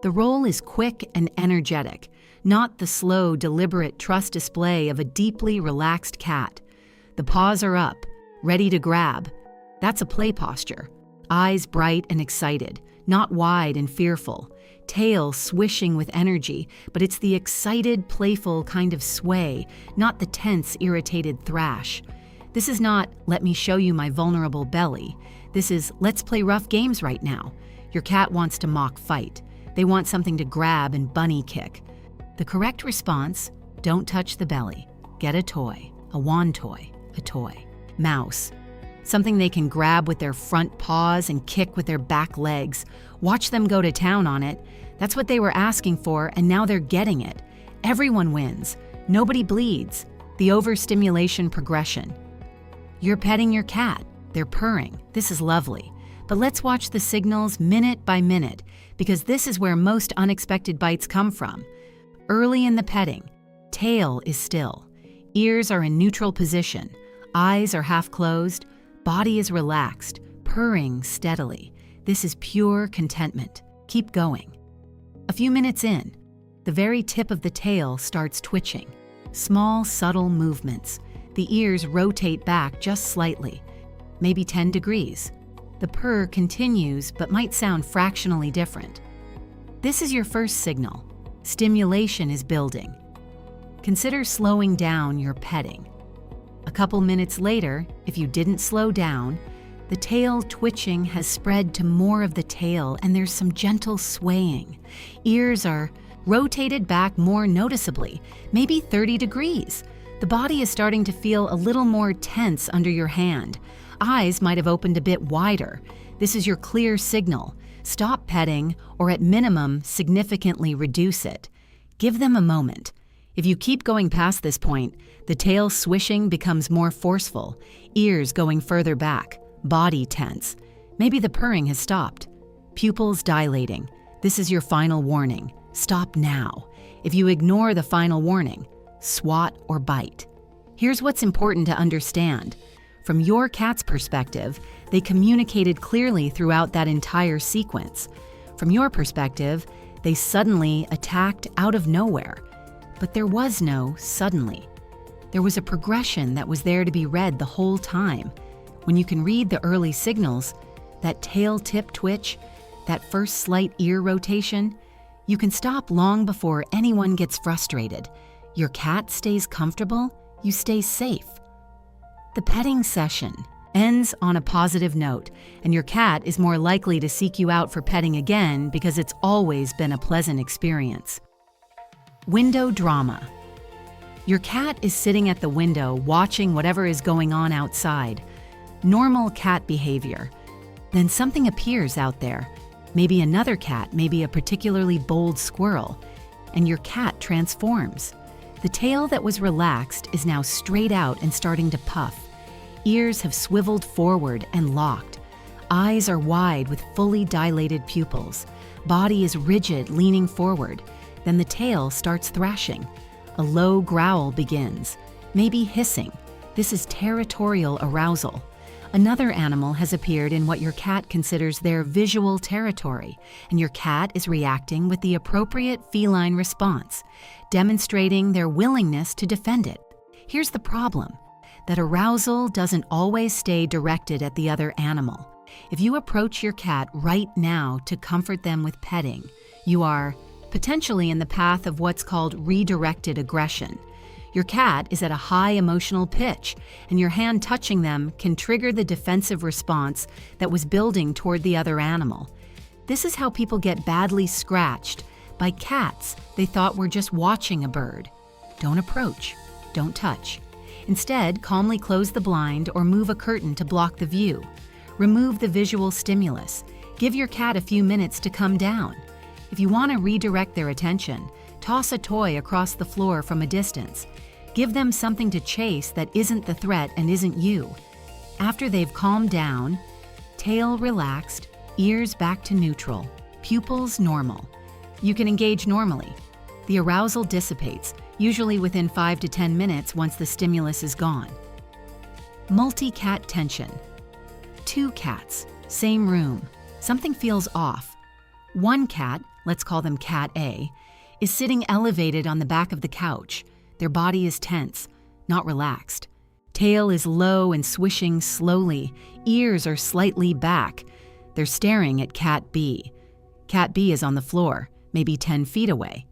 Speaker 1: The roll is quick and energetic, not the slow, deliberate trust display of a deeply relaxed cat. The paws are up, ready to grab. That's a play posture. Eyes bright and excited, not wide and fearful. Tail swishing with energy, but it's the excited, playful kind of sway, not the tense, irritated thrash. This is not, let me show you my vulnerable belly. This is, let's play rough games right now. Your cat wants to mock fight. They want something to grab and bunny kick. The correct response, don't touch the belly. Get a toy, a wand toy, a toy. Mouse. Something they can grab with their front paws and kick with their back legs. Watch them go to town on it. That's what they were asking for, and now they're getting it. Everyone wins. Nobody bleeds. The overstimulation progression. You're petting your cat. They're purring. This is lovely. But let's watch the signals minute by minute, because this is where most unexpected bites come from. Early in the petting, tail is still. Ears are in neutral position. Eyes are half closed. Body is relaxed, purring steadily. This is pure contentment. Keep going. A few minutes in, the very tip of the tail starts twitching. Small, subtle movements. The ears rotate back just slightly, maybe 10 degrees. The purr continues but might sound fractionally different. This is your first signal. Stimulation is building. Consider slowing down your petting. A couple minutes later, if you didn't slow down, the tail twitching has spread to more of the tail and there's some gentle swaying. Ears are rotated back more noticeably, maybe 30 degrees. The body is starting to feel a little more tense under your hand. Eyes might have opened a bit wider. This is your clear signal. Stop petting, or at minimum, significantly reduce it. Give them a moment. If you keep going past this point, the tail swishing becomes more forceful, ears going further back, body tense. Maybe the purring has stopped. Pupils dilating. This is your final warning. Stop now. If you ignore the final warning, swat or bite. Here's what's important to understand. From your cat's perspective, they communicated clearly throughout that entire sequence. From your perspective, they suddenly attacked out of nowhere. But there was no suddenly. There was a progression that was there to be read the whole time. When you can read the early signals, that tail tip twitch, that first slight ear rotation, you can stop long before anyone gets frustrated. Your cat stays comfortable, you stay safe. The petting session ends on a positive note, and your cat is more likely to seek you out for petting again because it's always been a pleasant experience. Window drama. Your cat is sitting at the window watching whatever is going on outside. Normal cat behavior. Then something appears out there. Maybe another cat, maybe a particularly bold squirrel, and your cat transforms. The tail that was relaxed is now straight out and starting to puff. Ears have swiveled forward and locked. Eyes are wide with fully dilated pupils. Body is rigid, leaning forward. Then the tail starts thrashing. A low growl begins, maybe hissing. This is territorial arousal. Another animal has appeared in what your cat considers their visual territory, and your cat is reacting with the appropriate feline response, demonstrating their willingness to defend it. Here's the problem, that arousal doesn't always stay directed at the other animal. If you approach your cat right now to comfort them with petting, you are potentially in the path of what's called redirected aggression. Your cat is at a high emotional pitch, and your hand touching them can trigger the defensive response that was building toward the other animal. This is how people get badly scratched by cats they thought were just watching a bird. Don't approach, don't touch. Instead, calmly close the blind or move a curtain to block the view. Remove the visual stimulus. Give your cat a few minutes to come down. If you want to redirect their attention, toss a toy across the floor from a distance. Give them something to chase that isn't the threat and isn't you. After they've calmed down, tail relaxed, ears back to neutral, pupils normal. You can engage normally. The arousal dissipates, usually within 5 to 10 minutes once the stimulus is gone. Multi-cat tension. 2 cats, same room. Something feels off. One cat, let's call them Cat A, is sitting elevated on the back of the couch. Their body is tense, not relaxed. Tail is low and swishing slowly. Ears are slightly back. They're staring at Cat B. Cat B is on the floor, maybe 10 feet away.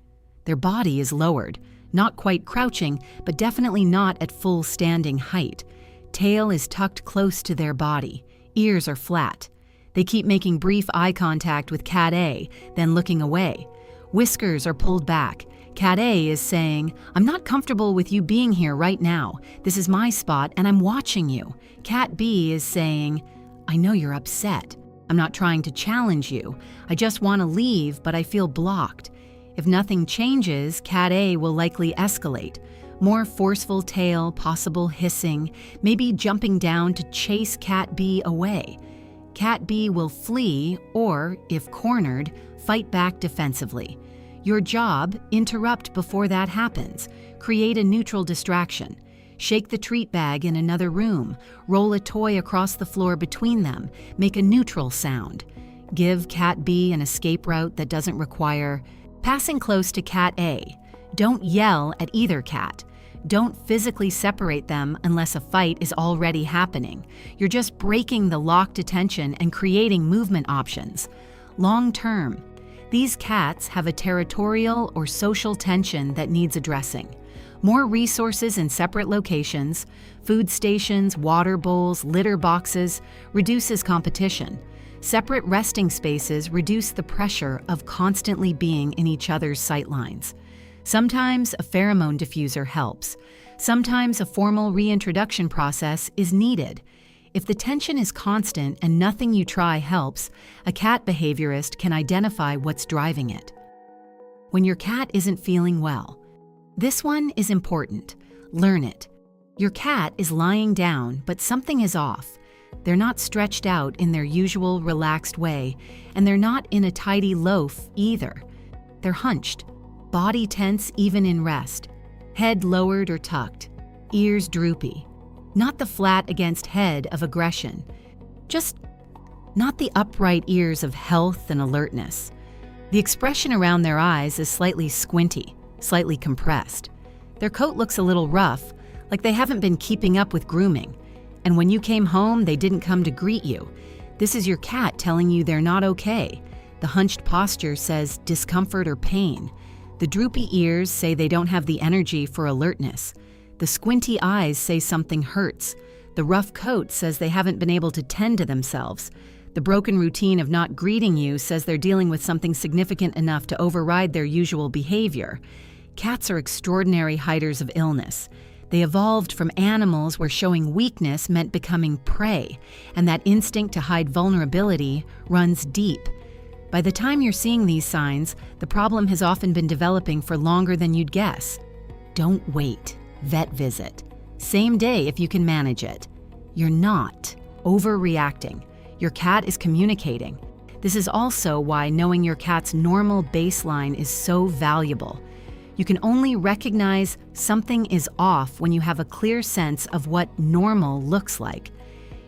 Speaker 1: Their body is lowered, not quite crouching, but definitely not at full standing height. Tail is tucked close to their body. Ears are flat. They keep making brief eye contact with Cat A, then looking away. Whiskers are pulled back. Cat A is saying, "I'm not comfortable with you being here right now. This is my spot and I'm watching you." Cat B is saying, "I know you're upset. I'm not trying to challenge you. I just want to leave, but I feel blocked." If nothing changes, Cat A will likely escalate. More forceful tail, possible hissing, maybe jumping down to chase Cat B away. Cat B will flee or, if cornered, fight back defensively. Your job, interrupt before that happens. Create a neutral distraction. Shake the treat bag in another room. Roll a toy across the floor between them. Make a neutral sound. Give Cat B an escape route that doesn't require passing close to Cat A. Don't yell at either cat. Don't physically separate them unless a fight is already happening. You're just breaking the locked attention and creating movement options. Long term, these cats have a territorial or social tension that needs addressing. More resources in separate locations, food stations, water bowls, litter boxes, reduces competition. Separate resting spaces reduce the pressure of constantly being in each other's sightlines. Sometimes a pheromone diffuser helps. Sometimes a formal reintroduction process is needed. If the tension is constant and nothing you try helps, a cat behaviorist can identify what's driving it. When your cat isn't feeling well. This one is important. Learn it. Your cat is lying down, but something is off. They're not stretched out in their usual relaxed way, and they're not in a tidy loaf either. They're hunched, body tense even in rest, head lowered or tucked, ears droopy. Not the flat against head of aggression, just not the upright ears of health and alertness. The expression around their eyes is slightly squinty, slightly compressed. Their coat looks a little rough, like they haven't been keeping up with grooming. And when you came home, they didn't come to greet you. This is your cat telling you they're not okay. The hunched posture says discomfort or pain. The droopy ears say they don't have the energy for alertness. The squinty eyes say something hurts. The rough coat says they haven't been able to tend to themselves. The broken routine of not greeting you says they're dealing with something significant enough to override their usual behavior. Cats are extraordinary hiders of illness. They evolved from animals where showing weakness meant becoming prey, and that instinct to hide vulnerability runs deep. By the time you're seeing these signs, the problem has often been developing for longer than you'd guess. Don't wait. Vet visit. Same day if you can manage it. You're not overreacting. Your cat is communicating. This is also why knowing your cat's normal baseline is so valuable. You can only recognize something is off when you have a clear sense of what normal looks like.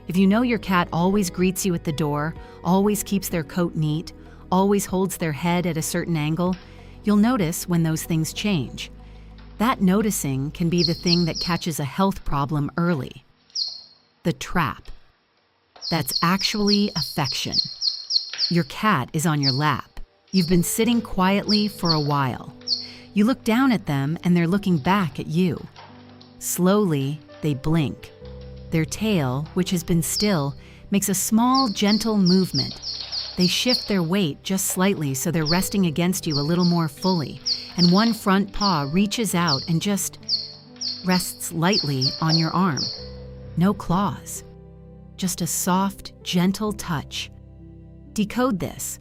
Speaker 1: If you know your cat always greets you at the door, always keeps their coat neat, always holds their head at a certain angle, you'll notice when those things change. That noticing can be the thing that catches a health problem early. The trap. That's actually affection. Your cat is on your lap. You've been sitting quietly for a while. You look down at them and they're looking back at you. Slowly, they blink. Their tail, which has been still, makes a small, gentle movement. They shift their weight just slightly so they're resting against you a little more fully, and one front paw reaches out and just rests lightly on your arm. No claws. Just a soft, gentle touch. Decode this.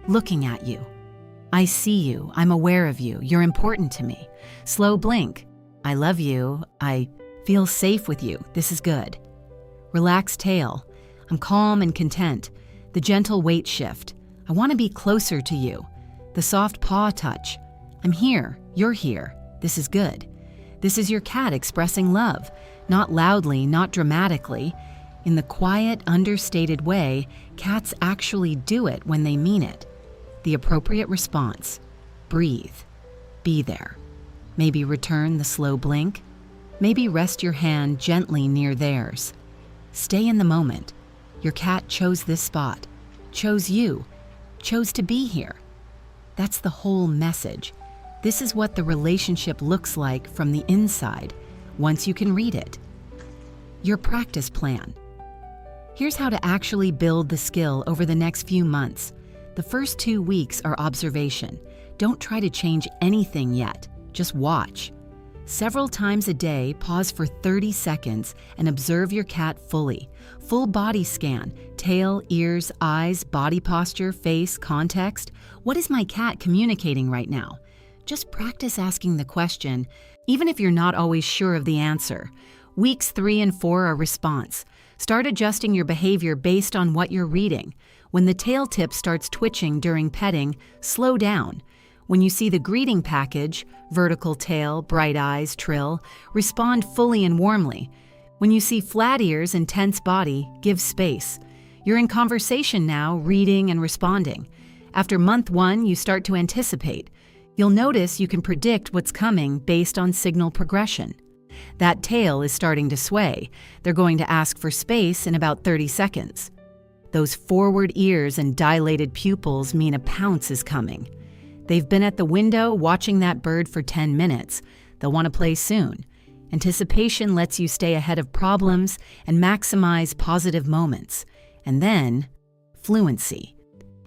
Speaker 1: Looking at you. I see you. I'm aware of you. You're important to me. Slow blink. I love you. I feel safe with you. This is good. Relaxed tail. I'm calm and content. The gentle weight shift. I want to be closer to you. The soft paw touch. I'm here. You're here. This is good. This is your cat expressing love. Not loudly, not dramatically. In the quiet, understated way, cats actually do it when they mean it. The appropriate response. Breathe. Be there. Maybe return the slow blink. Maybe rest your hand gently near theirs. Stay in the moment. Your cat chose this spot, chose you, chose to be here. That's the whole message. This is what the relationship looks like from the inside, once you can read it. Your practice plan. Here's how to actually build the skill over the next few months. The first 2 weeks are observation. Don't try to change anything yet. Just watch. Several times a day, pause for 30 seconds and observe your cat fully. Full body scan, tail, ears, eyes, body posture, face, context. What is my cat communicating right now? Just practice asking the question, even if you're not always sure of the answer. Weeks 3 and 4 are response. Start adjusting your behavior based on what you're reading. When the tail tip starts twitching during petting, slow down. When you see the greeting package, vertical tail, bright eyes, trill, respond fully and warmly. When you see flat ears and tense body, give space. You're in conversation now, reading and responding. After month 1, you start to anticipate. You'll notice you can predict what's coming based on signal progression. That tail is starting to sway. They're going to ask for space in about 30 seconds. Those forward ears and dilated pupils mean a pounce is coming. They've been at the window watching that bird for 10 minutes. They'll want to play soon. Anticipation lets you stay ahead of problems and maximize positive moments. And then, fluency.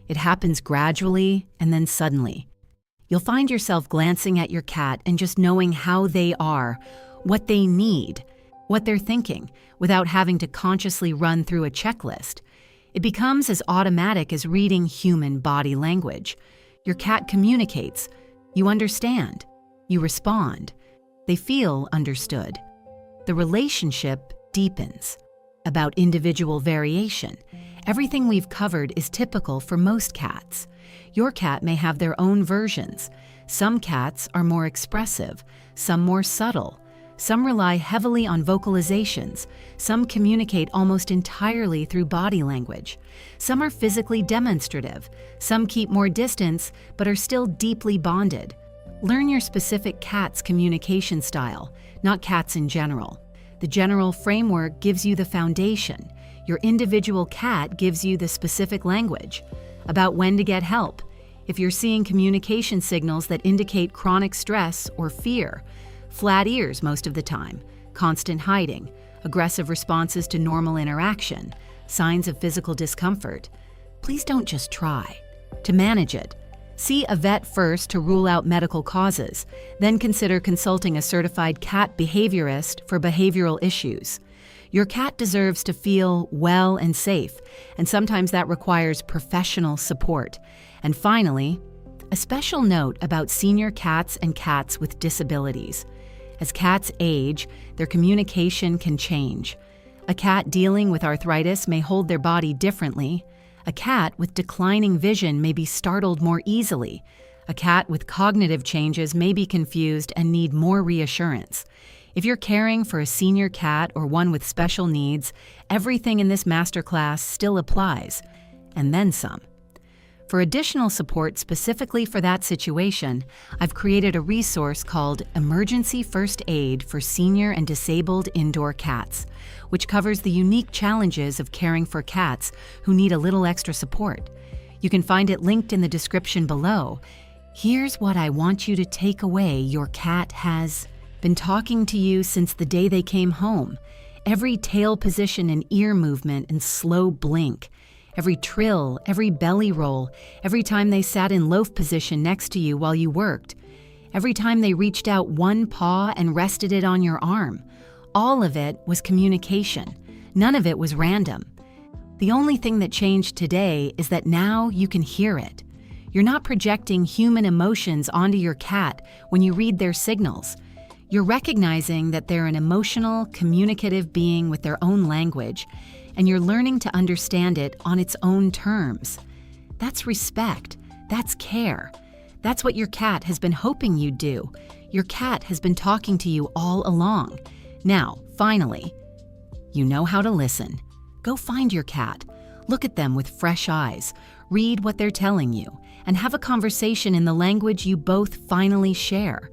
Speaker 1: It happens gradually and then suddenly. You'll find yourself glancing at your cat and just knowing how they are, what they need, what they're thinking, without having to consciously run through a checklist. It becomes as automatic as reading human body language. Your cat communicates. You understand. You respond. They feel understood. The relationship deepens. About individual variation. Everything we've covered is typical for most cats. Your cat may have their own versions. Some cats are more expressive, some more subtle. Some rely heavily on vocalizations. Some communicate almost entirely through body language. Some are physically demonstrative. Some keep more distance, but are still deeply bonded. Learn your specific cat's communication style, not cats in general. The general framework gives you the foundation. Your individual cat gives you the specific language. About when to get help. If you're seeing communication signals that indicate chronic stress or fear, flat ears most of the time, constant hiding, aggressive responses to normal interaction, signs of physical discomfort, please don't just try. To manage it, see a vet first to rule out medical causes, then consider consulting a certified cat behaviorist for behavioral issues. Your cat deserves to feel well and safe, and sometimes that requires professional support. And finally, a special note about senior cats and cats with disabilities. As cats age, their communication can change. A cat dealing with arthritis may hold their body differently. A cat with declining vision may be startled more easily. A cat with cognitive changes may be confused and need more reassurance. If you're caring for a senior cat or one with special needs, everything in this masterclass still applies, and then some. For additional support specifically for that situation, I've created a resource called Emergency First Aid for Senior and Disabled Indoor Cats, which covers the unique challenges of caring for cats who need a little extra support. You can find it linked in the description below. Here's what I want you to take away. Your cat has been talking to you since the day they came home. Every tail position and ear movement and slow blink. Every trill, every belly roll, every time they sat in loaf position next to you while you worked. Every time they reached out one paw and rested it on your arm. All of it was communication. None of it was random. The only thing that changed today is that now you can hear it. You're not projecting human emotions onto your cat when you read their signals. You're recognizing that they're an emotional, communicative being with their own language, and you're learning to understand it on its own terms. That's respect. That's care. That's what your cat has been hoping you'd do. Your cat has been talking to you all along. Now, finally, you know how to listen. Go find your cat. Look at them with fresh eyes. Read what they're telling you, and have a conversation in the language you both finally share.